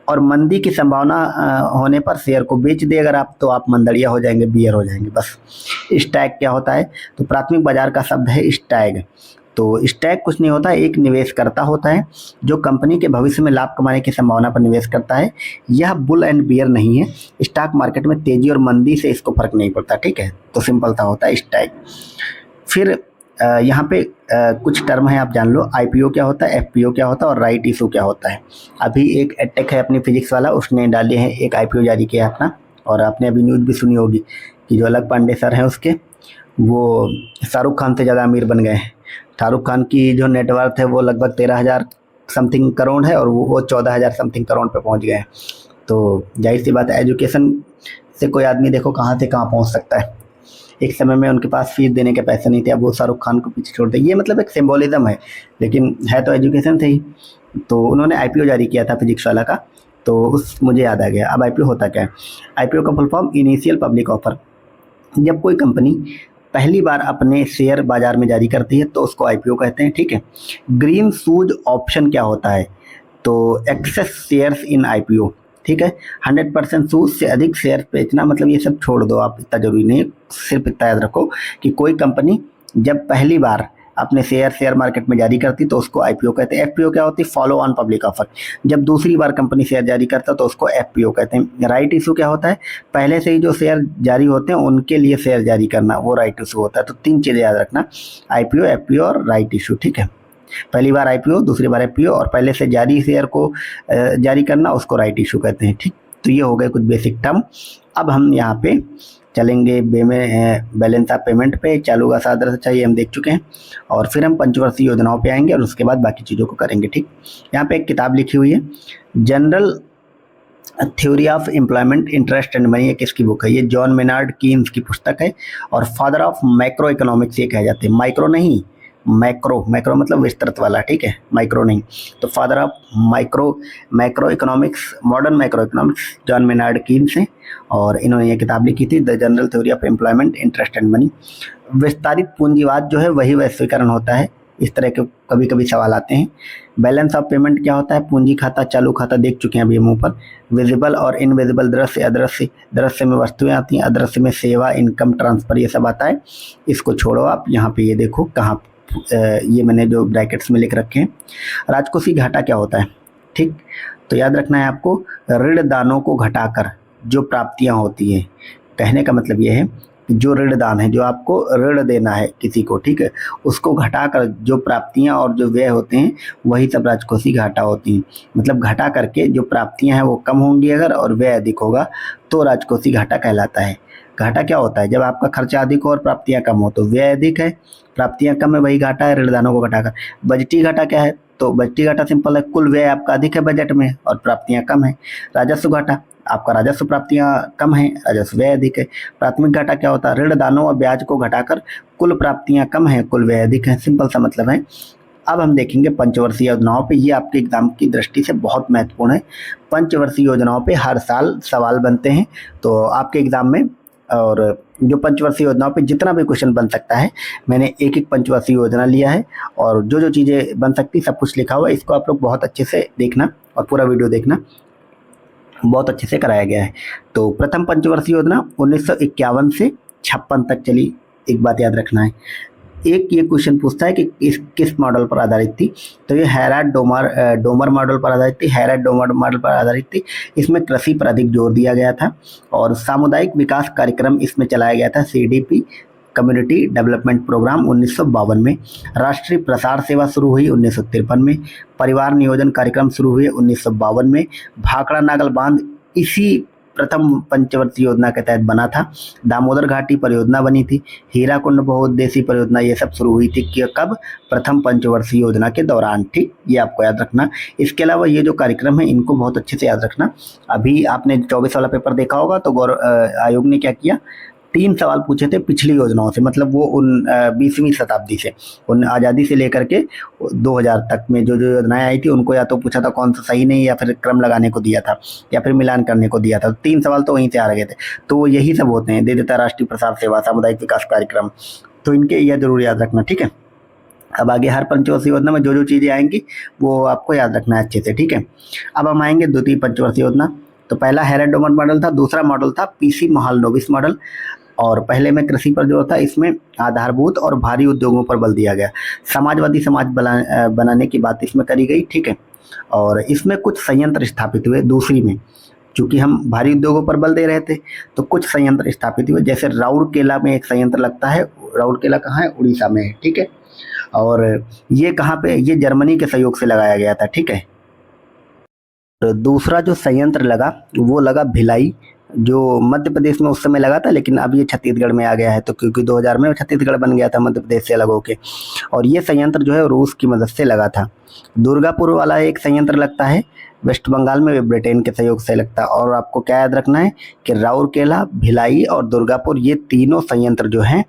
और मंदी की संभावना होने पर शेयर को बेच दे अगर आप, तो आप मंदड़िया हो जाएंगे, बियर हो जाएंगे, बस। स्टैग क्या होता है, तो प्राथमिक बाजार का शब्द है स्टैग। तो स्टैग कुछ नहीं होता, एक निवेशकर्ता होता है जो कंपनी के भविष्य में लाभ कमाने की संभावना पर निवेश करता है। यह बुल एंड बियर नहीं है। स्टॉक मार्केट में तेजी और मंदी से इसको फर्क नहीं पड़ता, ठीक है। तो सिंपल सा होता है स्टैग। फिर यहाँ पे कुछ टर्म है, आप जान लो। आईपीओ क्या होता है, एफपीओ क्या होता है, और राइट इशू क्या होता है। अभी एक एडटेक है अपनी फिजिक्स वाला, उसने डाले हैं एक आईपीओ जारी किया अपना, और आपने अभी न्यूज़ भी सुनी होगी कि जो अलग पांडे सर हैं उसके, वो शाहरुख खान से ज़्यादा अमीर बन गए हैं। शाहरुख खान की जो नेटवर्थ है वो लगभग 13,000 समथिंग करोड़ है, और वो 14,000 समथिंग करोड़ पे पहुंच गए हैं। तो जाहिर सी बात है, एजुकेशन से कोई आदमी देखो कहाँ से कहाँ पहुंच सकता है। एक समय में उनके पास फीस देने के पैसे नहीं थे, अब वो शाहरुख खान को पीछे छोड़ दे। ये मतलब एक सिंबोलिज्म है, लेकिन है तो एजुकेशन से ही। तो उन्होंने आईपीओ जारी किया था फिजिक्स वाला का, तो उस मुझे याद आ गया। अब आईपीओ होता क्या है, आईपीओ का full form initial public offer. जब कोई कंपनी पहली बार अपने शेयर बाजार में जारी करती है तो उसको आईपीओ कहते हैं, ठीक है। ग्रीन शूज ऑप्शन क्या होता है, तो एक्सेस शेयर्स इन आईपीओ, ठीक है। 100% सूद से अधिक शेयर बेचना, मतलब ये सब छोड़ दो आप, इतना जरूरी नहीं, सिर्फ इतना याद रखो कि कोई कंपनी जब पहली बार अपने शेयर मार्केट में जारी करती तो उसको आईपीओ कहते हैं। एफपीओ क्या होती है, फॉलो ऑन पब्लिक ऑफर। जब दूसरी बार कंपनी शेयर जारी करता तो उसको एफपीओ कहते हैं। राइट इशू क्या होता है, पहले से ही जो शेयर जारी होते हैं उनके लिए शेयर जारी करना, वो राइट इशू होता है। तो 3 चीज़ें याद रखना, आईपीओ, एफपीओ और राइट इशू, ठीक है। पहली बार आईपीओ, दूसरी बार एफपीओ, और पहले से जारी शेयर को जारी करना उसको राइट इशू कहते हैं, ठीक। तो ये हो गए कुछ बेसिक टर्म। अब हम यहाँ पे चलेंगे बैलेंस ऑफ पेमेंट पे, चालू का साधन चाहिए हम देख चुके हैं, और फिर हम पंचवर्षीय योजनाओं पे आएंगे, और उसके बाद बाकी चीज़ों को करेंगे, ठीक। यहाँ पे एक किताब लिखी हुई है, general theory of employment, interest and money, ये किसकी बुक है, ये जॉन मेनार्ड कीन्स की पुस्तक है, और फादर ऑफ माइक्रो इकोनॉमिक्स ये कहे जाते हैं। माइक्रो नहीं, मैक्रो, मैक्रो मतलब विस्तृत वाला, ठीक है, माइक्रो नहीं। तो father of macro economics, modern macro economics John Maynard Keynes हैं, और इन्होंने ये किताब लिखी थी, the general theory of employment, interest and money. विस्तारित पूंजीवाद जो है वही वैश्वीकरण होता है, इस तरह के कभी कभी सवाल आते हैं। बैलेंस ऑफ पेमेंट क्या होता है, पूंजी खाता, चालू खाता देख चुके हैं अभी हम ऊपर। विजिबल और इनविजिबल, दृश्य अदृश्य, दृश्य में वस्तुएं आती हैं, अदृश्य में सेवा, इनकम, ट्रांसफर, ये सब आता है। इसको छोड़ो आप, यहाँ पे ये देखो कहाँ, ये मैंने जो ब्रैकेट्स में लिख रखे हैं। राजकोषीय घाटा क्या होता है, ठीक। तो याद रखना है आपको, ऋण दानों को घटाकर जो प्राप्तियां होती हैं, कहने का मतलब ये है कि जो ऋण दान है, जो आपको ऋण देना है किसी को, ठीक है, उसको घटाकर जो प्राप्तियां और जो व्यय होते हैं वही सब राजकोषीय घाटा होती हैं। मतलब घटा करके जो प्राप्तियां हैं वो कम होंगी अगर, और व्यय अधिक होगा तो राजकोषीय घाटा कहलाता है। घाटा क्या होता है, जब आपका खर्चा अधिक हो और प्राप्तियां कम हो, तो व्यय अधिक है, प्राप्तियां कम है, वही घाटा है, ऋणदानों को घटाकर। बजटीय घाटा क्या है, तो बजटीय घाटा सिंपल है, कुल व्यय आपका अधिक है बजट में और प्राप्तियां कम है। राजस्व घाटा, आपका राजस्व प्राप्तियां कम है, राजस्व व्यय अधिक है। प्राथमिक घाटा क्या होता है, ऋण दानों और ब्याज को घटाकर कुल प्राप्तियां कम है, कुल व्यय अधिक है, सिंपल सा मतलब है। अब हम देखेंगे पंचवर्षीय योजनाओं पे, ये आपके एग्जाम की दृष्टि से बहुत महत्वपूर्ण है। पंचवर्षीय योजनाओं पे हर साल सवाल बनते हैं, तो आपके एग्जाम में, और जो पंचवर्षीय योजनाओं पे जितना भी क्वेश्चन बन सकता है, मैंने एक एक पंचवर्षीय योजना लिया है, और जो जो चीज़ें बन सकती सब कुछ लिखा हुआ है। इसको आप लोग बहुत अच्छे से देखना और पूरा वीडियो देखना, बहुत अच्छे से कराया गया है। तो प्रथम पंचवर्षीय योजना 1951 से 56 तक चली। एक बात याद रखना है, एक ये क्वेश्चन पूछता है कि किस मॉडल पर आधारित थी, तो ये हैराड डोमर मॉडल पर आधारित थी, हैराड डोमर मॉडल पर आधारित थी। इसमें कृषि पर अधिक जोर दिया गया था, और सामुदायिक विकास कार्यक्रम इसमें चलाया गया था, CDP कम्युनिटी डेवलपमेंट प्रोग्राम 1952 में, राष्ट्रीय प्रसार सेवा शुरू हुई 1953 में, परिवार नियोजन कार्यक्रम शुरू हुए 1952 में, भाखड़ा नागल बांध इसी प्रथम पंचवर्षीय योजना के तहत बना था, दामोदर घाटी परियोजना बनी थी, हीराकुंड बहुउद्देशीय परियोजना ये सब शुरू हुई थी कि कब, प्रथम पंचवर्षीय योजना के दौरान। ठीक, ये आपको याद रखना। इसके अलावा ये जो कार्यक्रम है इनको बहुत अच्छे से याद रखना। अभी आपने 24 वाला पेपर देखा होगा तो आयोग ने क्या किया, 3 सवाल पूछे थे पिछली योजनाओं से, मतलब वो उन 20वीं शताब्दी से, उन आज़ादी से लेकर के 2000 तक में जो जो योजनाएं आई थी उनको या तो पूछा था कौन सा सही नहीं, या फिर क्रम लगाने को दिया था, या फिर मिलान करने को दिया था। 3 सवाल तो वहीं से आ रहे थे, तो यही सब होते हैं, दे देता राष्ट्रीय प्रसार सेवा, सामुदायिक विकास कार्यक्रम, तो इनके यह जरूर याद रखना। ठीक है, अब आगे हर पंचवर्षीय योजना में जो जो चीज़ें आएंगी वो आपको याद रखना है अच्छे से। ठीक है, अब हम आएंगे द्वितीय पंचवर्षीय योजना। तो पहला हैरेड डोमन मॉडल था, दूसरा मॉडल था पीसी महालनोबिस मॉडल, और पहले में कृषि पर जोर था, इसमें आधारभूत और भारी उद्योगों पर बल दिया गया। समाजवादी समाज बनाने की बात इसमें करी गई। ठीक है, और इसमें कुछ संयंत्र स्थापित हुए। दूसरी में चूंकि हम भारी उद्योगों पर बल दे रहे थे तो कुछ संयंत्र स्थापित हुए, जैसे राउरकेला में एक संयंत्र लगता है। राउरकेला कहाँ है? उड़ीसा में है। ठीक है, और ये कहाँ पे? ये जर्मनी के सहयोग से लगाया गया था। ठीक है, दूसरा जो संयंत्र लगा वो लगा भिलाई, जो मध्य प्रदेश में उस समय लगा था, लेकिन अब ये छत्तीसगढ़ में आ गया है, तो क्योंकि 2000 में छत्तीसगढ़ बन गया था मध्य प्रदेश से अलग होके, और ये संयंत्र जो है रूस की मदद से लगा था। दुर्गापुर वाला एक संयंत्र लगता है वेस्ट बंगाल में, वे ब्रिटेन के सहयोग से लगता है। और आपको क्या याद रखना है कि राउरकेला, भिलाई और दुर्गापुर ये तीनों संयंत्र जो हैं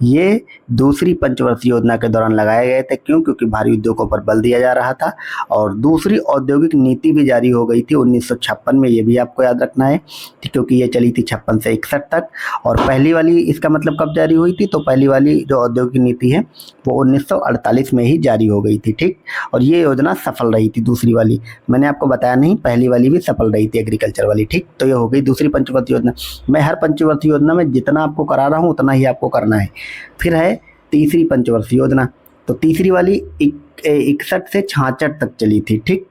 ये दूसरी पंचवर्षीय योजना के दौरान लगाए गए थे। क्यों? क्योंकि भारी उद्योगों पर बल दिया जा रहा था, और दूसरी औद्योगिक नीति भी जारी हो गई थी 1956 में, ये भी आपको याद रखना है, क्योंकि ये चली थी 56 से 61 तक। और पहली वाली इसका मतलब कब जारी हुई थी? तो पहली वाली जो औद्योगिक नीति है वो 1948 में ही जारी हो गई थी। ठीक, और ये योजना सफल रही थी। दूसरी वाली मैंने आपको बताया नहीं, पहली वाली भी सफल रही थी, एग्रीकल्चर वाली। ठीक, तो ये हो गई दूसरी पंचवर्षीय योजना। मैं हर पंचवर्षीय योजना में जितना आपको करा रहा हूँ उतना ही आपको करना है। फिर है तीसरी पंचवर्षीय योजना। तो तीसरी वाली 61 से 66 तक चली थी। ठीक,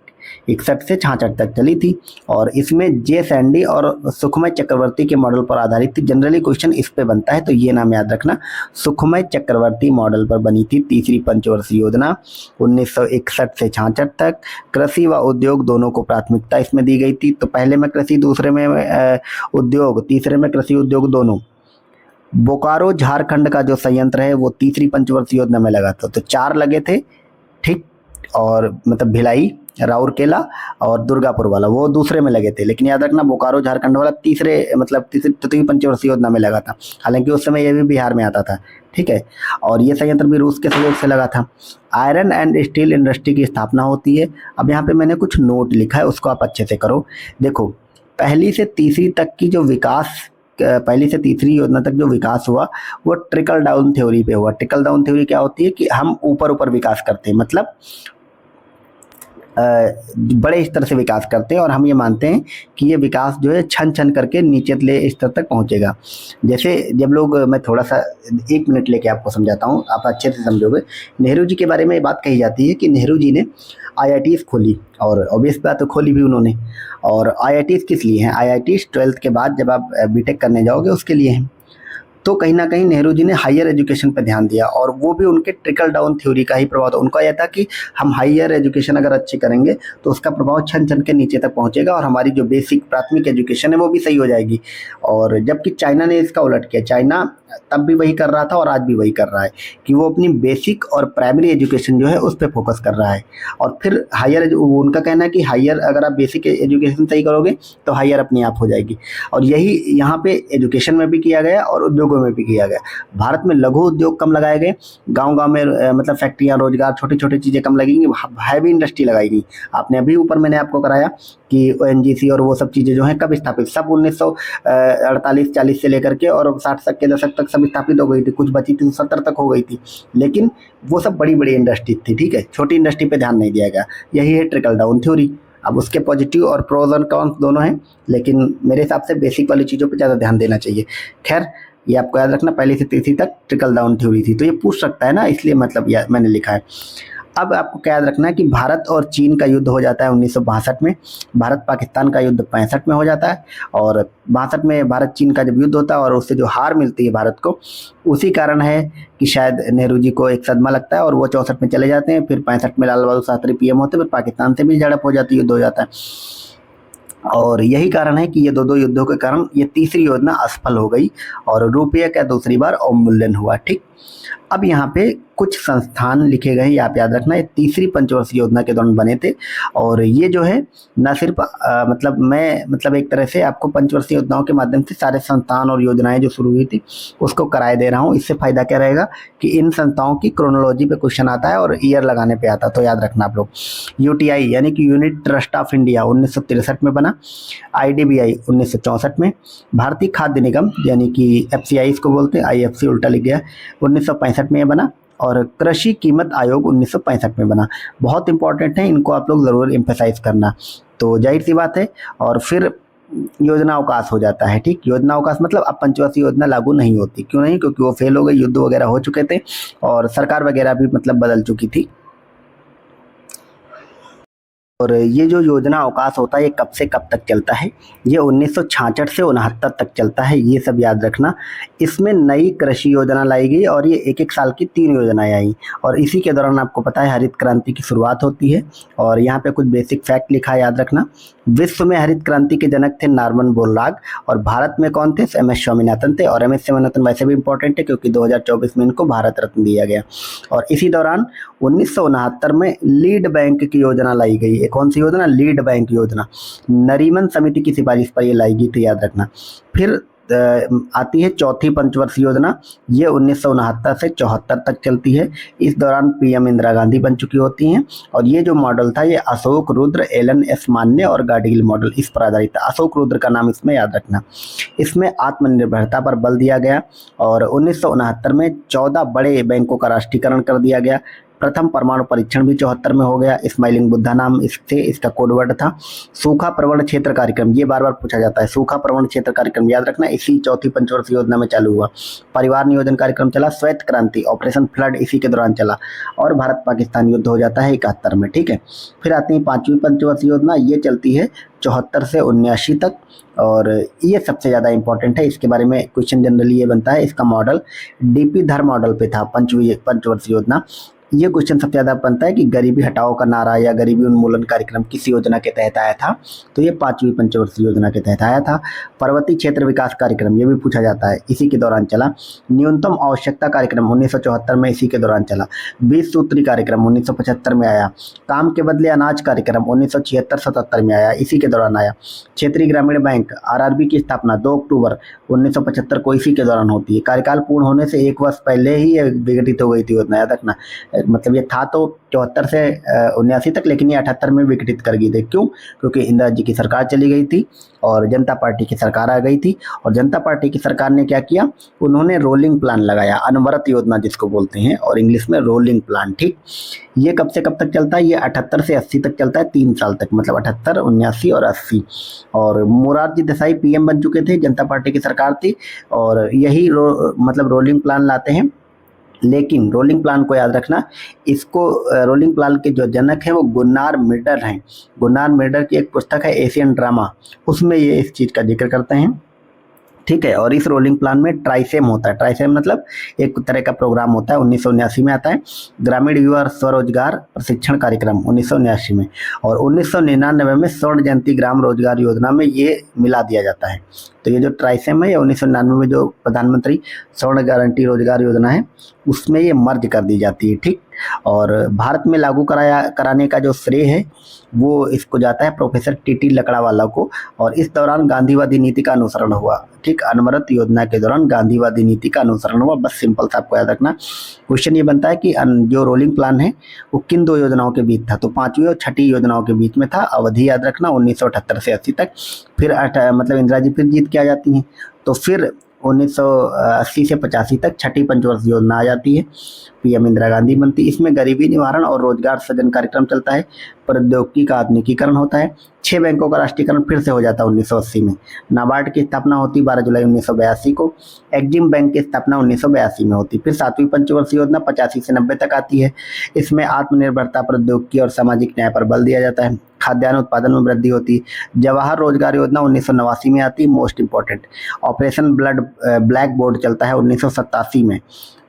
61 से 66 तक चली थी, और इसमें जे सैंडी और सुखमय चक्रवर्ती के मॉडल पर आधारित थी। जनरली क्वेश्चन इस पे बनता है, तो ये नाम याद रखना, सुखमय चक्रवर्ती मॉडल पर बनी थी तीसरी पंचवर्षीय योजना 1961 से 66 तक। कृषि व उद्योग दोनों को प्राथमिकता इसमें दी गई थी। तो पहले में कृषि, दूसरे में उद्योग, तीसरे में कृषि उद्योग दोनों। बोकारो झारखंड का जो संयंत्र है वो तीसरी पंचवर्षीय योजना में लगा था, तो 4 लगे थे। ठीक, और मतलब भिलाई, राउरकेला और दुर्गापुर वाला वो दूसरे में लगे थे, लेकिन याद रखना बोकारो झारखंड वाला तृतीय पंचवर्षीय योजना में लगा था। हालांकि उस समय ये भी बिहार में आता था। ठीक है, और ये संयंत्र भी रूस के सहयोग से लगा था। आयरन एंड स्टील इंडस्ट्री की स्थापना होती है। अब यहाँ पे मैंने कुछ नोट लिखा है, उसको आप अच्छे से करो। देखो, पहली से तीसरी तक की जो विकास, पहली से तीसरी योजना तक जो विकास हुआ वो ट्रिकल डाउन थ्योरी पे हुआ। ट्रिकल डाउन थ्योरी क्या होती है कि हम ऊपर ऊपर विकास करते हैं, मतलब बड़े स्तर से विकास करते हैं, और हम ये मानते हैं कि ये विकास जो है छन छन करके नीचे स्तर तक पहुंचेगा। जैसे जब लोग, मैं थोड़ा सा 1 मिनट लेके आपको समझाता हूँ, आप अच्छे से समझोगे। नेहरू जी के बारे में ये बात कही जाती है कि नेहरू जी ने IITs खोली, और ऑब्वियस बात तो खोली भी उन्होंने। और IITs किस लिए हैं? IITs 12th के बाद जब आप बीटेक करने जाओगे उसके लिए हैं। तो कहीं ना कहीं नेहरू जी ने हायर एजुकेशन पर ध्यान दिया, और वो भी उनके ट्रिकल डाउन थ्योरी का ही प्रभाव था। उनका यह था कि हम हायर एजुकेशन अगर अच्छी करेंगे तो उसका प्रभाव छन छन के नीचे तक पहुंचेगा, और हमारी जो बेसिक प्राथमिक एजुकेशन है वो भी सही हो जाएगी। और जबकि चाइना ने इसका उलट किया। चाइना तब भी वही कर रहा था और आज भी वही कर रहा है कि वो अपनी बेसिक और प्राइमरी एजुकेशन जो है उस पर फोकस कर रहा है, और फिर हायर, उनका कहना है कि हायर, अगर आप बेसिक एजुकेशन सही करोगे तो हायर अपने आप हो जाएगी। और यही यहाँ पे एजुकेशन में भी किया गया और उद्योगों में भी किया गया। भारत में लघु उद्योग कम लगाए गए, गांव-गांव में मतलब फैक्ट्रियां, रोजगार, छोटी छोटी चीज़ें कम लगेंगी, हैवी इंडस्ट्री लगाई गई। आपने अभी ऊपर मैंने आपको कराया कि ONGC और वो सब चीज़ें जो हैं कब स्थापित, सब 1948-40 से लेकर के और 60 के दशक तक सब स्थापित हो गई थी। कुछ बची थी 70 तक हो गई थी, लेकिन वो सब बड़ी बड़ी इंडस्ट्री थी। ठीक है, छोटी इंडस्ट्री पे ध्यान नहीं दिया गया। यही है ट्रिकल डाउन थ्योरी। अब उसके पॉजिटिव और प्रोज और कॉन्स दोनों हैं, लेकिन मेरे हिसाब से बेसिक वाली चीज़ों पे ज़्यादा ध्यान देना चाहिए। खैर, ये आपको याद रखना, पहली से तीसरी तक ट्रिकल डाउन थ्योरी थी। तो ये पूछ सकता है ना, इसलिए मतलब मैंने लिखा है। अब आपको क्या याद रखना है कि भारत और चीन का युद्ध हो जाता है 1962 में, भारत पाकिस्तान का युद्ध 65 में हो जाता है, और 62 में भारत चीन का जब युद्ध होता है और उससे जो हार मिलती है भारत को, उसी कारण है कि शायद नेहरू जी को एक सदमा लगता है और वो 64 में चले जाते हैं। फिर 65 में लाल बहादुर शास्त्री पीएम होते हैं, फिर पाकिस्तान से भी झड़प हो जाती है, युद्ध हो जाता है। और यही कारण है कि ये दो युद्धों के कारण ये तीसरी योजना असफल हो गई और रुपये का दूसरी बार अवमूल्यन हुआ। ठीक, अब यहाँ पे कुछ संस्थान लिखे गए हैं, आप याद रखना, ये तीसरी पंचवर्षीय योजना के दौरान बने थे। और ये जो है न सिर्फ मतलब एक तरह से आपको पंचवर्षीय योजनाओं के माध्यम से सारे संस्थान और योजनाएं जो शुरू हुई थी उसको कराए दे रहा हूँ। इससे फायदा क्या रहेगा कि इन संस्थाओं की क्रोनोलॉजी पे क्वेश्चन आता है और ईयर लगाने पे आता है, तो याद रखना आप लोग। यूटीआई यानी कि यूनिट ट्रस्ट ऑफ इंडिया 1963 में बना, आईडीबीआई 1964 में, भारतीय खाद्य निगम यानी कि एफसीआई इसको बोलते हैं, आईएफसी उल्टा लिख गया, 1965 में बना, और कृषि कीमत आयोग 1965 में बना। बहुत इंपॉर्टेंट है, इनको आप लोग ज़रूर एम्फेसाइज करना। तो जाहिर सी बात है, और फिर योजना अवकाश हो जाता है। ठीक, योजना अवकाश मतलब अब पंचवर्षीय योजना लागू नहीं होती। क्यों नहीं? क्योंकि वो फेल हो गई, युद्ध वगैरह हो चुके थे और सरकार वगैरह भी मतलब बदल चुकी थी। और ये जो योजना अवकाश होता है ये कब से कब तक चलता है? ये 1966 से 69 तक चलता है, ये सब याद रखना। इसमें नई कृषि योजना लाई गई और ये एक एक साल की 3 योजनाएं आई, और इसी के दौरान आपको पता है हरित क्रांति की शुरुआत होती है। और यहाँ पे कुछ बेसिक फैक्ट लिखा है, याद रखना। विश्व में हरित क्रांति के जनक थे नॉर्मन बोरलॉग, और भारत में कौन थे? एम एस स्वामीनाथन थे। और एम एस स्वामीनाथन वैसे भी इंपॉर्टेंट है क्योंकि 2024 में इनको भारत रत्न दिया गया। और इसी दौरान 1969 में लीड बैंक की योजना लाई गई। कौन सी योजना? लीड बैंक योजना। नरीमन समिति की सिफारिश पर ये लाई गई थी, याद रखना। फिर आती है चौथी पंचवर्षीय योजना, ये 1969 से 74 तक चलती है। इस दौरान पीएम इंदिरा गांधी बन चुकी होती हैं, और ये जो मॉडल था ये अशोक रुद्र, एलन एस मान्य और गाडगिल मॉडल इस पर आधारित था। अशोक रुद्र का नाम इसमें याद रखना। इसमें आत्मनिर्भरता पर बल दिया गया, और 1969 में 14 बड़े बैंकों का राष्ट्रीयकरण कर दिया गया। प्रथम परमाणु परीक्षण भी 74 में हो गया। स्माइलिंग बुद्धा नाम इसका कोड वर्ड था। सूखा प्रवण क्षेत्र कार्यक्रम, ये बार बार पूछा जाता है, सूखा प्रवण क्षेत्र कार्यक्रम याद रखना, इसी चौथी पंचवर्षीय योजना में चालू हुआ। परिवार नियोजन कार्यक्रम चला। श्वेत क्रांति, ऑपरेशन फ्लड इसी के दौरान चला। और भारत पाकिस्तान युद्ध हो जाता है 71 में। ठीक है, फिर आती है पांचवी पंचवर्षीय योजना, ये चलती है 74 से 79 तक, और ये सबसे ज़्यादा इंपॉर्टेंट है। इसके बारे में क्वेश्चन जनरली ये बनता है। इसका मॉडल डीपी धर मॉडल पे था, पंचवर्षीय योजना। ये क्वेश्चन सबसे ज़्यादा बनता है कि गरीबी हटाओ का नारा या गरीबी उन्मूलन कार्यक्रम किस योजना के तहत आया था? तो ये पांचवी पंचवर्षीय योजना के तहत आया था। पर्वतीय क्षेत्र विकास कार्यक्रम, ये भी पूछा जाता है, इसी के दौरान चला। न्यूनतम आवश्यकता कार्यक्रम 1974 में इसी के दौरान चला। 20 सूत्री कार्यक्रम 1975 में आया। काम के बदले अनाज कार्यक्रम 1976-77 में आया, इसी के दौरान आया। क्षेत्रीय ग्रामीण बैंक आरआरबी की स्थापना 2 अक्टूबर 1975 को इसी के दौरान होती है। कार्यकाल पूर्ण होने से 1 वर्ष पहले ही ये विघटित हो गई थी योजना, याद रखना। मतलब ये था तो 74 से 79 तक, लेकिन ये 78 में विघटित कर गई थी। क्यों? क्योंकि इंदिरा जी की सरकार चली गई थी और जनता पार्टी की सरकार आ गई थी। और जनता पार्टी की सरकार ने क्या किया? उन्होंने रोलिंग प्लान लगाया, अनवरत योजना जिसको बोलते हैं, और इंग्लिश में रोलिंग प्लान। ठीक, ये कब से कब तक चलता है? ये 78 से 80 तक चलता है, 3 साल तक, मतलब 78, 79 और 80। और मोरारजी देसाई पीएम बन चुके थे, जनता पार्टी की सरकार थी, और यही मतलब रोलिंग प्लान लाते हैं। लेकिन रोलिंग प्लान को याद रखना, इसको रोलिंग प्लान के जो जनक हैं वो गुन्नार मिडर हैं। गुन्नार मिडर की एक पुस्तक है एशियन ड्रामा, उसमें ये इस चीज़ का जिक्र करते हैं। ठीक है, और इस रोलिंग प्लान में ट्राइसेम होता है। ट्राइसेम मतलब एक तरह का प्रोग्राम होता है, 1979 में आता है। ग्रामीण युवा स्वरोजगार प्रशिक्षण कार्यक्रम 1979 में, और 1999 में स्वर्ण जयंती ग्राम रोजगार योजना में ये मिला दिया जाता है। तो ये जो ट्राइसेम है ये 1999 में जो प्रधानमंत्री स्वर्ण गारंटी रोजगार योजना है उसमें ये मर्ज कर दी जाती है। ठीक, और भारत में लागू कराने का जो श्रेय है वो इसको जाता है प्रोफेसर टीटी लकड़ावाला को। और इस दौरान गांधीवादी नीति का अनुसरण हुआ। ठीक, अनवरत योजना के दौरान गांधीवादी नीति का अनुसरण हुआ। बस सिंपल सा आपको याद रखना। क्वेश्चन ये बनता है कि जो रोलिंग प्लान है वो किन 2 योजनाओं के बीच था? तो 5वीं और 6ठी योजनाओं के बीच में था। अवधि याद रखना 1978 से 80 तक। फिर मतलब इंदिरा जी फिर जीत के आ जाती हैं, तो फिर 1980 से 85 तक छठी पंचवर्षीय योजना आ जाती है। पीएम इंदिरा गांधी बनती। इसमें गरीबी निवारण और रोजगार सृजन कार्यक्रम चलता है, प्रौद्योगिकी का आधुनिकीकरण होता है, 6 बैंकों का राष्ट्रीयकरण फिर से हो जाता है 1980 में। नाबार्ड की स्थापना होती 12 जुलाई 1982 को। एग्जिम बैंक की स्थापना 1982 में होती। फिर 7वीं पंचवर्षीय योजना 85 से 90 तक आती है। इसमें आत्मनिर्भरता, प्रौद्योगिकी और सामाजिक न्याय पर बल दिया जाता है। खाद्यान्न उत्पादन में वृद्धि होती है। जवाहर रोजगार योजना 1989 में आती है, most important. Operation black board चलता है 1987 में।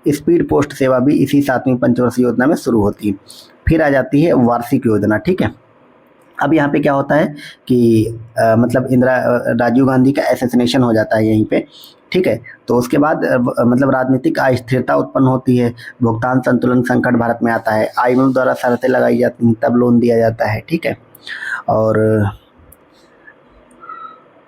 स्पीड पोस्ट सेवा भी इसी 7वीं पंचवर्षीय योजना में शुरू होती है। फिर आ जाती है वार्षिक योजना, ठीक है। अब यहाँ पे क्या होता है कि मतलब राजीव गांधी का एसेसिनेशन हो जाता है यहीं पे, ठीक है। तो उसके बाद मतलब राजनीतिक अस्थिरता उत्पन्न होती है, भुगतान संतुलन संकट भारत में आता है, IMF द्वारा शर्तें लगाई जाती हैं, तब लोन दिया जाता है, ठीक है। और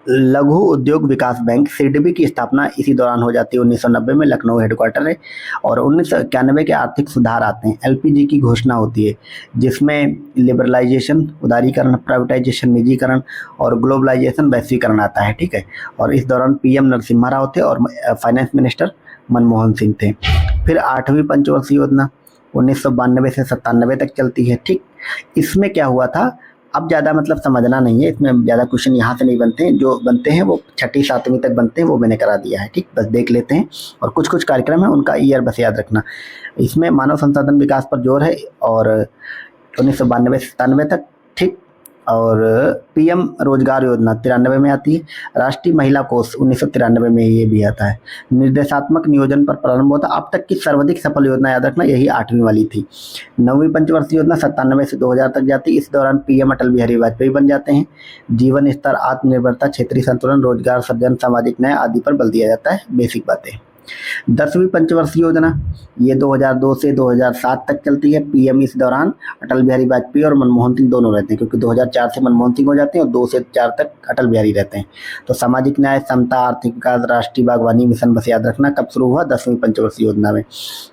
लघु उद्योग विकास बैंक सिडबी की स्थापना इसी दौरान हो जाती है 1990 में, लखनऊ हेडक्वार्टर है। और 1991 के आर्थिक सुधार आते हैं। LPG की घोषणा होती है जिसमें लिबरलाइजेशन, उदारीकरण, प्राइवेटाइजेशन, निजीकरण और ग्लोबलाइजेशन, वैश्वीकरण आता है, ठीक है। और इस दौरान PM नरसिम्हा राव थे और फाइनेंस मिनिस्टर मनमोहन सिंह थे। फिर 8वीं पंचवर्षीय योजना 1992 से 97 तक चलती है, ठीक। इसमें क्या हुआ था, अब ज़्यादा मतलब समझना नहीं है, इसमें ज़्यादा क्वेश्चन यहाँ से नहीं बनते हैं, जो बनते हैं वो 6ठी 7वीं तक बनते हैं, वो मैंने करा दिया है, ठीक। बस देख लेते हैं। और कुछ कुछ कार्यक्रम है उनका ईयर बस याद रखना। इसमें मानव संसाधन विकास पर जोर है और 1992 से 97 तक, ठीक। और PM रोजगार योजना 93 में आती है। राष्ट्रीय महिला कोष 1993 में ये भी आता है। निर्देशात्मक नियोजन पर प्रारंभ होता। अब तक की सर्वाधिक सफल योजना याद रखना यही 8वीं वाली थी। 9वीं पंचवर्षीय योजना 97 से 2000 तक जाती। इस दौरान PM अटल बिहारी वाजपेयी बन जाते हैं। जीवन स्तर, आत्मनिर्भरता, क्षेत्रीय संतुलन, रोजगार सृजन, सामाजिक न्याय आदि पर बल दिया जाता है, बेसिक बातें। 10वीं पंचवर्षीय योजना ये 2002 से 2007 तक चलती है। PM इस दौरान अटल बिहारी वाजपेयी और मनमोहन सिंह दोनों रहते हैं, क्योंकि 2004 से मनमोहन सिंह हो जाते हैं और 2 से 4 तक अटल बिहारी रहते हैं। तो सामाजिक न्याय, समता, आर्थिक विकास, राष्ट्रीय बागवानी मिशन बस याद रखना कब शुरू हुआ, 10वीं पंचवर्षीय योजना में।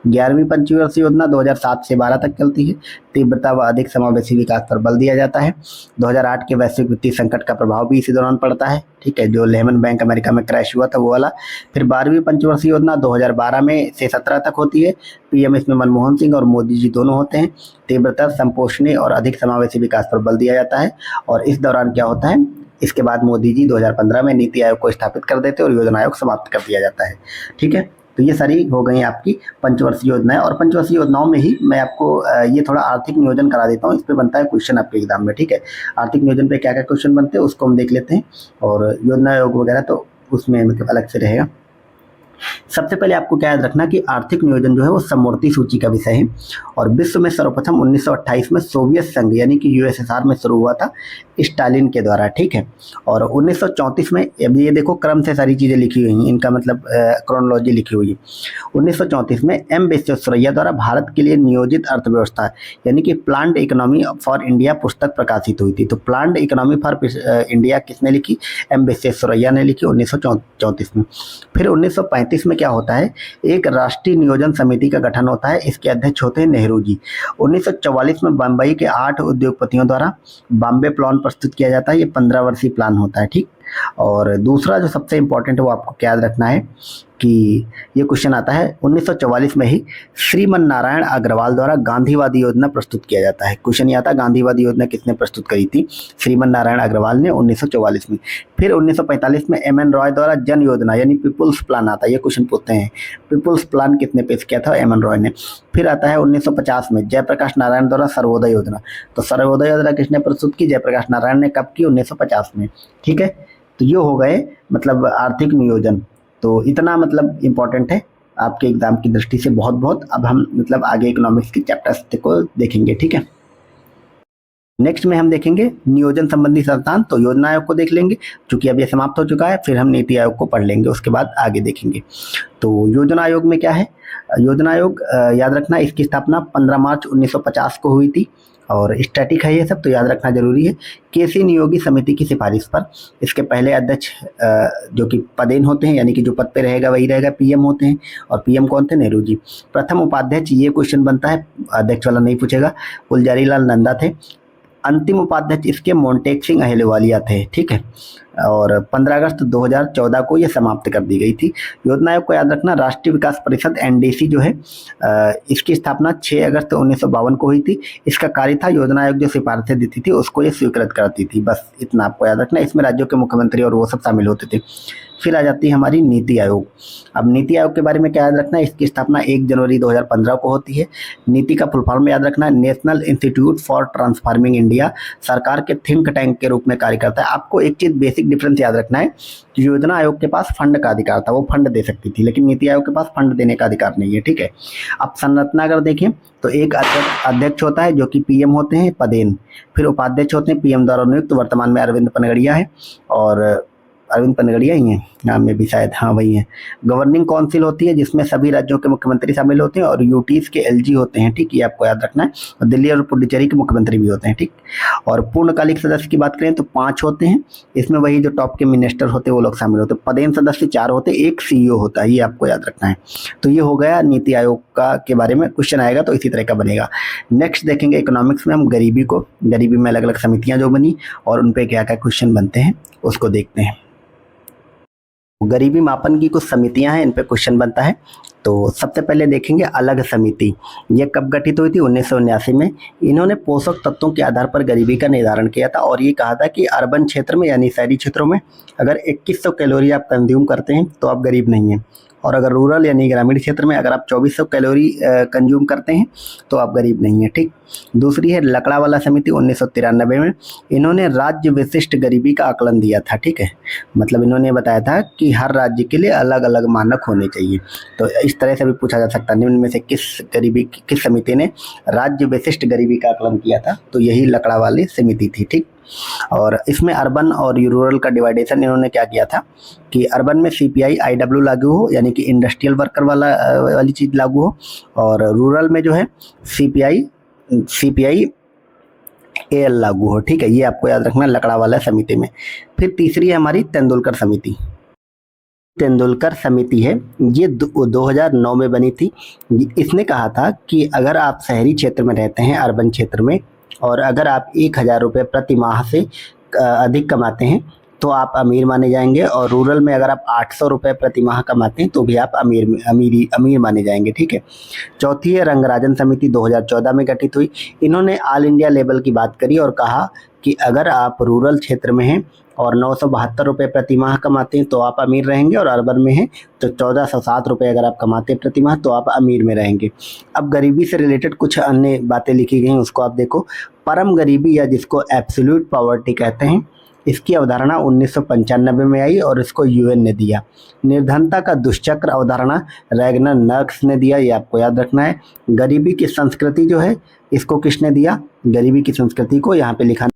11वीं पंचवर्षीय योजना 2007 से 12 तक चलती है। तीव्रता व अधिक समावेशी विकास पर बल दिया जाता है। 2008 के वैश्विक वित्तीय संकट का प्रभाव भी इसी दौरान पड़ता है, ठीक है, जो लेहमन बैंक अमेरिका में क्रैश हुआ था वो वाला। फिर 12वीं पंचवर्षीय योजना 2012 में से 17 तक होती है। PM इसमें मनमोहन सिंह और मोदी जी दोनों होते हैं। तीव्रता, संपोषणीय और अधिक समावेशी विकास पर बल दिया जाता है। और इस दौरान क्या होता है, इसके बाद मोदी जी 2015 में नीति आयोग को स्थापित कर देते हैं और योजना आयोग समाप्त कर दिया जाता है, ठीक है। तो ये सारी हो गई आपकी पंचवर्षीय योजनाएं। और पंचवर्षीय योजनाओं में ही मैं आपको ये थोड़ा आर्थिक नियोजन करा देता हूँ, इस पे बनता है क्वेश्चन आपके एग्जाम में, ठीक है। आर्थिक नियोजन पे क्या क्या क्वेश्चन बनते हैं उसको हम देख लेते हैं। और योजना आयोग वगैरह तो उसमें मतलब अलग से रहेगा। सबसे पहले आपको क्या याद रखना कि आर्थिक नियोजन जो है वो समवर्ती सूची का विषय है। और विश्व में सर्वप्रथम 1928 में सोवियत संघ यानी कि USSR में शुरू हुआ था स्टालिन के द्वारा, ठीक है। और 1934 में, अब ये देखो क्रम से सारी चीज़ें लिखी हुई हैं, इनका मतलब क्रोनोलॉजी लिखी हुई है। 1934 में M विश्वेश्वरैया द्वारा भारत के लिए नियोजित अर्थव्यवस्था यानी कि प्लान्ड इकोनॉमी फॉर इंडिया पुस्तक प्रकाशित हुई थी। तो प्लान्ड इकोनॉमी फॉर इंडिया किसने लिखी, M विश्वेश्वरैया ने लिखी 1934 में। फिर 1935 में क्या होता है, एक राष्ट्रीय नियोजन समिति का गठन होता है, इसके अध्यक्ष होते हैं नेहरू जी। 1944 में बम्बई के 8 उद्योगपतियों द्वारा बॉम्बे प्लान प्रस्तुत किया जाता है। ये 15 वर्षीय प्लान होता है, ठीक। और दूसरा जो सबसे इंपॉर्टेंट है वो आपको क्या याद रखना है कि ये क्वेश्चन आता है 1944 में ही श्रीमन नारायण अग्रवाल द्वारा गांधीवादी योजना प्रस्तुत किया जाता है। क्वेश्चन ये आता है गांधीवादी योजना किसने प्रस्तुत करी थी, श्रीमन नारायण अग्रवाल ने 1944 में। फिर 1945 में MN रॉय द्वारा जन योजना यानी पीपुल्स प्लान आता है। ये क्वेश्चन पूछते हैं पीपुल्स प्लान किसने पेश किया था, MN रॉय ने। फिर आता है 1950 में जयप्रकाश नारायण द्वारा सर्वोदय योजना। तो सर्वोदय योजना किसने प्रस्तुत की, जयप्रकाश नारायण ने। कब की, 1950 में, ठीक है। तो ये हो गए मतलब आर्थिक नियोजन। तो इतना मतलब इम्पोर्टेंट है आपके एग्जाम की दृष्टि से बहुत बहुत। अब हम मतलब आगे इकोनॉमिक्स के चैप्टर्स को देखेंगे, ठीक है। नेक्स्ट में हम देखेंगे नियोजन संबंधी संस्थान। तो योजना आयोग को देख लेंगे, चूंकि अब ये समाप्त हो चुका है। फिर हम नीति आयोग को पढ़ लेंगे, उसके बाद आगे देखेंगे। तो योजना आयोग में क्या है, योजना आयोग याद रखना इसकी स्थापना 15 मार्च 1950 को हुई थी। और स्टैटिक है ये सब, तो याद रखना जरूरी है। केसी नियोगी समिति की सिफारिश पर इसके पहले अध्यक्ष जो कि पदेन होते हैं यानी कि जो पद पे रहेगा वही रहेगा, PM होते हैं। और PM कौन थे, नेहरू जी। प्रथम उपाध्यक्ष, ये क्वेश्चन बनता है, अध्यक्ष वाला नहीं पूछेगा, गुलजारी लाल नंदा थे। अंतिम उपाध्यक्ष इसके मोन्टेक सिंह अहलूवालिया थे, ठीक है। और 15 अगस्त 2014 को ये समाप्त कर दी गई थी। योजना आयोग को याद रखना, राष्ट्रीय विकास परिषद एनडीसी जो है इसकी स्थापना 6 अगस्त 1952 को हुई थी। इसका कार्य था योजना आयोग जो सिफारिशें देती थी उसको ये स्वीकृत करती थी। बस इतना आपको याद रखना। इसमें राज्यों के मुख्यमंत्री और वो सब शामिल होते थे। फिर आ जाती है हमारी नीति आयोग। अब नीति आयोग के बारे में क्या याद रखना है, इसकी स्थापना 1 जनवरी 2015 को होती है। नीति का फुल फॉर्म याद रखना है national institute for transforming India. सरकार के थिंक टैंक के रूप में कार्य करता है। आपको एक चीज़ बेसिक डिफरेंस याद रखना है कि योजना आयोग के पास फंड का अधिकार था, वो फंड दे सकती थी, लेकिन नीति आयोग के पास फंड देने का अधिकार नहीं है। ठीक है। अब संरचना अगर देखें तो एक अध्यक्ष होता है जो कि पीएम होते हैं पदेन, फिर उपाध्यक्ष होते हैं पीएम द्वारा नियुक्त, वर्तमान में अरविंद पनगड़िया है, और अरविंद पनगड़िया ही हैं नाम में भी शायद, हाँ वही हैं। गवर्निंग काउंसिल होती है जिसमें सभी राज्यों के मुख्यमंत्री शामिल होते हैं और यूटीज के एलजी होते हैं। ठीक, ये आपको याद रखना है। और दिल्ली और पुडुचेरी के मुख्यमंत्री भी होते हैं। ठीक। और पूर्णकालिक सदस्य की बात करें तो 5 होते हैं। इसमें वही जो टॉप के मिनिस्टर होते हैं वो लोग शामिल होते हैं। पदेन सदस्य 4 होते हैं, एक सीईओ होता है, ये आपको याद रखना है। तो ये हो गया नीति आयोग का के बारे में। क्वेश्चन आएगा तो इसी तरह का बनेगा। नेक्स्ट देखेंगे इकोनॉमिक्स में हम गरीबी को, गरीबी में अलग अलग समितियाँ जो बनी और उन पर क्या क्या क्वेश्चन बनते हैं उसको देखते हैं। गरीबी मापन की कुछ समितियां हैं, इन पे क्वेश्चन बनता है। तो सबसे पहले देखेंगे अलग समिति। ये कब गठित हुई थी? 1979 में। इन्होंने पोषक तत्वों के आधार पर गरीबी का निर्धारण किया था और ये कहा था कि अर्बन क्षेत्र में यानी शहरी क्षेत्रों में अगर 2100 कैलोरी आप कंज्यूम करते हैं तो आप गरीब नहीं हैं, और अगर रूरल यानी ग्रामीण क्षेत्र में अगर आप 2400 कैलोरी कंज्यूम करते हैं तो आप गरीब नहीं हैं। ठीक। दूसरी है लकड़ावाला समिति 1993 में। इन्होंने राज्य विशिष्ट गरीबी का आकलन दिया था। ठीक है, मतलब इन्होंने बताया था कि हर राज्य के लिए अलग अलग मानक होने चाहिए। तो इस तरह से भी पूछा जा सकता है निम्न में से किस समिति ने राज्य विशिष्ट गरीबी का आकलन किया था? तो यही लकड़ावाली समिति थी। ठीक। और इसमें अर्बन और रूरल का डिवाइडेशन इन्होंने क्या किया था कि अर्बन में सीपीआई आईडब्ल्यू लागू हो, यानी कि इंडस्ट्रियल वर्कर वाली चीज़ लागू हो, और रूरल में जो है सीपीआई एल लागू हो। ठीक है, ये आपको याद रखना लकड़ावाला समिति में। फिर तीसरी है हमारी तेंदुलकर समिति। तेंदुलकर समिति है, ये 2009 में बनी थी। इसने कहा था कि अगर आप शहरी क्षेत्र में रहते हैं, अर्बन क्षेत्र में, और अगर आप 1000 रुपये प्रति माह से अधिक कमाते हैं तो आप अमीर माने जाएंगे, और रूरल में अगर आप 800 रुपये प्रति माह कमाते हैं तो भी आप अमीर माने जाएंगे। ठीक है। चौथी है रंगराजन समिति, 2014 में गठित हुई। इन्होंने ऑल इंडिया लेवल की बात करी और कहा कि अगर आप रूरल क्षेत्र में हैं और 972 रुपये प्रति माह कमाते हैं तो आप अमीर रहेंगे, और अर्बन में हैं तो 1407 रुपये अगर आप कमाते हैं प्रति माह तो आप अमीर में रहेंगे। अब गरीबी से रिलेटेड कुछ अन्य बातें लिखी गई हैं, उसको आप देखो। परम गरीबी या जिसको एब्सोल्यूट पॉवर्टी कहते हैं, इसकी अवधारणा 1995 में आई और इसको यूएन ने दिया। निर्धनता का दुष्चक्र अवधारणा रैगनर नर्क्स ने दिया, ये आपको याद रखना है। गरीबी की संस्कृति जो है इसको किसने दिया? गरीबी की संस्कृति को यहाँ पे लिखा,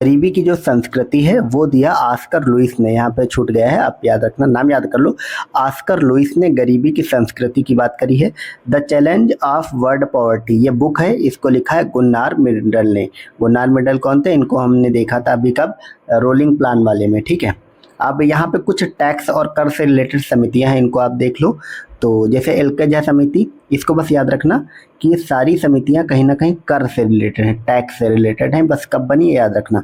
गरीबी की जो संस्कृति है वो दिया ऑस्कर लुइस ने। यहाँ पे छूट गया है, आप याद रखना, नाम याद कर लो। ऑस्कर लुइस ने गरीबी की संस्कृति की बात करी है। The challenge of world poverty, ये बुक है, इसको लिखा है गुन्नार मिडल ने। गुन्नार मिडल कौन थे? इनको हमने देखा था अभी कब, रोलिंग प्लान वाले में। ठीक है। अब यहाँ पे कुछ टैक्स और कर से रिलेटेड समितियाँ हैं, इनको आप देख लो। तो जैसे एलकेजा समिति, इसको बस याद रखना कि ये सारी समितियां कहीं ना कहीं कर से रिलेटेड हैं, टैक्स से रिलेटेड हैं, बस कब बनी है याद रखना।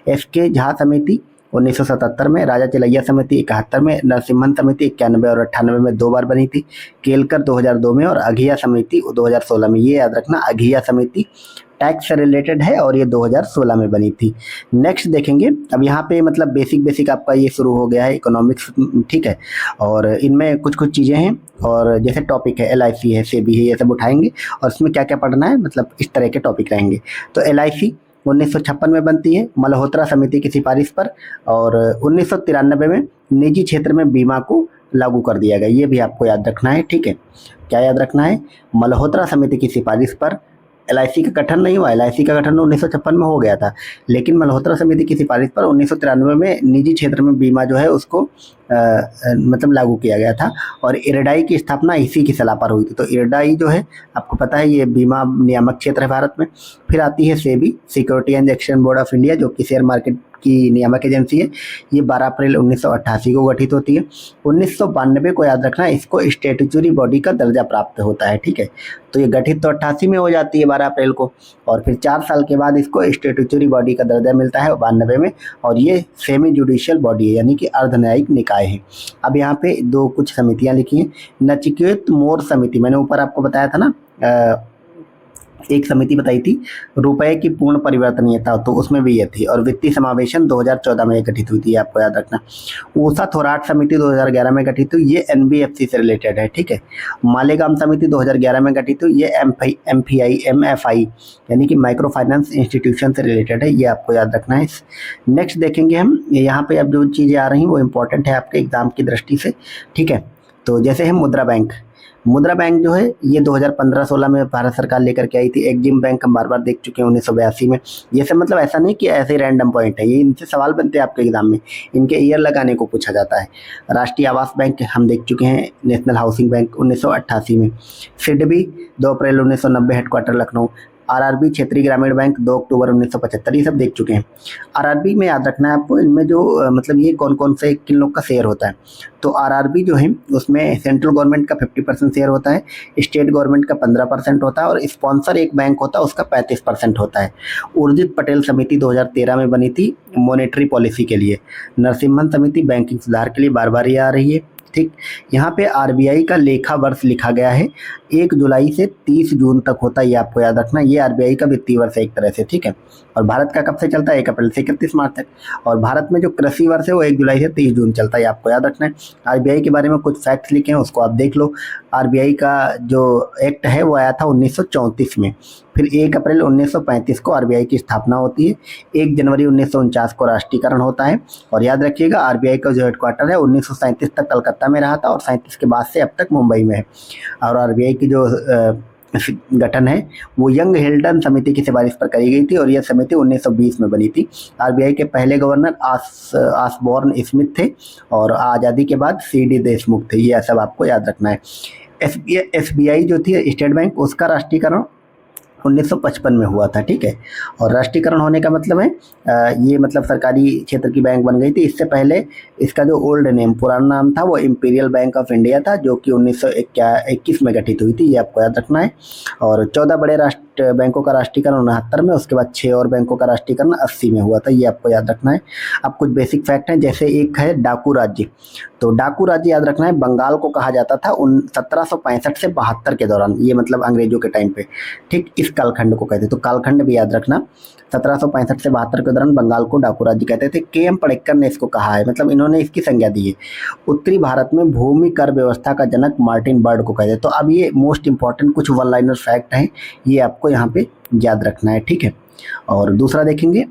एसके झा समिति 1977 में, राजा चिलैया समिति 71 में, नरसिम्हन समिति 91 और 98 में 2 बार बनी थी, केलकर 2002 में, और अघिया समिति 2016 में। ये याद रखना, अघिया समिति टैक्स से रिलेटेड है और ये 2016 में बनी थी। नेक्स्ट देखेंगे, अब यहाँ पे मतलब बेसिक आपका ये शुरू हो गया है इकोनॉमिक्स। ठीक है, और इनमें कुछ चीज़ें हैं, और जैसे टॉपिक है LIC है, सेबी है, ये सब उठाएंगे और इसमें क्या क्या पढ़ना है, मतलब इस तरह के टॉपिक रहेंगे। तो LIC 1956 में बनती है मल्होत्रा समिति की सिफारिश पर, और 1993 में निजी क्षेत्र में बीमा को लागू कर दिया गया, ये भी आपको याद रखना है। ठीक है, क्या याद रखना है? मल्होत्रा समिति की सिफारिश पर LIC का गठन नहीं हुआ। LIC का गठन 1956 में हो गया था, लेकिन मल्होत्रा समिति की सिफारिश पर 1993 में निजी क्षेत्र में बीमा जो है उसको मतलब लागू किया गया था, और इरडाई की स्थापना इसी की सलाह पर हुई थी। तो इरडाई जो है आपको पता है ये बीमा नियामक क्षेत्र है भारत में। फिर आती है SEBI, security and exchange board of India, जो कि शेयर मार्केट की नियामक एजेंसी है, ये 12 अप्रैल 1988 को गठित होती है। 1992 को याद रखना, इसको स्टैट्यूटरी बॉडी का दर्जा प्राप्त होता है, ठीक है। तो ये गठित तो 88 में हो जाती है 12 अप्रैल को, और फिर 4 साल के बाद इसको स्टैट्यूटरी बॉडी का दर्जा मिलता है 92 में, और ये सेमी जुडिशियल बॉडी है, यानी कि अर्धन्यायिक निकाय है। अब यहाँ पे दो कुछ समितियाँ लिखी हैं। नचिकेत मोर समिति, मैंने ऊपर आपको बताया था ना, एक समिति बताई थी रुपए की पूर्ण परिवर्तनीयता, तो उसमें भी ये थी। और वित्तीय समावेशन 2014 में गठित हुई थी, आपको याद रखना। ऊषा थोराट समिति 2011 में गठित हुई, ये एनबीएफसी से रिलेटेड है, ठीक है। मालेगांव समिति 2011 में गठित हुई, ये एमएफआई यानी कि माइक्रो फाइनेंस इंस्टीट्यूशन से रिलेटेड है, ये आपको याद रखना है। नेक्स्ट देखेंगे हम, यहाँ पे अब जो चीज़ें आ रही हैं वो इंपॉर्टेंट है आपके एग्जाम की दृष्टि से, ठीक है। तो जैसे है मुद्रा बैंक, मुद्रा बैंक जो है ये 2015-16 में भारत सरकार लेकर के आई थी। एग्जिम बैंक हम बार बार देख चुके हैं 1982 में। ये सब मतलब ऐसा नहीं कि ऐसे रैंडम पॉइंट है, ये इनसे सवाल बनते हैं आपके एग्जाम में, इनके ईयर लगाने को पूछा जाता है। राष्ट्रीय आवास बैंक हम देख चुके हैं, नेशनल हाउसिंग बैंक 1988 में। सिडबी 2 अप्रैल 1990 हेडक्वार्टर लखनऊ। आरआरबी क्षेत्रीय ग्रामीण बैंक 2 अक्टूबर 1975, ये सब देख चुके हैं। आरआरबी में याद रखना है आपको, इनमें जो मतलब ये कौन कौन से किन लोग का शेयर होता है। तो आरआरबी जो है उसमें सेंट्रल गवर्नमेंट का 50% शेयर होता है, स्टेट गवर्नमेंट का 15% होता है, और स्पॉन्सर एक बैंक होता है उसका 35% होता है। उर्जित पटेल समिति 2013 में बनी थी मॉनेटरी पॉलिसी के लिए। नरसिम्हन समिति बैंकिंग सुधार के लिए बार बार ये आ रही है, ठीक। यहाँ पे आरबीआई का लेखा वर्ष लिखा गया है, 1 जुलाई से 30 जून तक होता है, ये आपको याद रखना। ये आरबीआई का वित्तीय वर्ष है एक तरह से, ठीक है। और भारत का कब से चलता है? 1 अप्रैल से 31 मार्च तक। और भारत में जो कृषि वर्ष है वो 1 जुलाई से 30 जून चलता है, आपको याद रखना है। आरबीआई के बारे में कुछ फैक्ट्स लिखे हैं, उसको आप देख लो। आरबीआई का जो एक्ट है वो आया था 1934 में। फिर 1 अप्रैल 1935 को आरबीआई की स्थापना होती है। 1 जनवरी 1949 को राष्ट्रीयकरण होता है। और याद रखिएगा आरबीआई का जो हेडक्वार्टर है 1937 तक कलकत्ता में रहा था, और 37 के बाद से अब तक मुंबई में है। और आरबीआई की जो गठन है वो यंग हिल्टन समिति की सिफारिश पर करी गई थी, और यह समिति 1920 में बनी थी। आरबीआई के पहले गवर्नर आसबॉर्न स्मिथ थे, और आज़ादी के बाद सीडी देशमुख थे, ये सब आपको याद रखना है। एसबीआई जो थी स्टेट बैंक, उसका राष्ट्रीयकरण 1955 में हुआ था, ठीक है। और राष्ट्रीयकरण होने का मतलब है ये मतलब सरकारी क्षेत्र की बैंक बन गई थी। इससे पहले इसका जो ओल्ड नेम, पुराना नाम था, वो इंपीरियल बैंक ऑफ इंडिया था, जो कि 1921 में गठित हुई थी, ये आपको याद रखना है। और 14 बड़े बैंकों का राष्ट्रीयकरण 69 में, उसके बाद 6 और बैंकों का राष्ट्रीयकरण 80 में हुआ था, ये आपको याद रखना है। अब कुछ बेसिक फैक्ट हैं, जैसे एक है डाकू राज्य। तो डाकू राज्य याद रखना है, बंगाल को कहा जाता था 1765 से 72 के दौरान, ये मतलब अंग्रेजों के टाइम पे, ठीक। इस कालखंड को कहते, तो कालखंड भी याद रखना। 1765 से 72 के दौरान बंगाल को डाकू राज्य कहते थे। के.एम. पटेक्कर ने इसको कहा है, मतलब इन्होंने इसकी संज्ञा दी है। उत्तरी भारत में भूमि कर व्यवस्था का जनक मार्टिन बर्ड को कहते हैं। तो अब ये मोस्ट इंपॉर्टेंट कुछ वन लाइनर फैक्ट हैं, ये आपको यहाँ पे याद रखना है, ठीक है। और दूसरा देखेंगे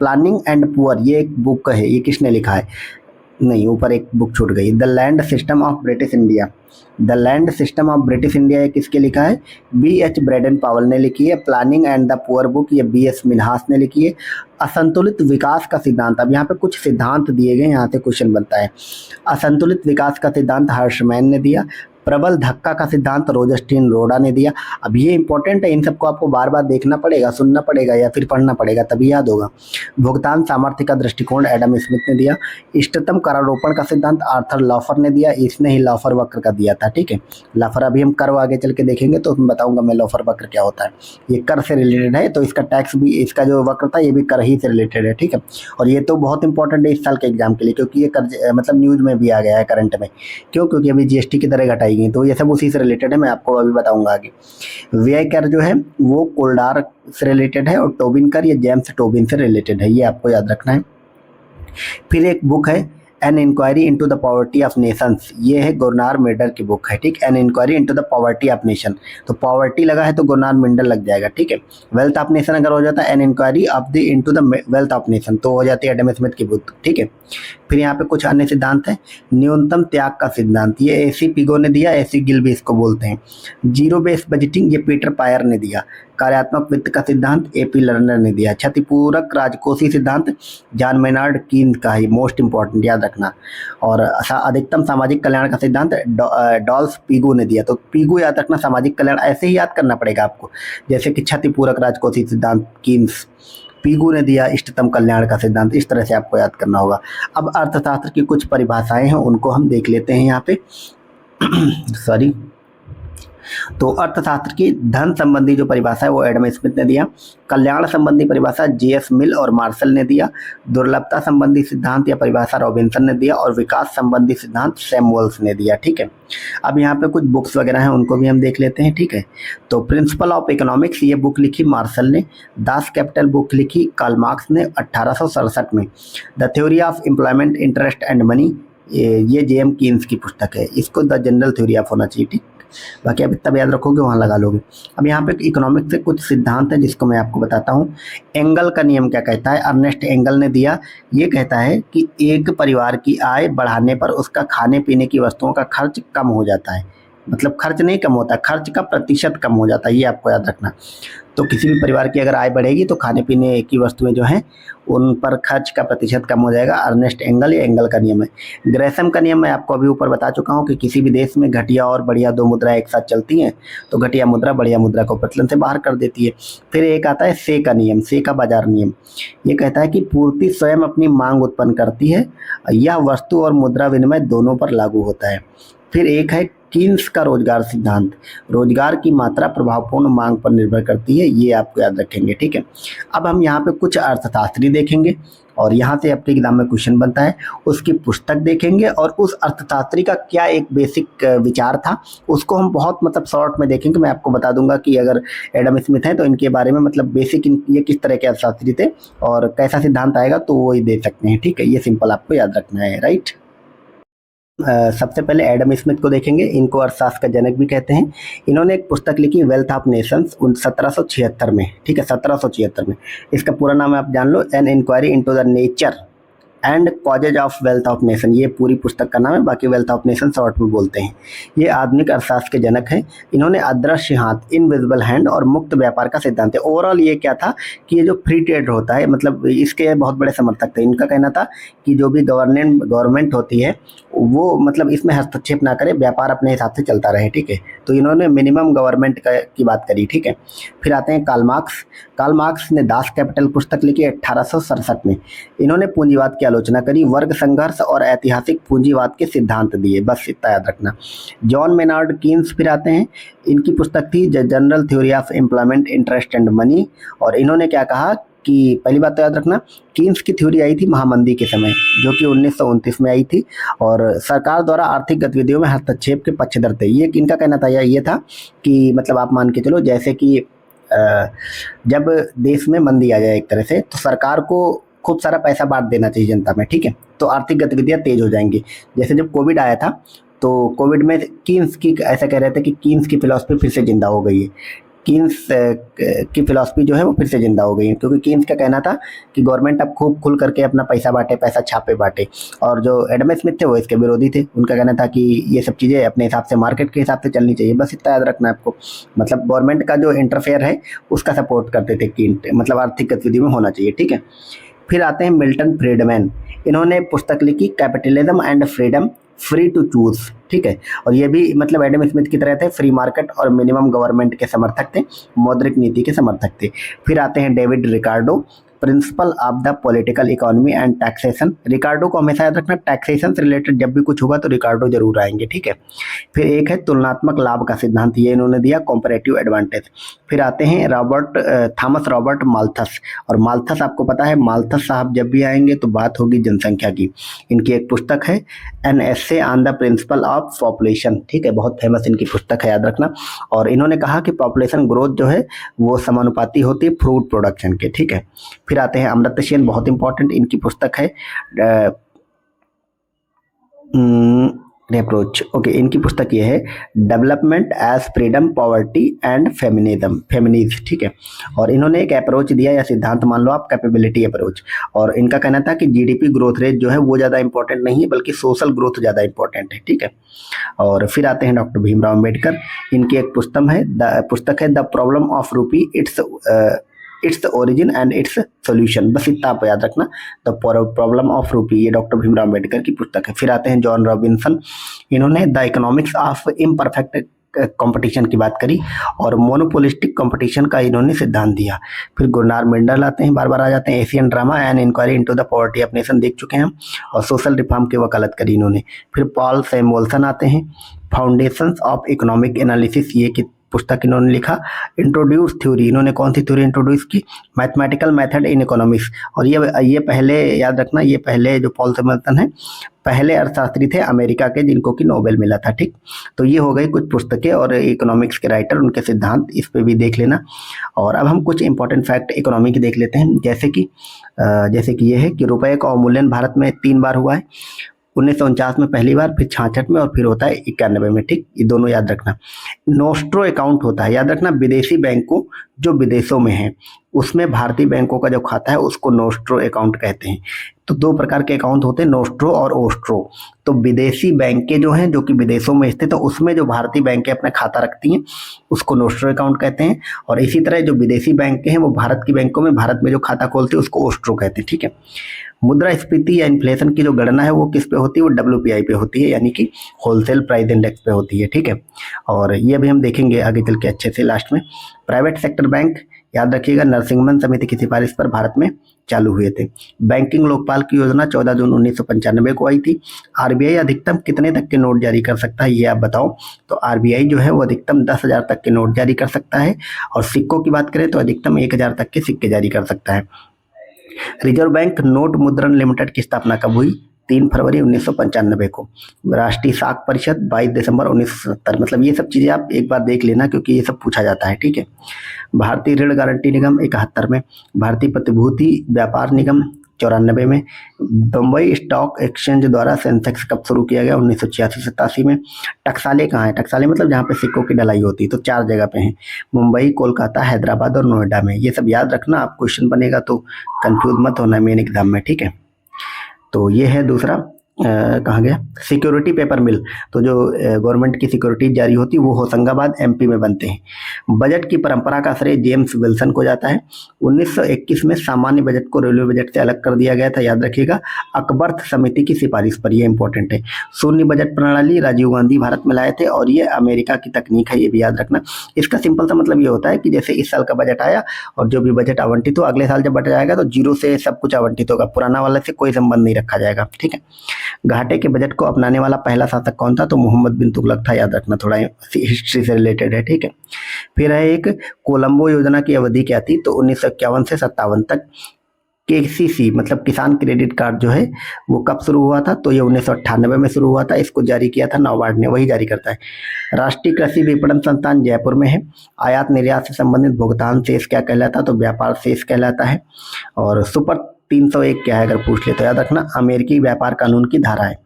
प्लानिंग एंड पुअर, ये एक बुक है, ये किसने लिखा है? नहीं, ऊपर एक बुक छूट गई, the land system of British India. The land system of British India ये किसके लिखा है? B.H. ब्रेडन पावल ने लिखी है। Planning and the poor book ये B.S. मिन्हास ने लिखी है। असंतुलित विकास का सिद्धांत, अब यहाँ पे कुछ सिद्धांत दिए गए, यहाँ से क्वेश्चन बनता है। असंतुलित विकास का सिद्धांत हर्षमैन ने दिया। प्रबल धक्का का सिद्धांत रोजस्टीन रोडा ने दिया। अब ये इंपॉर्टेंट है, इन सबको आपको बार बार देखना पड़ेगा, सुनना पड़ेगा या फिर पढ़ना पड़ेगा, तभी याद होगा। भुगतान सामर्थ्य का दृष्टिकोण एडम स्मिथ ने दिया। इष्टतम करारोपण का सिद्धांत आर्थर लॉफर ने दिया, इसने ही लॉफर वक्र का दिया था, ठीक है। लॉफर अभी हम कर आगे चल के देखेंगे तो मैं बताऊंगा मैं लॉफर वक्र क्या होता है। ये कर से रिलेटेड है, तो इसका टैक्स भी, इसका जो वक्र था ये भी कर ही से रिलेटेड है, ठीक है। और ये तो बहुत इंपॉर्टेंट है इस साल के एग्जाम के लिए, क्योंकि ये कर मतलब न्यूज़ में भी आ गया है करंट में। क्यों? क्योंकि अभी जीएसटी की दरें घटाई गई, तो ये सब उसी से रिलेटेड है, मैं आपको अभी बताऊंगा आगे। व्यय कर जो है वो कोल्डार से रिलेटेड है, और टोबिन कर ये जेम्स टोबिन से रिलेटेड है, ये आपको याद रखना है। फिर एक बुक है an inquiry into the poverty of nations, ये है गुरनार मिंडर की बुक है, ठीक। An inquiry into the poverty of nation, तो पॉवर्टी लगा है तो गुरनार मिंडर लग जाएगा, ठीक है। वेल्थ ऑफ नेशन अगर हो जाता है an inquiry of the into the wealth of nation, तो हो जाती है एडम स्मिथ की बुक, ठीक है। फिर यहाँ पे कुछ अन्य सिद्धांत है। न्यूनतम त्याग का सिद्धांत, ये एसी पिगो ने दिया, एसी गिलबी इसको बोलते हैं। जीरो बेस बजटिंग, ये पीटर पायर ने दिया। कार्यात्मक वित्त का सिद्धांत एपी लर्नर ने दिया। क्षतिपूरक राजकोषीय सिद्धांत जॉन मेनार्ड कीन्स का है, मोस्ट इंपॉर्टेंट याद रखना। और अधिकतम सामाजिक कल्याण का सिद्धांत डॉल्स पीगू ने दिया। तो पीगू याद रखना, सामाजिक कल्याण ऐसे ही याद करना पड़ेगा आपको, जैसे कि क्षतिपूरक राजकोषीय सिद्धांत कीन्स। पीगू ने दिया इष्टतम कल्याण का सिद्धांत। इस तरह से आपको याद करना होगा। अब अर्थशास्त्र की कुछ परिभाषाएं हैं, उनको हम देख लेते हैं यहाँ पे। सॉरी। तो अर्थशास्त्र की धन संबंधी जो परिभाषा है वो एडम स्मिथ ने दिया। कल्याण संबंधी परिभाषा जेएस मिल और मार्शल ने दिया। दुर्लभता संबंधी सिद्धांत या परिभाषा रॉबिन्सन ने दिया। और विकास संबंधी सिद्धांत सैमुअल्स ने दिया। ठीक है, अब यहाँ पे कुछ बुक्स वगैरह हैं, उनको भी हम देख लेते हैं। ठीक है, तो प्रिंसिपल ऑफ इकोनॉमिक्स ये बुक लिखी मार्शल ने। दास कैपिटल बुक लिखी कार्ल मार्क्स ने 1867 में। The theory of employment, interest and money ये जेएम कीन्स की पुस्तक है। इसको द जनरल थ्योरी ऑफ होना चाहिए। ठीक, बाकी आप इतना याद रखोगे वहाँ लगा लोगे। अब यहाँ पे इकोनॉमिक्स से कुछ सिद्धांत है जिसको मैं आपको बताता हूँ। एंगल का नियम क्या कहता है? अर्नेस्ट एंगल ने दिया। ये कहता है कि एक परिवार की आय बढ़ाने पर उसका खाने पीने की वस्तुओं का खर्च कम हो जाता है। मतलब खर्च नहीं कम होता, खर्च का प्रतिशत कम हो जाता है, ये आपको याद रखना। तो किसी भी परिवार की अगर आय बढ़ेगी तो खाने पीने की वस्तुएं जो हैं उन पर खर्च का प्रतिशत कम हो जाएगा। अर्नेस्ट एंगल, या एंगल का नियम है। ग्रेसम का नियम मैं आपको अभी ऊपर बता चुका हूँ कि किसी भी देश में घटिया और बढ़िया दो मुद्राएं एक साथ चलती हैं तो घटिया मुद्रा बढ़िया मुद्रा को प्रचलन से बाहर कर देती है। फिर एक आता है से का नियम, से का बाजार नियम। ये कहता है कि पूर्ति स्वयं अपनी मांग उत्पन्न करती है, यह वस्तु और मुद्रा विनिमय दोनों पर लागू होता है। फिर एक है कीन्स का रोजगार सिद्धांत। रोजगार की मात्रा प्रभावपूर्ण मांग पर निर्भर करती है, ये आपको याद रखेंगे। ठीक है, अब हम यहाँ पे कुछ अर्थशास्त्री देखेंगे और यहाँ से आपके एग्जाम में क्वेश्चन बनता है, उसकी पुस्तक देखेंगे और उस अर्थशास्त्री का क्या एक बेसिक विचार था उसको हम बहुत मतलब शॉर्ट में देखेंगे। मैं आपको बता दूंगा कि अगर एडम स्मिथ है तो इनके बारे में मतलब बेसिक ये किस तरह के अर्थशास्त्री थे और कैसा सिद्धांत आएगा तो वो ही दे सकते हैं। ठीक है, ये सिंपल आपको याद रखना है। राइट, सबसे पहले एडम स्मिथ को देखेंगे। इनको अर्थशास्त्र का जनक भी कहते हैं। इन्होंने एक पुस्तक लिखी वेल्थ ऑफ नेशंस 1776 में। ठीक है, 1776 में। इसका पूरा नाम आप जान लो, an inquiry into the nature and causes of wealth of nation. ये पूरी पुस्तक का नाम है, बाकी वेल्थ ऑफ नेशन शॉर्ट में बोलते हैं। ये आधुनिक अर्थशास्त्र के जनक हैं। इन्होंने अदृश्य हाथ, इनविजिबल हैंड और मुक्त व्यापार का सिद्धांत है। ओवरऑल ये क्या था कि ये जो फ्री ट्रेड होता है, मतलब इसके बहुत बड़े समर्थक थे। इनका कहना था कि जो भी गवर्नमेंट होती है वो मतलब इसमें हस्तक्षेप ना करे, व्यापार अपने हिसाब से चलता रहे। ठीक है, तो इन्होंने मिनिमम गवर्नमेंट की बात करी। ठीक है, फिर आते हैं कार्ल मार्क्स। कार्ल मार्क्स ने दास कैपिटल पुस्तक लिखी 1867 में। इन्होंने पूंजीवाद की आलोचना करी, वर्ग संघर्ष और ऐतिहासिक पूंजीवाद के सिद्धांत दिए। बस इतना याद रखना। जॉन मेनार्ड कीन्स फिर आते हैं। इनकी पुस्तक थी the general theory of employment, interest and money. और इन्होंने क्या कहा कि पहली बात तो याद रखना, कीन्स की थ्योरी आई थी महामंदी के समय, जो कि 1929 में आई थी और सरकार द्वारा आर्थिक गतिविधियों में हस्तक्षेप के पक्षधर थे। ये इनका कहना था, ये था कि मतलब आप मान के चलो जैसे कि जब देश में मंदी आ जाए एक तरह से तो सरकार को खूब सारा पैसा बांट देना चाहिए जनता में। ठीक है, तो आर्थिक गतिविधियां तेज हो जाएंगी। जैसे जब कोविड आया था तो कोविड में कीन्स की ऐसा कह रहे थे कि कीन्स की फिलॉसफी फिर से जिंदा हो गई है। कीन्स की फिलॉसफी जो है वो फिर से जिंदा हो गई है, क्योंकि कीन्स का कहना था कि गवर्नमेंट अब खूब खुल करके अपना पैसा बांटे, पैसा छापे बांटे। और जो एडम स्मिथ थे वो इसके विरोधी थे। उनका कहना था कि ये सब चीज़ें अपने हिसाब से, मार्केट के हिसाब से चलनी चाहिए। बस इतना याद रखना है आपको। मतलब गवर्नमेंट का जो इंटरफेयर है उसका सपोर्ट करते थे कि मतलब आर्थिक गतिविधि में होना चाहिए। ठीक है, फिर आते हैं मिल्टन फ्रीडमैन। इन्होंने पुस्तक लिखी capitalism and freedom, free to choose. ठीक है, और ये भी मतलब एडम स्मिथ की तरह थे, फ्री मार्केट और मिनिमम गवर्नमेंट के समर्थक थे, मौद्रिक नीति के समर्थक थे। फिर आते हैं David Ricardo, principle of the political economy and taxation. Ricardo को हमेशा याद रखना, टैक्सेशन से रिलेटेड जब भी कुछ होगा तो रिकार्डो जरूर आएंगे। ठीक है, फिर एक है तुलनात्मक लाभ का सिद्धांत, ये इन्होंने दिया, कॉम्परेटिव एडवांटेज। फिर आते हैं थॉमस रॉबर्ट माल्थस। और माल्थस आपको पता है, माल्थस साहब जब भी आएंगे तो बात होगी जनसंख्या की। इनकी एक पुस्तक है an essay on the principle of population. ठीक है, बहुत फेमस इनकी पुस्तक है, याद रखना। और इन्होंने कहा कि पॉपुलेशन ग्रोथ जो है वो समानुपाती होती है फ्रूट प्रोडक्शन के। ठीक है, फिर आते हैं अमर्त्य सेन, बहुत इंपॉर्टेंट। इनकी पुस्तक है अप्रोच। ओके, इनकी पुस्तक ये है development as freedom, poverty and feminism. ठीक है, और इन्होंने एक अप्रोच दिया या सिद्धांत मान लो आप, कैपेबिलिटी अप्रोच। और इनका कहना था कि जीडीपी ग्रोथ रेट जो है वो ज़्यादा इंपॉर्टेंट नहीं है, बल्कि सोशल ग्रोथ ज़्यादा इंपॉर्टेंट है। ठीक है, और फिर आते हैं डॉक्टर भीमराव अम्बेडकर। इनकी एक पुस्तक है द प्रॉब्लम ऑफ रूपी, its origin and its solution. बस इतना आप याद रखना, द प्रॉब्लम ऑफ रूपी, ये डॉक्टर भीमराव अम्बेडकर की पुस्तक है। फिर आते हैं जॉन रॉबिन्सन। इन्होंने the economics of imperfect competition की बात करी और मोनोपोलिस्टिक कंपटीशन का इन्होंने सिद्धांत दिया। फिर गुरनार मेंडल आते हैं, बार बार आ जाते हैं। Asian drama and inquiry into the poverty of nation देख चुके हैं हम, और सोशल रिफॉर्म की वकालत करी इन्होंने। फिर पॉल सैमुअल्सन आते हैं, फाउंडेशंस ऑफ इकोनॉमिक एनालिसिस ये की पुस्तक इन्होंने लिखा। इंट्रोड्यूस थ्योरी, इन्होंने कौन सी थ्योरी इंट्रोड्यूस की? Mathematical method in economics. और ये पहले याद रखना, ये पहले जो पॉल सैमुअल्सन है पहले अर्थशास्त्री थे अमेरिका के जिनको कि नोबेल मिला था। ठीक, तो ये हो गई कुछ पुस्तकें और इकोनॉमिक्स के राइटर, उनके सिद्धांत, इस पे भी देख लेना। और अब हम कुछ इंपॉर्टेंट फैक्ट इकोनॉमी के देख लेते हैं, जैसे कि ये है कि रुपए का अवमूल्यन भारत में 3 बार हुआ है। 1949 में पहली बार, फिर 66 में, और फिर होता है 91 में। ठीक, ये दोनों याद रखना। नोस्ट्रो अकाउंट होता है, याद रखना, विदेशी बैंकों जो विदेशों में हैं उसमें भारतीय बैंकों का जो खाता है उसको नोस्ट्रो अकाउंट कहते हैं। तो 2 प्रकार के अकाउंट होते हैं, नोस्ट्रो और ओस्ट्रो। तो विदेशी बैंकें जो हैं जो कि विदेशों में स्थित तो उसमें जो भारतीय बैंकें अपना खाता रखती हैं उसको नोस्ट्रो अकाउंट कहते हैं। और इसी तरह जो विदेशी बैंकें हैं वो भारत की बैंकों में, भारत में जो खाता खोलते हैं उसको ओस्ट्रो कहते हैं। ठीक है, मुद्रास्फीति या इन्फ्लेशन की जो गणना है वो किस पे होती है? वो WPI पे होती है, यानी कि होलसेल प्राइस इंडेक्स पे होती है। ठीक है, और ये भी हम देखेंगे आगे चल के अच्छे से लास्ट में। प्राइवेट सेक्टर बैंक, याद रखिएगा, नरसिंहमन समिति की सिफारिश पर भारत में चालू हुए थे। बैंकिंग लोकपाल की योजना 14 जून 1995 को आई थी। RBI अधिकतम कितने तक के नोट जारी कर सकता है ये आप बताओ? तो RBI जो है वो अधिकतम 10,000 तक के नोट जारी कर सकता है, और सिक्कों की बात करें तो अधिकतम 1,000 तक के सिक्के जारी कर सकता है। रिजर्व बैंक नोट मुद्रण लिमिटेड की स्थापना कब हुई? 3 फरवरी 1995 को। राष्ट्रीय साख परिषद 22 दिसंबर 1970। मतलब ये सब चीज़ें आप एक बार देख लेना क्योंकि ये सब पूछा जाता है। ठीक है, भारतीय ऋण गारंटी निगम 71 में, भारतीय प्रतिभूति व्यापार निगम 94 में, बम्बई स्टॉक एक्सचेंज द्वारा सेंसेक्स कब शुरू किया गया? 1986-87 में। टकसाले कहाँ है? टकसाले मतलब जहाँ पे सिक्कों की ढलाई होती है, तो 4 जगह पे हैं, मुंबई, कोलकाता, हैदराबाद और नोएडा में। ये सब याद रखना, आप क्वेश्चन बनेगा तो कंफ्यूज मत होना मेन एग्जाम में। ठीक है, तो ये है दूसरा, कहाँ गया? सिक्योरिटी पेपर मिल। तो जो गवर्नमेंट की सिक्योरिटी जारी होती है वो होशंगाबाद MP में बनते हैं। बजट की परंपरा का श्रेय जेम्स विल्सन को जाता है। 1921 में सामान्य बजट को रेलवे बजट से अलग कर दिया गया था, याद रखिएगा, अकबर्थ समिति की सिफारिश पर, ये इंपॉर्टेंट है। शून्य बजट प्रणाली राजीव गांधी भारत में लाए थे, और ये अमेरिका की तकनीक है, ये भी याद रखना। इसका सिंपल सा मतलब ये होता है कि जैसे इस साल का बजट आया और जो भी बजट आवंटित हो, अगले साल जब बजट आएगा तो 0 से सब कुछ आवंटित होगा, पुराना वाले से कोई संबंध नहीं रखा जाएगा। ठीक है, घाटे के बजट को अपनाने वाला पहला शासक कौन था? तो मोहम्मद बिन तुगलक था, याद रखना, थोड़ा हिस्ट्री से रिलेटेड है। ठीक है, फिर है एक कोलंबो योजना की अवधि क्या थी? तो 1951 से 57 तक। KCC मतलब किसान क्रेडिट कार्ड जो है वो कब शुरू हुआ था? तो ये 1998 में शुरू हुआ था, इसको जारी किया था नाबार्ड ने, वही जारी करता है। राष्ट्रीय कृषि विपणन संस्थान जयपुर में है। आयात निर्यात से संबंधित भुगतान शेष क्या कहलाता है? तो व्यापार शेष कहलाता है। और सुपर 301 क्या है अगर पूछ ले तो याद रखना, अमेरिकी व्यापार कानून की धारा है।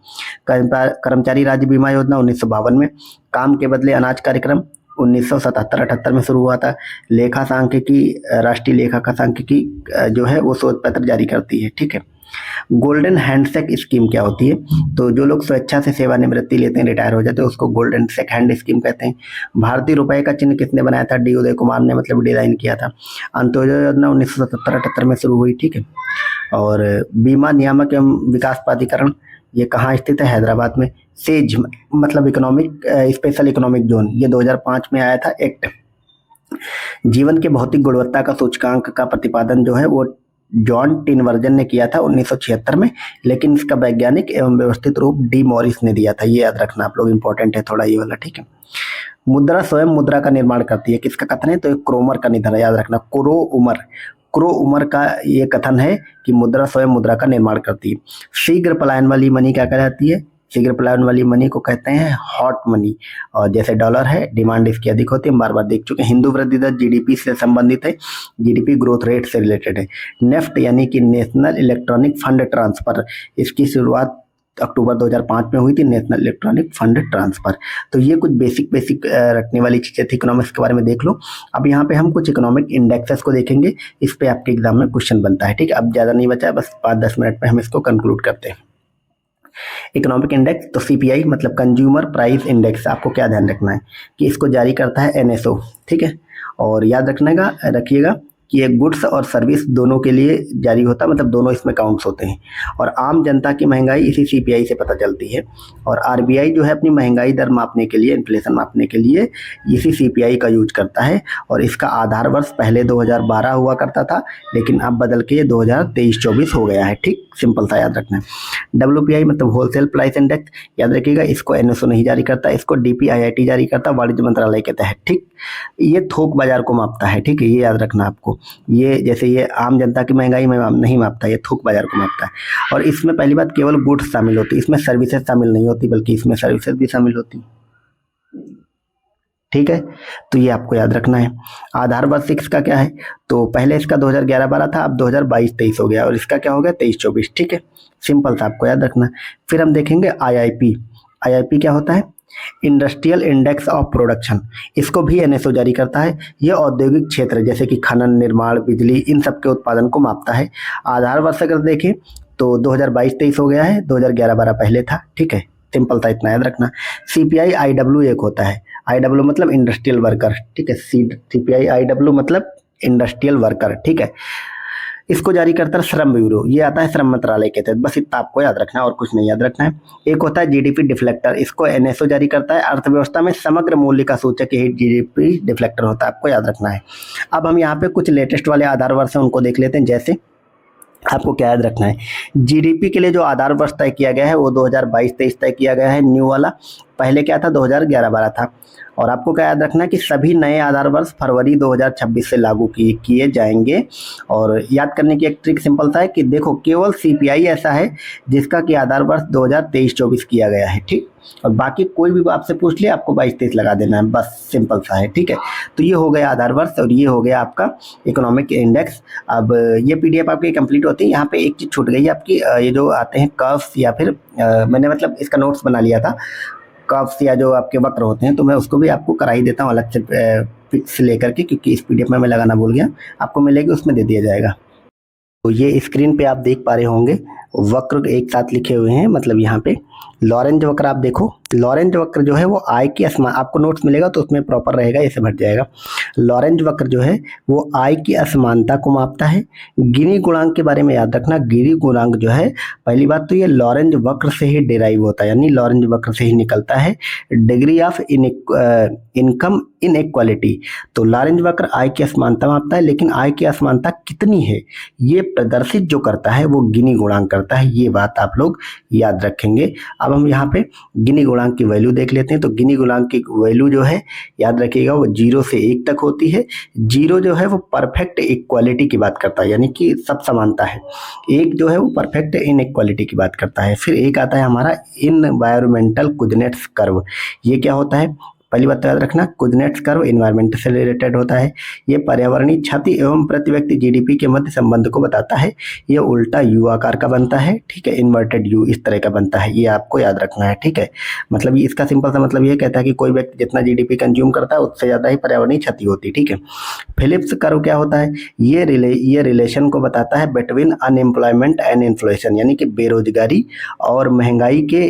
कर्मचारी राज्य बीमा योजना 1952 में। काम के बदले अनाज कार्यक्रम 1977-78 में शुरू हुआ था। लेखा सांख्यिकी, राष्ट्रीय लेखा सांख्यिकी जो है वो शोध पत्र जारी करती है। ठीक है, गोल्डन हैंडशेक स्कीम क्या होती है? तो जो लोग स्वेच्छा से सेवानिवृत्ति लेते हैं, रिटायर हो जाते हैं, उसको गोल्डन हैंड स्कीम कहते हैं। भारतीय रुपए का चिन्ह किसने बनाया था? D उदय कुमार ने, मतलब डिजाइन किया था। अंत्योदय योजना 1977-78 में शुरू हुई। ठीक है, और बीमा नियामक एवं विकास प्राधिकरण ये कहाँ स्थित है? हैदराबाद में। सेज मतलब इकोनॉमिक स्पेशल इकोनॉमिक जोन, ये 2005 में आया था एक्ट। जीवन के भौतिक गुणवत्ता का सूचकांक का प्रतिपादन जो है वो जॉन टिनवर्जन ने किया था 1976 में, लेकिन इसका वैज्ञानिक एवं व्यवस्थित रूप डी मॉरिस ने दिया था, ये याद रखना आप लोग, इंपॉर्टेंट है थोड़ा ये वाला। ठीक है, मुद्रा स्वयं मुद्रा का निर्माण करती है, किसका कथन है? तो क्रोमर का निधन, याद रखना, क्रो उमर का ये कथन है कि मुद्रा स्वयं मुद्रा का निर्माण करती है। शीघ्र पलायन वाली मनी क्या कहलाती है? शीघ्र पलायन वाली मनी को कहते हैं हॉट मनी। और जैसे डॉलर है, डिमांड इसकी अधिक होती है, हम बार बार देख चुके हैं। हिंदू वृद्धि दर GDP से संबंधित है, GDP ग्रोथ रेट से रिलेटेड है। नेफ्ट यानी कि नेशनल इलेक्ट्रॉनिक फंड ट्रांसफर, इसकी शुरुआत अक्टूबर 2005 में हुई थी, नेशनल इलेक्ट्रॉनिक फंड ट्रांसफर। तो ये कुछ बेसिक रखने वाली चीज़ें थी, इकोनॉमिक्स के बारे में देख लो। अब यहाँ पे हम कुछ इकोनॉमिक इंडेक्सेस को देखेंगे, इस पे आपके एग्जाम में क्वेश्चन बनता है। ठीक है, अब ज़्यादा नहीं बचा है, बस 5-10 मिनट में हम इसको कंक्लूड करते हैं। इकोनॉमिक इंडेक्स, तो CPI मतलब कंज्यूमर प्राइस इंडेक्स, आपको क्या ध्यान रखना है कि इसको जारी करता है NSO। ठीक है, और याद रखिएगा कि ये गुड्स और सर्विस दोनों के लिए जारी होता है, मतलब दोनों इसमें काउंट्स होते हैं। और आम जनता की महंगाई इसी सीपीआई से पता चलती है। और आरबीआई जो है अपनी महंगाई दर मापने के लिए, इन्फ्लेशन मापने के लिए इसी सीपीआई का यूज करता है। और इसका आधार वर्ष पहले 2012 हुआ करता था, लेकिन अब बदल के 2023-24 हो गया है। ठीक, सिंपल सा याद रखना है। डब्ल्यूपीआई मतलब होलसेल प्राइस इंडेक्स, याद रखिएगा, इसको एनएसओ नहीं जारी करता, इसको डीपीआईआईटी जारी करता, वाणिज्य मंत्रालय के तहत। ठीक, ये थोक बाजार को मापता है। ठीक है, ये याद रखना आपको। ये जैसे ये आम जनता की महंगाई में नहीं मापता, ये थोक बाजार को मापता है। और इसमें पहली बात केवल गुड्स शामिल होती है, इसमें सर्विसेज शामिल नहीं होती, बल्कि इसमें सर्विसेज भी शामिल होती। ठीक है, तो ये आपको याद रखना है। आधार वर्ष 6 का क्या है, तो पहले इसका 2011-12 था, अब 2022-23 हो गया, और इसका क्या हो गया 23-24। ठीक है, सिंपल था, आपको याद रखना है। फिर हम देखेंगे आईआईपी। आईआईपी क्या होता है, इंडस्ट्रियल इंडेक्स ऑफ प्रोडक्शन, इसको भी एनएसओ जारी करता है। यह औद्योगिक क्षेत्र जैसे कि खनन, निर्माण, बिजली, इन सब के उत्पादन को मापता है। आधार वर्ष अगर देखें तो 2022-23 हो गया है, 2011-12 पहले था। ठीक है, सिंपल था, इतना याद रखना। सीपीआई आईडब्ल्यू एक होता है, आईडब्ल्यू मतलब इंडस्ट्रियल वर्कर। ठीक है, सीपीआई आईडब्ल्यू मतलब इंडस्ट्रियल वर्कर। ठीक है, इसको जारी करता है श्रम ब्यूरो, ये आता है श्रम मंत्रालय के तहत। बस इतना आपको याद रखना है और कुछ नहीं याद रखना है। एक होता है जीडीपी डिफ्लेक्टर, इसको एनएसओ जारी करता है। अर्थव्यवस्था में समग्र मूल्य का सूचक यही जीडीपी डिफ्लेक्टर होता है, आपको याद रखना है। अब हम यहाँ पे कुछ लेटेस्ट वाले आधार वर्ष हैं उनको देख लेते हैं। जैसे आपको क्या याद रखना है, जीडीपी के लिए जो आधार वर्ष तय किया गया है वो 2022-23 तय किया गया है, न्यू वाला। पहले क्या था, 2011-12 था। और आपको क्या याद रखना है कि सभी नए आधार वर्ष फरवरी 2026 से लागू किए जाएंगे। और याद करने की एक ट्रिक सिंपल सा है कि देखो, केवल सीपीआई ऐसा है जिसका कि आधार वर्ष 2023-24 किया गया है। ठीक, और बाकी कोई भी आपसे पूछ लिया आपको 22-23 लगा देना है, बस सिंपल सा है। ठीक है, तो ये हो गया आधार वर्ष और ये हो गया आपका इकोनॉमिक इंडेक्स। अब ये पीडीएफ आपकी कंप्लीट होती है। यहाँ पे एक चीज़ छूट गई है आपकी, ये जो आते हैं कर्व्स, या फिर मैंने मतलब इसका नोट्स बना लिया था, कर्व्स या जो आपके वक्र होते हैं, तो मैं उसको भी आपको करा ही देता हूँ अलग से पिक्स लेकर के, क्योंकि इस पीडीएफ में मैं लगाना भूल गया, आपको मिलेगी उसमें दे दिया जाएगा। तो ये स्क्रीन पे आप देख पा रहे होंगे वक्र एक साथ लिखे हुए हैं, मतलब यहाँ पे लॉरेंज वक्र आप देखो। लॉरेंज वक्र जो है वो आय की असमान, आपको नोट्स मिलेगा तो उसमें प्रॉपर रहेगा, ऐसे भट जाएगा। लॉरेंज वक्र जो है वो आय की असमानता को मापता है। गिनी गुणांक के बारे में याद रखना, गिनी गुणांक जो है, पहली बात तो ये लॉरेंज वक्र से ही डिराइव होता है, यानी लॉरेंज वक्र से ही निकलता है। डिग्री ऑफ इनकम इनइक्वालिटी, तो लॉरेंज वक्र आय की असमानता मापता है, लेकिन आय की असमानता कितनी है ये प्रदर्शित जो करता है वो गिनी गुणांक करता है। ये बात आप लोग याद रखेंगे। अब हम यहाँ पे गिनी गुणांक की वैल्यू देख लेते हैं। तो गिनी गुणांक की वैल्यू जो है याद रखिएगा वो 0 से 1 तक होती है। 0 जो है वो परफेक्ट इक्वालिटी की बात करता है, यानी कि सब समानता है। 1 जो है वो परफेक्ट इनइक्वालिटी की बात करता है। फिर 1 आता है हमारा इन्वायरमेंटल कुजनेट्स कर्व। ये क्या होता है, पहली बात तो याद रखना, कुजनेट्स कर्व इन्वायरमेंट से रिलेटेड होता है। ये पर्यावरणीय क्षति एवं प्रति व्यक्ति जीडीपी के मध्य संबंध को बताता है। ये उल्टा यू आकार का बनता है। ठीक है, इन्वर्टेड यू इस तरह का बनता है, ये आपको याद रखना है। ठीक है, मतलब ये इसका सिंपल सा मतलब ये कहता है कि कोई व्यक्ति जितना जीडीपी कंज्यूम करता है उससे ज़्यादा ही पर्यावरणीय क्षति होती है। ठीक है, फिलिप्स कर्व क्या होता है, ये रिलेशन को बताता है बिटवीन अनएम्प्लॉयमेंट एंड इन्फ्लेशन, यानी कि बेरोजगारी और महंगाई के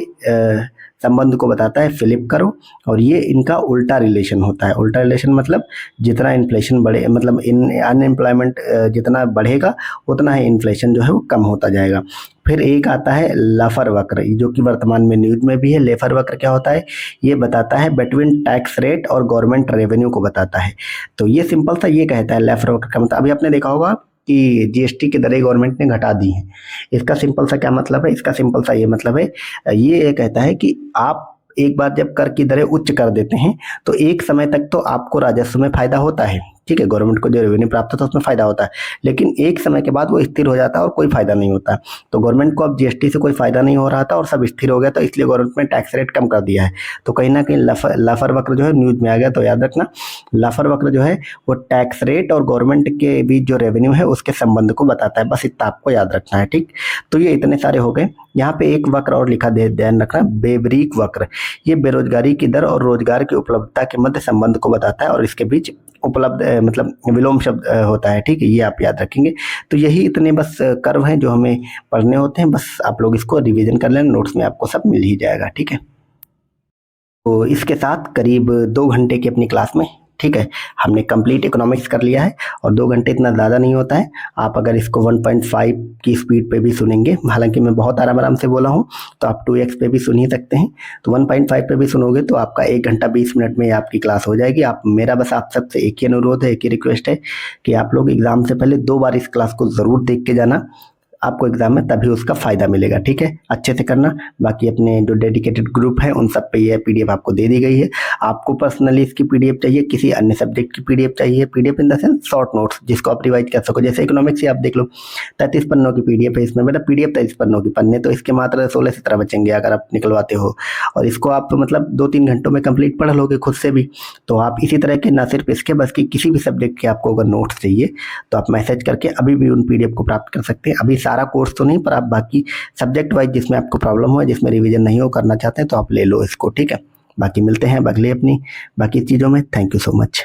संबंध को बताता है फिलिप कर्व। और ये इनका उल्टा रिलेशन होता है। उल्टा रिलेशन मतलब जितना इन्फ्लेशन बढ़े, मतलब अनएम्प्लॉयमेंट जितना बढ़ेगा उतना ही इन्फ्लेशन जो है वो कम होता जाएगा। फिर एक आता है लाफर वक्र, जो कि वर्तमान में न्यूज में भी है। लेफर वक्र क्या होता है, ये बताता है बिटवीन टैक्स रेट और गवर्नमेंट रेवेन्यू को बताता है। तो ये सिंपल सा ये कहता है लेफर वक्र का मतलब, अभी आपने देखा होगा कि जीएसटी की दरें गवर्नमेंट ने घटा दी हैं। इसका सिंपल सा क्या मतलब है, इसका सिंपल सा ये मतलब है, ये कहता है कि आप एक बार जब कर की दरें उच्च कर देते हैं तो एक समय तक तो आपको राजस्व में फायदा होता है। ठीक है, गवर्नमेंट को जो रेवेन्यू प्राप्त होता है उसमें फायदा होता है, लेकिन एक समय के बाद वो स्थिर हो जाता है और कोई फायदा नहीं होता। तो गवर्नमेंट को अब जीएसटी से कोई फायदा नहीं हो रहा था और सब स्थिर हो गया, तो इसलिए गवर्नमेंट ने टैक्स रेट कम कर दिया है। तो कहीं ना कहीं लाफर वक्र जो है न्यूज में आ गया। तो याद रखना, लाफर वक्र जो है वो टैक्स रेट और गवर्नमेंट के बीच जो रेवेन्यू है उसके संबंध को बताता है। बस इतना आपको याद रखना है। ठीक, तो ये इतने सारे हो गए। यहाँ पे एक वक्र और लिखा, ध्यान रखना, बेबरीक वक्र। ये बेरोजगारी की दर और रोजगार की उपलब्धता के मध्य संबंध को बताता है और इसके बीच उपलब्ध मतलब विलोम शब्द होता है। ठीक है, ये आप याद रखेंगे। तो यही इतने बस कर्व हैं जो हमें पढ़ने होते हैं। बस आप लोग इसको रिवीजन कर लेना, नोट्स में आपको सब मिल ही जाएगा। ठीक है, तो इसके साथ करीब 2 घंटे की अपनी क्लास में ठीक है। हमने कंप्लीट इकोनॉमिक्स कर लिया है और 2 घंटे इतना ज़्यादा नहीं होता है। आप अगर इसको 1.5 की स्पीड पे भी सुनेंगे, हालांकि मैं बहुत आराम आराम से बोला हूँ, तो आप 2x पे भी सुन ही सकते हैं। तो 1.5 पे भी सुनोगे तो आपका 1 घंटा 20 मिनट में आपकी क्लास हो जाएगी। आप मेरा बस आप सबसे एक ही अनुरोध है, एक ही रिक्वेस्ट है कि आप लोग एग्ज़ाम से पहले 2 बार इस क्लास को ज़रूर देख के जाना। आपको एग्जाम में तभी उसका फ़ायदा मिलेगा, ठीक है। अच्छे से करना। बाकी अपने जो डेडिकेटेड ग्रुप है उन सब पे ये पीडीएफ आपको दे दी गई है। आपको पर्सनली इसकी पीडीएफ चाहिए, किसी अन्य सब्जेक्ट की पीडीएफ चाहिए, PDF in the sense short notes जिसको आप रिवाइज कर सको। जैसे इकोनॉमिक्स ही आप देख लो, 33 पन्नों की पीडीएफ है इसमें, मतलब पीडीएफ 33 पन्नों की, पन्ने तो इसके मात्र 16-17 बचेंगे अगर आप निकलवाते हो। और इसको आप मतलब 2-3 घंटों में कंप्लीट पढ़ लोगे खुद से भी। तो आप इसी तरह के ना सिर्फ इसके बस की किसी भी सब्जेक्ट के आपको अगर नोट्स चाहिए तो आप मैसेज करके अभी भी उन पीडीएफ को प्राप्त कर सकते हैं। अभी सारा कोर्स तो नहीं, पर आप बाकी सब्जेक्ट वाइज जिसमें आपको प्रॉब्लम हो, जिसमें रिवीजन नहीं हो करना चाहते हैं, तो आप ले लो इसको, ठीक है। बाकी मिलते हैं अगले अपनी बाकी चीज़ों में। Thank you so much.